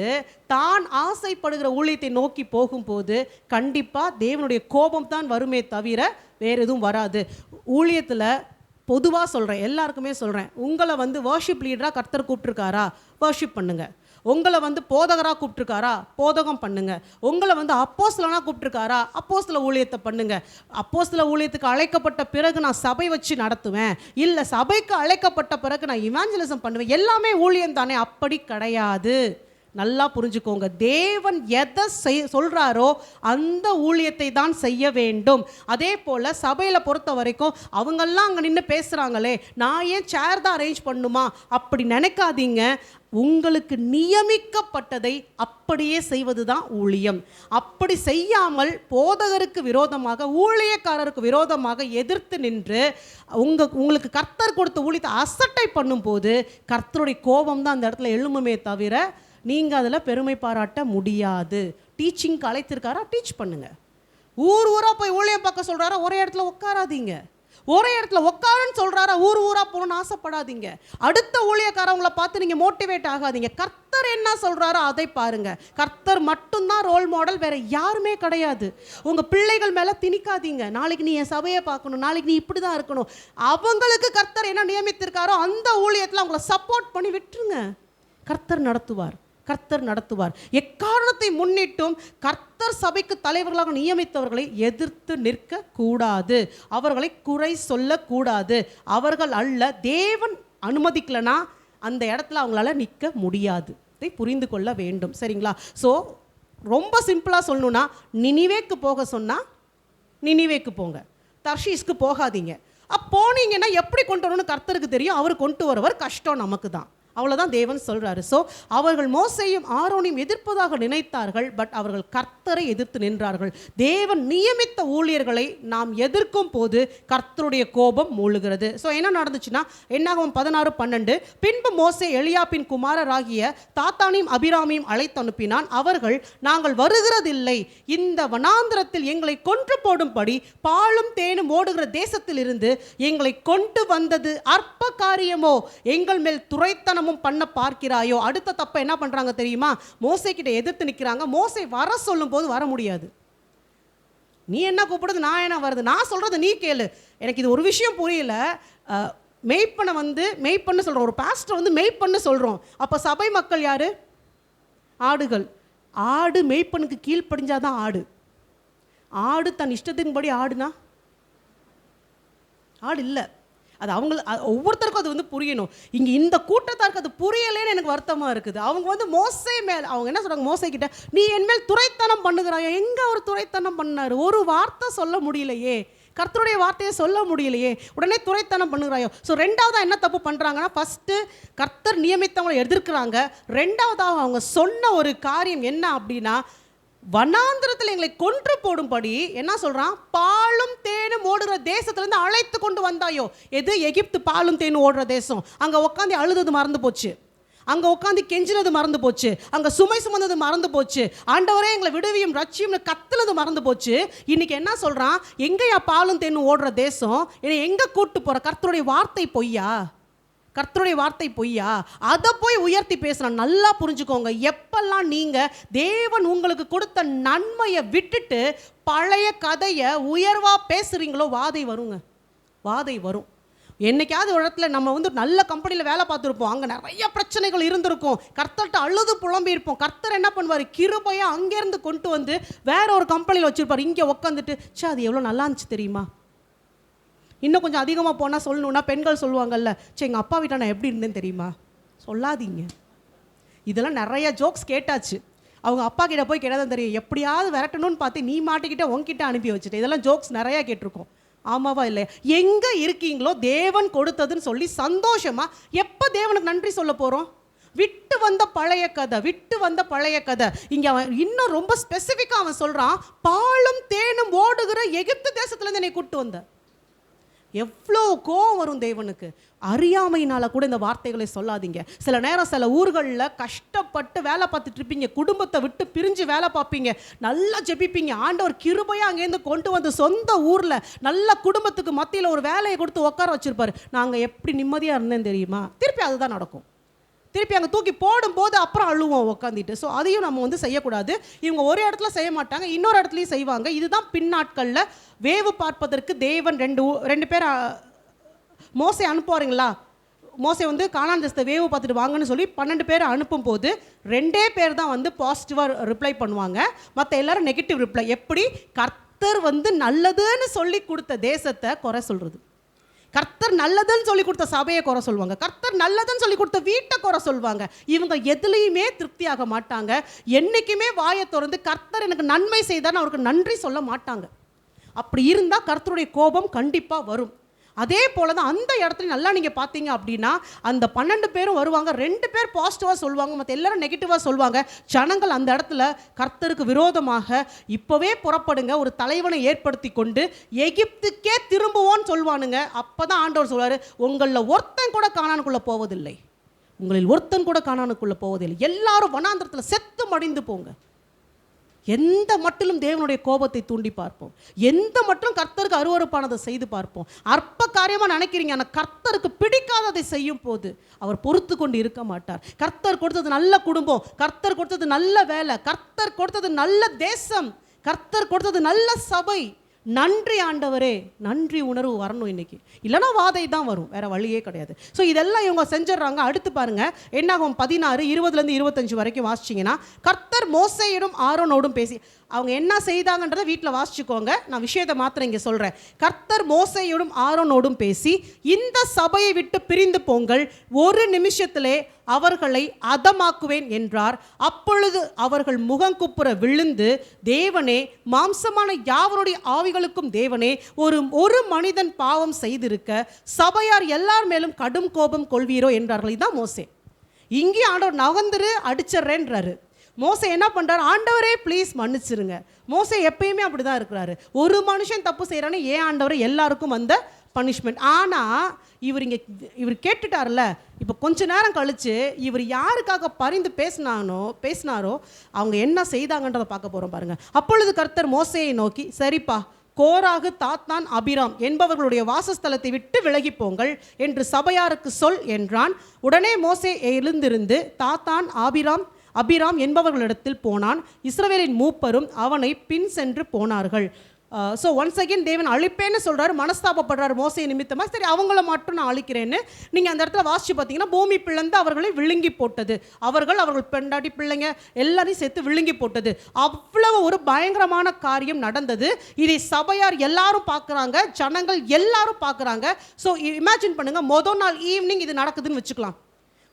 தான் ஆசைப்படுகிற ஊழியத்தை நோக்கி போகும்போது கண்டிப்பாக தேவனுடைய கோபம் தான் வருமே தவிர வேறு எதுவும் வராது. ஊழியத்தில் பொதுவாக சொல்கிறேன், எல்லாருக்குமே சொல்கிறேன், உங்களை வர்ஷிப் லீடராக கர்த்தர் கூப்பிட்டுருக்காரா, வர்ஷிப் பண்ணுங்கள். உங்களை போதகராக கூப்பிட்டுருக்காரா, போதகம் பண்ணுங்க. உங்களை அப்போஸ்தலனாக கூப்பிட்டுருக்காரா, அப்போஸ்தல ஊழியத்தை பண்ணுங்க. அப்போஸ்தல ஊழியத்துக்கு அழைக்கப்பட்ட பிறகு நான் சபை வச்சு நடத்துவேன், இல்லை சபைக்கு அழைக்கப்பட்ட பிறகு நான் இவாஞ்சலிசம் பண்ணுவேன், எல்லாமே ஊழியம் தானே. அப்படி கிடையாது. நல்லா புரிஞ்சுக்கோங்க. தேவன் எதை சொல்கிறாரோ அந்த ஊழியத்தை தான் செய்ய வேண்டும். அதே போல் சபையில் பொறுத்த வரைக்கும் அவங்கெல்லாம் அங்கே நின்று பேசுகிறாங்களே, நான் ஏன் சேர் தான் அரேஞ்ச் பண்ணுமா அப்படி நினைக்காதீங்க. உங்களுக்கு நியமிக்கப்பட்டதை அப்படியே செய்வது தான் ஊழியம். அப்படி செய்யாமல் போதகருக்கு விரோதமாக ஊழியக்காரருக்கு விரோதமாக எதிர்த்து நின்று உங்களுக்கு கர்த்தர் கொடுத்த ஊழியத்தை அசட்டை பண்ணும்போது கர்த்தருடைய கோபம் தான் அந்த இடத்துல எழும்புமே தவிர நீங்கள் அதில் பெருமை பாராட்ட முடியாது. டீச்சிங்க்கு அழைத்திருக்காரா, டீச் பண்ணுங்க. ஊராக போய் ஊழியம் பார்க்க சொல்கிறாரா, ஒரே இடத்துல உட்காராதீங்க. ஒரே இடத்துல உட்காருன்னு சொல்கிறாரா, ஊராக போகணும்னு ஆசைப்படாதீங்க. அடுத்த ஊழியக்காரவங்களை பார்த்து நீங்கள் மோட்டிவேட் ஆகாதீங்க. கர்த்தர் என்ன சொல்கிறாரோ அதை பாருங்க. கர்த்தர் மட்டும்தான் ரோல் மாடல், வேற யாருமே கிடையாது. உங்கள் பிள்ளைகள் மேலே திணிக்காதீங்க. நாளைக்கு நீ என் சபையை பார்க்கணும், நாளைக்கு நீ இப்படி தான் இருக்கணும். அவங்களுக்கு கர்த்தர் என்ன நியமித்திருக்காரோ அந்த ஊழியத்தில் அவங்கள சப்போர்ட் பண்ணி விட்டுருங்க. கர்த்தர் நடத்துவார். எக்காரணத்தை முன்னிட்டும் கர்த்தர் சபைக்கு தலைவர்களாக நியமித்தவர்களை எதிர்த்து நிற்க கூடாது, அவர்களை குறை சொல்லக்கூடாது. அவர்கள் அல்ல, தேவன் அனுமதிக்கலனா அந்த இடத்துல அவங்களால நிற்க முடியாது. இதை புரிந்து கொள்ள வேண்டும். சரிங்களா? ஸோ ரொம்ப சிம்பிளாக சொல்லணும்னா, நினிவேக்கு போக சொன்னால் நினிவேக்கு போங்க, தர்ஷீஸ்க்கு போகாதீங்க. போனீங்கன்னா எப்படி கொண்டு வரணும்னு கர்த்தருக்கு தெரியும். அவர் கொண்டு வரவர், கஷ்டம் நமக்கு தான். அவ்வளோதான் தேவன் சொல்கிறாரு. ஸோ அவர்கள் மோசேயும் ஆரோனையும் எதிர்ப்பதாக நினைத்தார்கள், பட் அவர்கள் கர்த்தரை எதிர்த்து நின்றார்கள். தேவன் நியமித்த ஊழியர்களை நாம் எதிர்க்கும் போது கர்த்தருடைய கோபம் மூழ்கிறது. ஸோ என்ன நடந்துச்சுன்னா, என்னாகும் 16:12, பின்பு மோசே எலியாபின் குமாரராகிய தாத்தானையும் அபிராமையும் அழைத்து அனுப்பினான். அவர்கள், நாங்கள் வருகிறதில்லை, இந்த வனாந்திரத்தில் எங்களை கொன்று போடும்படி பாலும் தேனும் ஓடுகிற தேசத்தில் இருந்து எங்களை கொண்டு வந்தது அற்ப காரியமோ, எங்கள் மேல் துரைத்தனமும் பண்ண பார்க்கிறாயோ. அடுத்த தப்ப என்ன பண்றாங்க தெரியுமா? மோசே கிட்ட எதிர்த்து நிற்கிறாங்க. மோசே வர சொல்லும் போது வர முடியாது. நீ என்ன கூப்பிடுறது, நான் என்ன வருது, நான் சொல்றது நீ கேளு. எனக்கு இது ஒரு விஷயம் புரியல. மெய்ப்பண்ண சொல்றோம், ஒரு பாஸ்டர் வந்து மெய்ப்பண்ண சொல்றோம். அப்ப சபை மக்கள் யாரு? ஆடுகள். ஆடு மெய்ப்பனுக்கு கீழ்ப்படிஞ்சாதான் ஆடு. ஆடு தன் இஷ்டத்தின்படி ஆடுனா ஆடு இல்லை. அது ஒவ்வொருத்தருக்கும் அது வந்து புரியணும். இங்கே இந்த கூட்டத்தாருக்கு அது புரியலேன்னு எனக்கு வருத்தமாக இருக்குது. அவங்க வந்து மோசே மேல் அவங்க என்ன சொல்கிறாங்க, மோசே கிட்ட, நீ என் மேல் துரைத்தனம் பண்ணுகிறாயா? எங்கே அவர் துரைத்தனம் பண்ணார்? ஒரு வார்த்தை சொல்ல முடியலையே, கர்த்தருடைய வார்த்தையை சொல்ல முடியலையே, உடனே துரைத்தனம் பண்ணுகிறாயோ. ஸோ ரெண்டாவதாக என்ன தப்பு பண்ணுறாங்கன்னா, ஃபஸ்ட்டு கர்த்தர் நியமித்தவங்களை எதிர்க்கிறாங்க. ரெண்டாவதாக அவங்க சொன்ன ஒரு காரியம் என்ன அப்படின்னா, வனாந்திரத்தில் எங்களை கொன்று போடும்படி என்ன சொல்றான், பாலும் தேனும் ஓடுகிற தேசத்திலிருந்து அழைத்து கொண்டு வந்தாயோ. எது? எகிப்து பாலும் தேனும் ஓடுற தேசம். அங்கே உட்காந்து அழுதது மறந்து போச்சு, அங்கே உட்காந்து கெஞ்சினது மறந்து போச்சு, அங்கே சுமை சுமந்தது மறந்து போச்சு, ஆண்டவரே எங்களை விடுவியும் ரட்சியும்னு கத்துனது மறந்து போச்சு. இன்னைக்கு என்ன சொல்றான், எங்கேயா பாலும் தேனும் ஓடுற தேசம், என்னை எங்கே கூட்டு போற? கர்த்தருடைய வார்த்தை பொய்யா? கர்த்தருடைய வார்த்தை பொய்யா? அதை போய் உயர்த்தி பேசுகிறான். நல்லா புரிஞ்சுக்கோங்க, எப்பெல்லாம் நீங்கள் தேவன் உங்களுக்கு கொடுத்த நன்மையை விட்டுட்டு பழைய கதையை உயர்வாக பேசுகிறீங்களோ, வாதை வருங்க, வாதை வரும். என்னைக்காவது ஒரு இடத்துல நம்ம வந்து நல்ல கம்பெனியில் வேலை பார்த்துருப்போம், அங்கே நிறைய பிரச்சனைகள் இருந்திருக்கும், கர்த்தர்கிட்ட அழுது புலம்பி இருப்போம். கர்த்தர் என்ன பண்ணுவார், கிருபையாக அங்கேருந்து கொண்டு வந்து வேற ஒரு கம்பெனியில் வச்சுருப்பார். இங்கே உட்காந்துட்டு, சே அது எவ்வளோ நல்லா இருந்துச்சு தெரியுமா? இன்னும் கொஞ்சம் அதிகமாக போனால் சொல்லணுன்னா பெண்கள் சொல்லுவாங்கல்ல, சே எங்கள் அப்பா வீட்டை நான் எப்படி இருந்தேன்னு தெரியுமா? சொல்லாதீங்க. இதெல்லாம் நிறைய ஜோக்ஸ் கேட்டாச்சு. அவங்க அப்பா கிட்ட போய் கேட்டாதான் தெரியும், எப்படியாவது விரட்டணும்னு பார்த்து நீ மாட்டிக்கிட்ட உங்ககிட்ட அனுப்பி வச்சுட்டு. இதெல்லாம் ஜோக்ஸ் நிறையா கேட்டிருக்கோம். ஆமாவா இல்லையா? எங்கே இருக்கீங்களோ தேவன் கொடுத்ததுன்னு சொல்லி சந்தோஷமாக எப்போ தேவனுக்கு நன்றி சொல்ல போகிறோம்? விட்டு வந்த பழைய கதை. இங்கே அவன் இன்னும் ரொம்ப ஸ்பெசிஃபிக்காக அவன் சொல்கிறான், பாலும் தேனும் ஓடுகிற எகிப்து தேசத்துலேருந்து என்னை கூப்பிட்டு வந்த. எவ்வளோ கோவம் வரும் தேவனுக்கு. அறியாமையினால கூட இந்த வார்த்தைகளை சொல்லாதீங்க. சில நேரம் சில ஊர்களில் கஷ்டப்பட்டு வேலை பார்த்துட்டு இருப்பீங்க, குடும்பத்தை விட்டு பிரிஞ்சு வேலை பார்ப்பீங்க, நல்லா ஜெபிப்பீங்க, ஆண்டவர் கிருபையாக அங்கேருந்து கொண்டு வந்து சொந்த ஊரில் நல்ல குடும்பத்துக்கு மத்தியில் ஒரு வேலையை கொடுத்து உட்கார வச்சிருப்பாரு. நாங்கள் எப்படி நிம்மதியாக இருந்தேன் தெரியுமா? திருப்பி அதுதான் நடக்கும். திருப்பி அங்கே தூக்கி போடும்போது அப்புறம் அழுவோம் உட்காந்துட்டு. ஸோ அதையும் நம்ம வந்து செய்யக்கூடாது. இவங்க ஒரு இடத்துல செய்ய மாட்டாங்க, இன்னொரு இடத்துலையும் செய்வாங்க. இதுதான் பின்னாட்களில் வேவு பார்ப்பதற்கு தேவன் ரெண்டு பேர் மோசே அனுப்புவாருங்களா? மோசே வந்து கானான் தேசத்தை வேவு பார்த்துட்டு வாங்கன்னு சொல்லி 12 பேர் அனுப்பும் போது 2 பேர் தான் வந்து பாசிட்டிவாக ரிப்ளை பண்ணுவாங்க, மற்ற எல்லாரும் நெகட்டிவ் ரிப்ளை. எப்படி? கர்த்தர் வந்து நல்லதுன்னு சொல்லி கொடுத்த தேசத்தை குறை சொல்கிறது, கர்த்தர் நல்லதுன்னு சொல்லி கொடுத்த சபையை குறை சொல்லுவாங்க, கர்த்தர் நல்லதுன்னு சொல்லி கொடுத்த வீட்டை குறை சொல்லுவாங்க. இவங்க எதுலையுமே திருப்தியாக மாட்டாங்க. என்றைக்குமே வாயை திறந்து கர்த்தர் எனக்கு நன்மை செய்தார்னு அவருக்கு நன்றி சொல்ல மாட்டாங்க. அப்படி இருந்தால் கர்த்தருடைய கோபம் கண்டிப்பாக வரும். அதே போல தான் அந்த இடத்துல நல்லா நீங்கள் பார்த்தீங்க அப்படின்னா, அந்த 12 பேரும் வருவாங்க, 2 பேர் பாசிட்டிவாக சொல்லுவாங்க, மற்ற எல்லாரும் நெகட்டிவாக சொல்லுவாங்க. ஜனங்கள் அந்த இடத்துல கர்த்தருக்கு விரோதமாக இப்போவே புறப்படுங்க, ஒரு தலைவனை ஏற்படுத்தி கொண்டு எகிப்துக்கே திரும்புவோன்னு சொல்லுவானுங்க. அப்போ தான் ஆண்டவர் சொல்வார், உங்களில் ஒருத்தன் கூட கானானுக்குள்ளே போவதில்லை, உங்களில் ஒருத்தன் கூட கானானுக்குள்ளே போவதில்லை, எல்லாரும் வனாந்திரத்தில் செத்து மடிந்து போங்க. எந்த மட்டிலும் தேவனுடைய கோபத்தை தூண்டி பார்ப்போம், எந்த மட்டிலும் கர்த்தருக்கு அருவருப்பானதை செய்து பார்ப்போம். அற்ப காரியமாக நினைக்கிறீங்க, ஆனால் கர்த்தருக்கு பிடிக்காததை செய்யும் போது அவர் பொறுத்து கொண்டு இருக்க மாட்டார். கர்த்தர் கொடுத்தது நல்ல குடும்பம், கர்த்தர் கொடுத்தது நல்ல வேலை, கர்த்தர் கொடுத்தது நல்ல தேசம், கர்த்தர் கொடுத்தது நல்ல சபை, நன்றி ஆண்டவரே, நன்றி உணர்வு வரணும் இன்னைக்கு. இல்லைனா வாதை தான் வரும், வேற வழியே கிடையாது. ஸோ இதெல்லாம் இவங்க செஞ்சிடறாங்க. அடுத்து பாருங்க, என்னாகும் 16 20 25 வரைக்கும் வாசிச்சிங்கன்னா, கர்த்தர் மோசேயோடும் ஆரோனோடும் பேசி, அவங்க என்ன செய்தாங்கன்றதை வீட்டில் வாசிச்சுக்கோங்க, நான் விஷயத்தை மாத்திரம் இங்கே சொல்கிறேன். கர்த்தர் மோசேயோடும் ஆரோனோடும் பேசி, இந்த சபையை விட்டு பிரிந்து போங்கள், ஒரு நிமிஷத்திலே அவர்களை அதமாக்குவேன் என்றார். அப்பொழுது அவர்கள் முகங்குப்புற விழுந்து, தேவனே, மாம்சமான யாவருடைய ஆவிகளுக்கும் தேவனே, ஒரு மனிதன் பாவம் செய்திருக்க சபையார் எல்லார் மேலும் கடும் கோபம் கொள்வீரோ என்றார்கள். இதுதான் மோசே. இங்கேயும் ஆண்டவர் நகர்ந்துரு அடிச்சிட்றேன்றாரு. மோசே என்ன பண்ணுறாரு, ஆண்டவரே ப்ளீஸ் மன்னிச்சிருங்க. மோசே எப்பயுமே அப்படி தான் இருக்கிறாரு. ஒரு மனுஷன் தப்பு செய்கிறான்னு ஏன் ஆண்டவர் எல்லாருக்கும் வந்த பனிஷ்மெண்ட். ஆனால் இவர் கேட்டுட்டார்ல, இப்போ கொஞ்ச நேரம் கழித்து இவர் யாருக்காக பரிந்து பேசினாரோ அவங்க என்ன செய்தாங்கன்றதை பார்க்க போகிறோம் பாருங்கள். அப்பொழுது கர்த்தர் மோசேயை நோக்கி, சரிப்பா, கோராகு, தாத்தான், அபிராம் என்பவர்களுடைய வாசஸ்தலத்தை விட்டு விலகி போங்கள் என்று சபையாருக்கு சொல் என்றான். உடனே மோசே எழுந்திருந்து தாத்தான், அபிராம் என்பவர்களிடத்தில் போனான். இஸ்ரவேலின் மூப்பரும் அவனை பின் சென்று போனார்கள். ஸோ ஒன்ஸ் அகெயின் தேவன் அழிப்பேன்னு சொல்கிறாரு, மனஸ்தாபப்படுறாரு மோசே நிமித்தமாக. சரி, அவங்கள மட்டும் நான் அழிக்கிறேன்னு நீங்கள் அந்த இடத்துல வாசித்து பார்த்தீங்கன்னா, பூமி பிளந்து அவர்களை விழுங்கி போட்டது. அவர்கள் பெண்டாடி பிள்ளைங்க எல்லாரையும் சேர்த்து விழுங்கி போட்டது. அவ்வளவு ஒரு பயங்கரமான காரியம் நடந்தது. இதை சபையார் எல்லாரும் பார்க்குறாங்க, ஜனங்கள் எல்லாரும் பார்க்குறாங்க. ஸோ இமேஜின் பண்ணுங்கள், மொதல் நாள் ஈவினிங் இது நடக்குதுன்னு வச்சுக்கலாம்.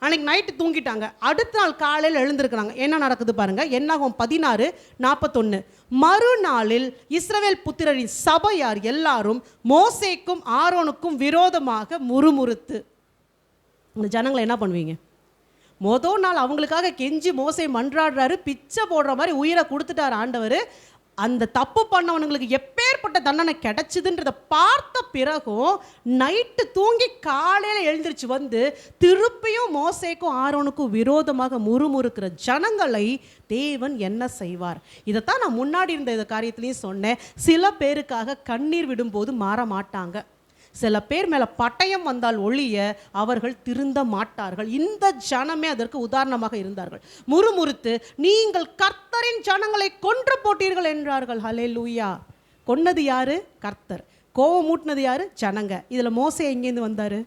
அன்றைக்கி நைட்டு தூங்கிட்டாங்க, அடுத்த நாள் காலையில் எழுந்திருக்கிறாங்க. என்ன நடக்குது பாருங்கள். என்னாகும் 16:41. மறுநாளில் இஸ்ரவேல் புத்திரரின் சபையார் எல்லாரும் மோசேக்கும் ஆரோனுக்கும் விரோதமாக முறுமுறுத்து. இந்த ஜனங்களை என்ன பண்ணுவீங்க? மொதல் நாள் அவங்களுக்காக கெஞ்சி மோசே மன்றாடுறாரு, பிச்சை போடுற மாதிரி உயிரை கொடுத்துட்டார் ஆண்டவர். அந்த தப்பு பண்ணவனுங்களுக்கு எப்பேற்பட்ட தண்டனை கிடைச்சிதுன்றதை பார்த்த பிறகும் நைட்டு தூங்கி காலையில் எழுந்திரிச்சு வந்து திருப்பியும் மோசேக்கும் ஆரோனுக்கும் விரோதமாக முறுமுறுக்கிற ஜனங்களை தேவன் என்ன செய்வார்? இதைத்தான் நான் முன்னாடி இருந்த இந்த காரியத்திலையும் சொன்னேன். சில பேருக்காக கண்ணீர் விடும்போது மாற மாட்டாங்க. சில பேர் மேலே பட்டயம் வந்தால் ஒழிய அவர்கள் திருந்த மாட்டார்கள். இந்த ஜனமே அதற்கு உதாரணமாக இருந்தார்கள். முறுமுறுத்து, நீங்கள் கர்த்தரின் ஜனங்களை கொன்று போட்டீர்கள் என்றார்கள். ஹல்லேலூயா. கொன்னது யாரு? கர்த்தர். கோவம் மூட்டினது யாரு? ஜனங்க. இதில் மோசே எங்கேருந்து வந்தார்?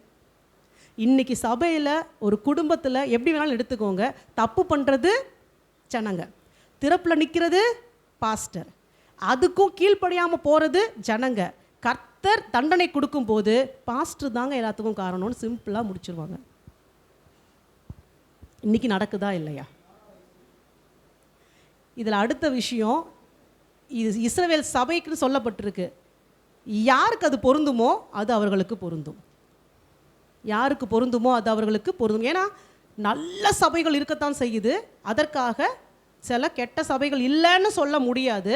இன்னைக்கு சபையில் ஒரு குடும்பத்தில் எப்படி வேணாலும் எடுத்துக்கோங்க, தப்பு பண்ணுறது ஜனங்க, திறப்பில் நிற்கிறது பாஸ்டர், அதுக்கும் கீழ்ப்படியாமல் போகிறது ஜனங்க. கர்த்தர் தண்டனை கொடுக்கும் போது பாஸ்டர் தாங்க எல்லாத்துக்கும் காரணம்னு சிம்பிளாக முடிச்சிருவாங்க. இன்னைக்கு நடக்குதா இல்லையா? இதில் அடுத்த விஷயம், இது இஸ்ரவேல் சபைக்குன்னு சொல்லப்பட்டிருக்கு. யாருக்கு அது பொருந்துமோ அது அவர்களுக்கு பொருந்தும். யாருக்கு பொருந்துமோ அது அவர்களுக்கு பொருந்தும். ஏன்னா நல்ல சபைகள் இருக்கத்தான் செய்யுது, அதற்காக சில கெட்ட சபைகள் இல்லைன்னு சொல்ல முடியாது.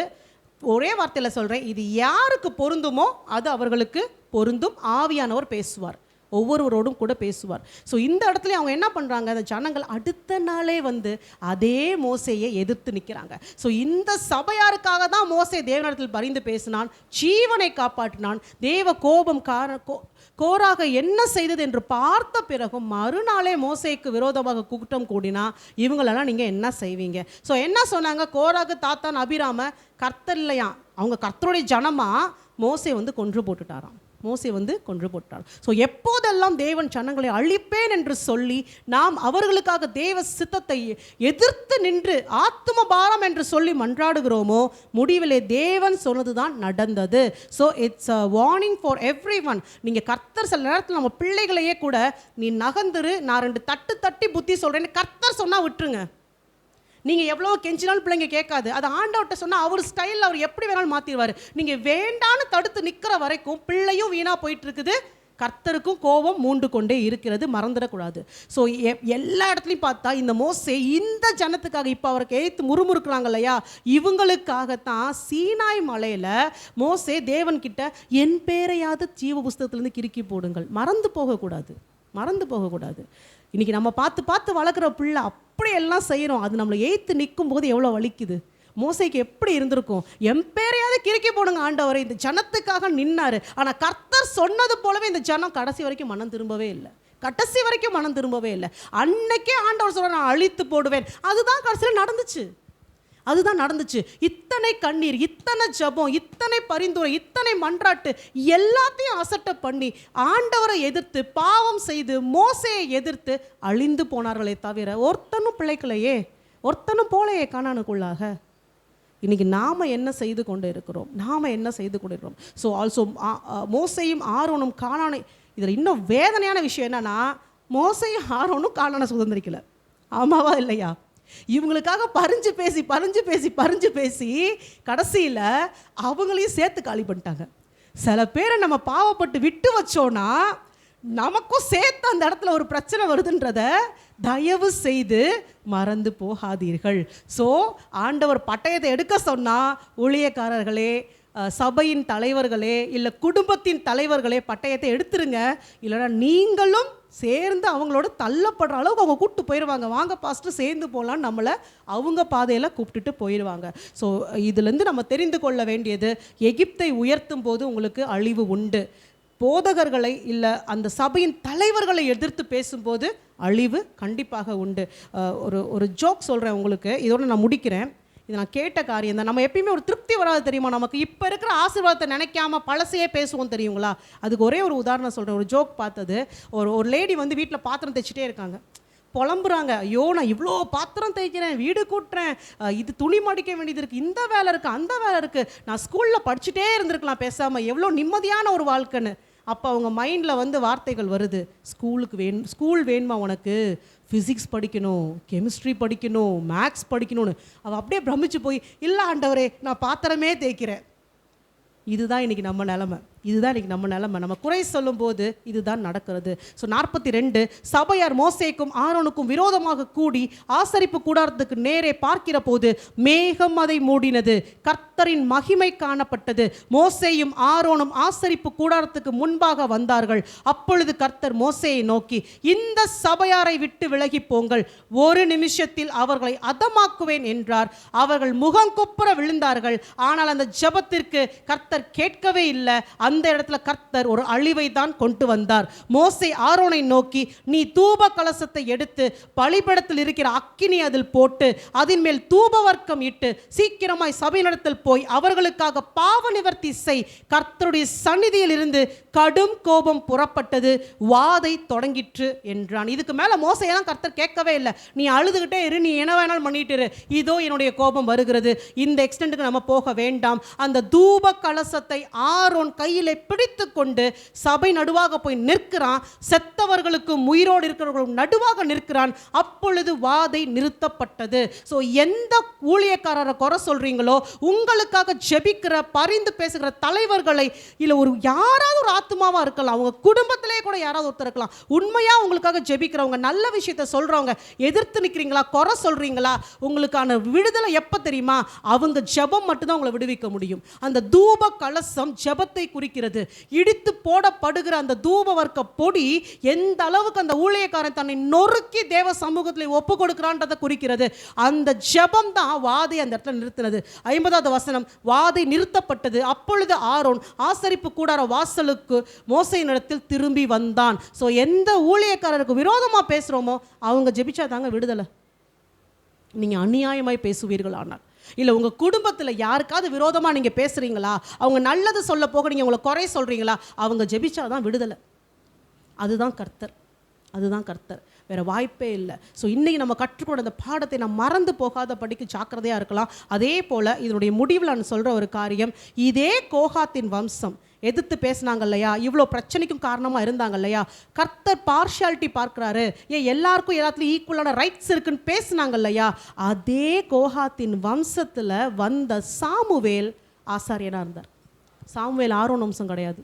ஒரே வார்த்தையில் சொல்கிறேன், இது யாருக்கு பொருந்துமோ அது அவர்களுக்கு பொருந்தும். ஆவியானவர் பேசுவார், ஒவ்வொருவரோடும் கூட பேசுவார். ஸோ இந்த இடத்துல அவங்க என்ன பண்ணுறாங்க, அந்த ஜனங்கள் அடுத்த நாளே வந்து அதே மோசையை எதிர்த்து நிற்கிறாங்க. ஸோ இந்த சபையாருக்காக தான் மோசே தேவனிடத்தில் பரிந்து பேசினான், ஜீவனை காப்பாற்றினான். தேவ கோபம் கோராக என்ன செய்தது என்று பார்த்த பிறகும் மறுநாளே மோசேக்கு விரோதமாக கூட்டம் கூடினா இவங்களெல்லாம் நீங்கள் என்ன செய்வீங்க? ஸோ என்ன சொன்னாங்க, கோராகு, தாத்தான், அபிராம கர்த்தர் இல்லையா, அவங்க கர்த்தருடைய ஜனமா, மோசே வந்து கொன்று போட்டுட்டாராம். ஸோ எப்போதெல்லாம் தேவன் ஜனங்களை அழிப்பேன் என்று சொல்லி நாம் அவர்களுக்காக தேவ சித்தத்தை எதிர்த்து நின்று ஆத்தும பாரம் என்று சொல்லி மன்றாடுகிறோமோ, முடிவிலே தேவன் சொன்னது தான் நடந்தது. So it's a warning for every one. நீங்கள் கர்த்தர் சில நேரத்தில் நம்ம பிள்ளைகளையே கூட, நீ நகர்ந்துரு, நான் 2 தட்டி புத்தி சொல்கிறேன்னு கர்த்தர் சொன்னால் விட்டுருங்க. நீங்கள் எவ்வளோ கெஞ்சினாலும் பிள்ளைங்க கேட்காது. அது ஆண்டவர்கிட்ட சொன்னால் அவர் ஸ்டைலில் அவர் எப்படி வேணாலும் மாற்றிடுவார். நீங்கள் வேண்டான்னு தடுத்து நிற்கிற வரைக்கும் பிள்ளையும் வீணாக போயிட்டுருக்குது, கர்த்தருக்கும் கோபம் மூண்டு கொண்டே இருக்கிறது, மறந்துடக்கூடாது. ஸோ எல்லா இடத்துலையும் பார்த்தா இந்த மோசே இந்த ஜனத்துக்காக, இப்போ அவருக்கு எய்த்து முறுமுறுக்கிறாங்க இல்லையா, இவங்களுக்காகத்தான் சீனாய் மலையில் மோசே தேவன்கிட்ட என் பேரையாவது ஜீவ புஸ்தகத்திலேருந்து கிறுக்கி போடுங்கள், மறந்து போகக்கூடாது. இன்றைக்கி நம்ம பார்த்து வளர்க்குற பிள்ளை அப்படி எல்லாம் செய்கிறோம், அது நம்மளை எய்த்து நிற்கும் போது எவ்வளோ வலிக்குது. மோசைக்கு எப்படி இருந்திருக்கும், என் பேரையாவது கிறுக்கி போடுங்க ஆண்டவரை, இந்த ஜனத்துக்காக நின்னாரு. ஆனால் கர்த்தர் சொன்னது போலவே இந்த ஜனம் கடைசி வரைக்கும் மனம் திரும்பவே இல்லை. அன்னைக்கே ஆண்டவர் சொல்ல, நான் அழித்து போடுவேன். அதுதான் கடைசியில் நடந்துச்சு. இத்தனை கண்ணீர், இத்தனை ஜபம், இத்தனை பரிந்துரை, இத்தனை மன்றாட்டு எல்லாத்தையும் அசட்டை பண்ணி ஆண்டவரை எதிர்த்து பாவம் செய்து மோசையை எதிர்த்து அழிந்து போனார்களே தவிர ஒருத்தனும் பிழைக்கலையே, ஒருத்தனும் போலையே கானானுக்குள்ளாக. இன்னைக்கு நாம் என்ன செய்து கொண்டு இருக்கிறோம்? ஸோ ஆல்சோ மோசையும் ஆரோனும் கானானை, இதில் இன்னும் வேதனையான விஷயம் என்னன்னா, மோசையும் ஆரோனும் கானானை சுதந்திரிக்கல. ஆமாவா இல்லையா? இவங்களுக்காக பறிஞ்சு பேசி கடைசியில் அவங்களையும் சேர்த்து காலி பண்ணிட்டாங்க. சில பேரை நம்ம பாவப்பட்டு விட்டு வச்சோன்னா நமக்கும் சேர்த்து அந்த இடத்துல ஒரு பிரச்சனை வருதுன்றத தயவு செய்து மறந்து போகாதீர்கள். ஸோ ஆண்டவர் பட்டயத்தை எடுக்க சொன்னால் ஊழியக்காரர்களே, சபையின் தலைவர்களே, இல்லை குடும்பத்தின் தலைவர்களே பட்டயத்தை எடுத்துருங்க. இல்லைனா நீங்களும் சேர்ந்து அவங்களோட தள்ளப்படுற அளவுக்கு அவங்க கூப்பிட்டு போயிடுவாங்க. வாங்க பாஸ்டர் சேர்ந்து போகலான்னு நம்மளை அவங்க பாதையில் கூப்பிட்டுட்டு போயிடுவாங்க. ஸோ இதுலேருந்து நம்ம தெரிந்து கொள்ள வேண்டியது, எகிப்தை உயர்த்தும் போது உங்களுக்கு அழிவு உண்டு. போதகர்களை இல்லை அந்த சபையின் தலைவர்களை எதிர்த்து பேசும்போது அழிவு கண்டிப்பாக உண்டு. ஒரு ஜோக் சொல்கிறேன் உங்களுக்கு, இதோட நான் முடிக்கிறேன். இது நான் கேட்ட காரியம் தான். நம்ம எப்பயுமே ஒரு திருப்தி வராது தெரியுமா, நமக்கு இப்போ இருக்கிற ஆசீர்வாதத்தை நினைக்காம பழசையே பேசுவோம் தெரியுங்களா. அதுக்கு ஒரே ஒரு உதாரணம் சொல்கிறேன். ஒரு ஜோக் பார்த்தது, ஒரு லேடி வந்து வீட்டில் பாத்திரம் தைச்சிட்டே இருக்காங்க. புலம்புறாங்க, ஐயோ நான் இவ்வளோ பாத்திரம் தைக்கிறேன், வீடு கூட்டுறேன், இது துணி மடிக்க வேண்டியது இருக்குது, இந்த வேலை இருக்குது, அந்த வேலை இருக்குது, நான் ஸ்கூலில் படிச்சுட்டே இருந்திருக்கலாம் பேசாமல், எவ்வளோ நிம்மதியான ஒரு வாழ்க்கைன்னு. அப்போ அவங்க மைண்டில் வந்து வார்த்தைகள் வருது, ஸ்கூல் வேணுமா உனக்கு, ஃபிசிக்ஸ் படிக்கணும், கெமிஸ்ட்ரி படிக்கணும், மேக்ஸ் படிக்கணும்னு. அவள் அப்படியே பிரமிச்சு போய், இல்லை ஆண்டவரே நான் பாத்திரமே தேய்க்கிறேன். இதுதான் இன்றைக்கி நம்ம நிலமை. நம்ம குறை சொல்லும்போது இதுதான் நடக்கிறது. ஸோ 42, சபையார் மோசேக்கும் ஆரோனுக்கும் விரோதமாக கூடி ஆசரிப்பு கூடாரத்துக்கு நேரே பார்க்கிற போது மேகம் அதை மூடினது, கர்த்தரின் மகிமை காணப்பட்டது. மோசேயும் ஆரோனும் ஆசரிப்பு கூடாரத்துக்கு முன்பாக வந்தார்கள். அப்பொழுது கர்த்தர் மோசேயை நோக்கி, இந்த சபையாரை விட்டு விலகி போங்கள், ஒரு நிமிஷத்தில் அவர்களை அதமாக்குவேன் என்றார். அவர்கள் முகங்குப்புற விழுந்தார்கள். ஆனால் அந்த ஜெபத்திற்கு கர்த்தர் கேட்கவே இல்லை. அந்த இடத்துல கர்த்தர் ஒரு அழிவை தான் கொண்டு வந்தார். மோசே ஆரோனை நோக்கி, நீ தூப கலசத்தை எடுத்து பலிபீடத்தில் இருக்கிற அக்கினி அதில் போட்டு அதன் மேல் தூப வர்க்கம் இட்டு சீக்கிரமாய் சபையினிடத்தில் போய் அவர்களுக்காக பாவ நிவர்த்தி செய். கர்த்தருடைய சந்நிதியில் இருந்து கடும் கோபம் புறப்பட்டது, வாதை தொடங்கிற்று என்றான். இதுக்கு மேல மோசேயெல்லாம் கர்த்தர் கேட்கவே இல்லை. நீ அழுதுகிட்டே இரு, நீ என்ன வேணாலும் பண்ணிட்டு இரு, இதோ என்னுடைய கோபம் வருகிறது, இந்த எக்ஸ்டெண்டுக்கு நம்ம போக வேண்டாம். அந்த தூப கலசத்தை ஆரோன் கையிலே பிடித்து கொண்டு சபை நடுவாக போய் நிற்கிறான். செத்தவர்களுக்கும் உயிரோடு இருக்கிறவர்களுக்கும் நடுவாக நிற்கிறான். அப்பொழுது வாதை நிறுத்தப்பட்டது. ஸோ எந்த ஊழியக்காரரை குறை சொல்றீங்களோ, உங்களுக்காக ஜெபிக்கிற பரிந்து பேசுகிற தலைவர்களை, இல்லை யாராவது ஒரு ஆத்மாவா இருக்கலாம், அவங்க குடும்பத்திலே கூட யாராவது ஒருத்தர் இருக்கலாம், உண்மையா உங்களுக்காக ஜெபிக்கிறவங்க, நல்ல விஷயத்தை சொல்றவங்க, எதிர்த்து நிற்கிறீங்களா, குறை சொல்றீங்களா, உங்களுக்கான விடுதலை எப்ப தெரியுமா? அவங்க ஜெபம் மட்டும்தான் உங்களை விடுவிக்க முடியும். அந்த தூப கலசம் ஜெபத்தை குறிக்கிறது. இடித்து போடப்படுகிற அந்த தூப வர்க்க பொடி எந்த அளவுக்கு அந்த ஊழியக்காரன் தன்னை நொறுக்கி தேவ சமூகத்தில் ஒப்பு கொடுக்கிறான்றதை குறிக்கிறது. அந்த ஜெபம் தான் வாதை அந்த இடத்துல நிறுத்தினது. 50வது வசனம், வாதை நிறுத்தப்பட்டது. அப்பொழுது ஆரோன் ஆசரிப்பு கூடார வாசலுக்கு மோசேயினிடத்தில் திரும்பி வந்தான். ஸோ எந்த ஊழியக்காரருக்கு விரோதமாக பேசுகிறோமோ அவங்க ஜெபிச்சா தாங்க விடுதலை. நீங்கள் அநியாயமாய் பேசுவீர்கள் ஆனால், இல்லை உங்கள் குடும்பத்தில் யாருக்காவது விரோதமாக நீங்கள் பேசுகிறீங்களா, அவங்க நல்லது சொல்ல போக நீங்கள் உங்களை குறை சொல்கிறீங்களா, அவங்க ஜெபிச்சாதான் விடுதலை. அதுதான் கர்த்தர், வேறு வாய்ப்பே இல்லை. ஸோ இன்றைக்கி நம்ம கற்றுக்கொண்ட அந்த பாடத்தை நம்ம மறந்து போகாத படிக்க ஜாக்கிரதையாக இருக்கலாம். அதே போல் இதனுடைய முடிவில் நான் சொல்கிற ஒரு காரியம், இதே கோகாத்தின் வம்சம் எதிர்த்து பேசினாங்க இல்லையா, இவ்வளோ பிரச்சனைக்கும் காரணமாக இருந்தாங்க இல்லையா, கர்த்தர் பார்ஷியாலிட்டி பார்க்குறாரு, எல்லாருக்கும் எல்லாத்துலையும் ஈக்குவலான ரைட்ஸ் இருக்குன்னு பேசினாங்க இல்லையா, அதே கோகாத்தின் வம்சத்தில் வந்த சாமுவேல் ஆசாரியனாக இருந்தார். சாமுவேல் ஆரோன் வம்சம் கிடையாது,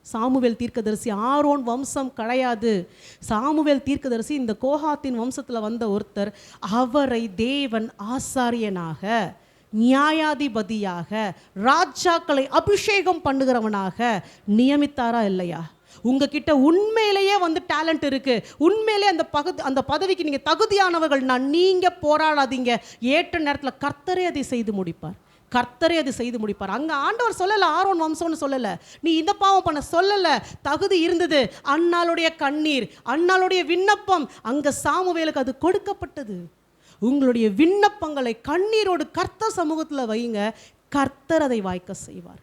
சாமுவேல் தீர்க்கதரிசி ஆரோன் வம்சம் கிடையாது. சாமுவேல் தீர்க்கதரிசி இந்த கோகாத்தின் வம்சத்தில் வந்த ஒருத்தர். அவரை தேவன் ஆசாரியனாக, நியாயாதிபதியாக, ராஜாக்களை அபிஷேகம் பண்ணுகிறவனாக நியமித்தாரா இல்லையா? உங்ககிட்ட உண்மையிலேயே வந்து டேலண்ட் இருக்கு, உண்மையிலே அந்த பதவிக்கு நீங்க தகுதியானவர்கள், நீங்க போராடாதீங்க, ஏற்ற நேரத்தில் கர்த்தரே அதை செய்து முடிப்பார். அங்க ஆண்டவர் சொல்லல ஆரோன் வம்சம்னு சொல்லல, நீ இந்த பாவம் பண்ண சொல்லல, தகுதி இருந்தது. அன்னாளுடைய கண்ணீர், அன்னாளுடைய விண்ணப்பம், அங்க சாமுவேலுக்கு அது கொடுக்கப்பட்டது. உங்களுடைய விண்ணப்பங்களை கண்ணீரோடு கர்த்தர் சமூகத்தில் வைங்க, கர்த்தர் அதை வாய்க்க செய்வார்.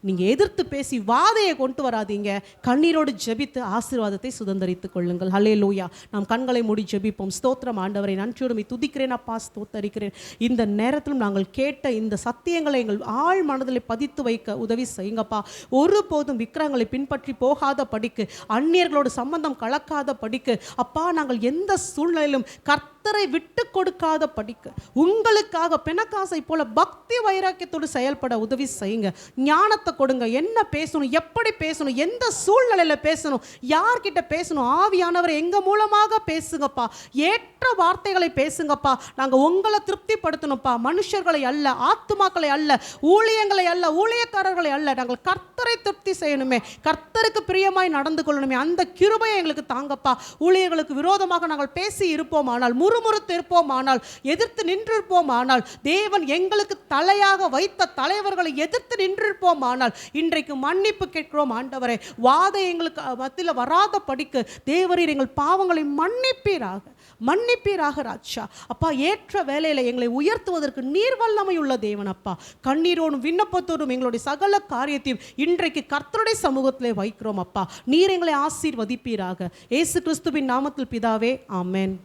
நீங்கள் எதிர்த்து பேசி வாதையை கொண்டு வராதீங்க, கண்ணீரோடு ஜெபித்து ஆசீர்வாதத்தை சுதந்தரித்துக் கொள்ளுங்கள். ஹல்லேலூயா. நாம் கண்களை மூடி ஜெபிப்போம். ஸ்தோத்திரம் ஆண்டவரை, நன்றியோடு துதிக்கிறேன் அப்பா, ஸ்தோத்தரிக்கிறேன். இந்த நேரத்திலும் நாங்கள் கேட்ட இந்த சத்தியங்களை எங்கள் ஆழ் மனதில் பதித்து வைக்க உதவி செய்யுங்கப்பா. ஒருபோதும் விக்கிரகங்களை பின்பற்றி போகாத படிக்கு, அந்நியர்களோடு சம்பந்தம் கலக்காத படிக்கு அப்பா, நாங்கள் எந்த சூழ்நிலையிலும் கர்த்தர் கர்த்தரை விட்டு கொடுக்காத படிக்க உங்களுக்காக பெனகாசை போல பக்தி வைராக்கியத்தோடு செயல்பட உதவி செய்யுங்க. ஞானத்தை கொடுங்க. என்ன பேசணும், எப்படி பேசணும், எந்த சூழ்நிலையில் பேசணும், யார்கிட்ட பேசணும். ஆவியானவர் எங்க மூலமாக பேசுங்கப்பா. ஏற்ற வார்த்தைகளை பேசுங்கப்பா. நாங்கள் உங்களை திருப்திப்படுத்தணும்ப்பா. மனுஷர்களை அல்ல, ஆத்துமாக்களை அல்ல, ஊழியங்களை அல்ல, ஊழியக்காரர்களை அல்ல. நாங்கள் கர்த்தரை திருப்தி செய்யணுமே, கர்த்தருக்கு பிரியமாய் நடந்து கொள்ளணுமே. அந்த கிருபையை எங்களுக்கு தாங்கப்பா. ஊழியர்களுக்கு விரோதமாக நாங்கள் பேசி இருப்போம் ஆனால், முறுமுறுத்து இருப்போம் ஆனால், எதிர்த்து நின்றிருப்போம் ஆனால், தேவன் எங்களுக்கு தலையாக வைத்த தலைவர்களை எதிர்த்து நின்றிருப்போம் ஆனால், இன்றைக்கு மன்னிப்பு கேட்கிறோம் ஆண்டவரே. வாதை எங்களுக்கு மத்தியில் வராத படிக்கு தேவரீர் எங்கள் பாவங்களை மன்னிப்பீராக, மன்னிப்பீராக ராஜா. அப்பா, ஏற்ற வேலையில் எங்களை உயர்த்துவதற்கு நீர் வல்லமை உள்ள தேவன் அப்பா. கண்ணீரோடும் விண்ணப்பத்தோடும் எங்களுடைய சகல காரியத்தையும் இன்றைக்கு கர்த்தருடைய சமூகத்திலே வைக்கிறோம் அப்பா. நீர் எங்களை ஆசீர்வதிப்பீராக. இயேசு கிறிஸ்துவின் நாமத்தில் பிதாவே, ஆமென்.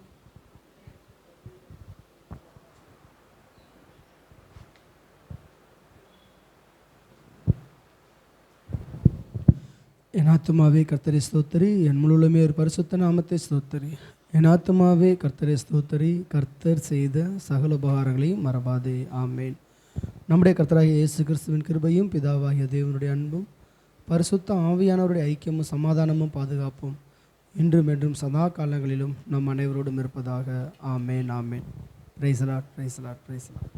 என் ஆத்துமாவே கர்த்தரை ஸ்தோத்திரி, என் முழுமே ஒரு பரிசுத்த நாமத்தை ஸ்தோத்திரி. என் ஆத்துமாவே கர்த்தரை ஸ்தோத்திரி, கர்த்தர் செய்த சகல உபகாரங்களையும் மறவாதே. ஆமேன். நம்முடைய கர்த்தராகிய இயேசு கிறிஸ்துவின் கிருபையும் பிதாவாகிய தேவனுடைய அன்பும் பரிசுத்த ஆவியானவருடைய ஐக்கியமும் சமாதானமும் பாதுகாப்பும் இன்றும் என்றும் சதா காலங்களிலும் நம் அனைவரோடும் இருப்பதாக. Amen, amen. Praise the lord, praise the lord, praise the Lord.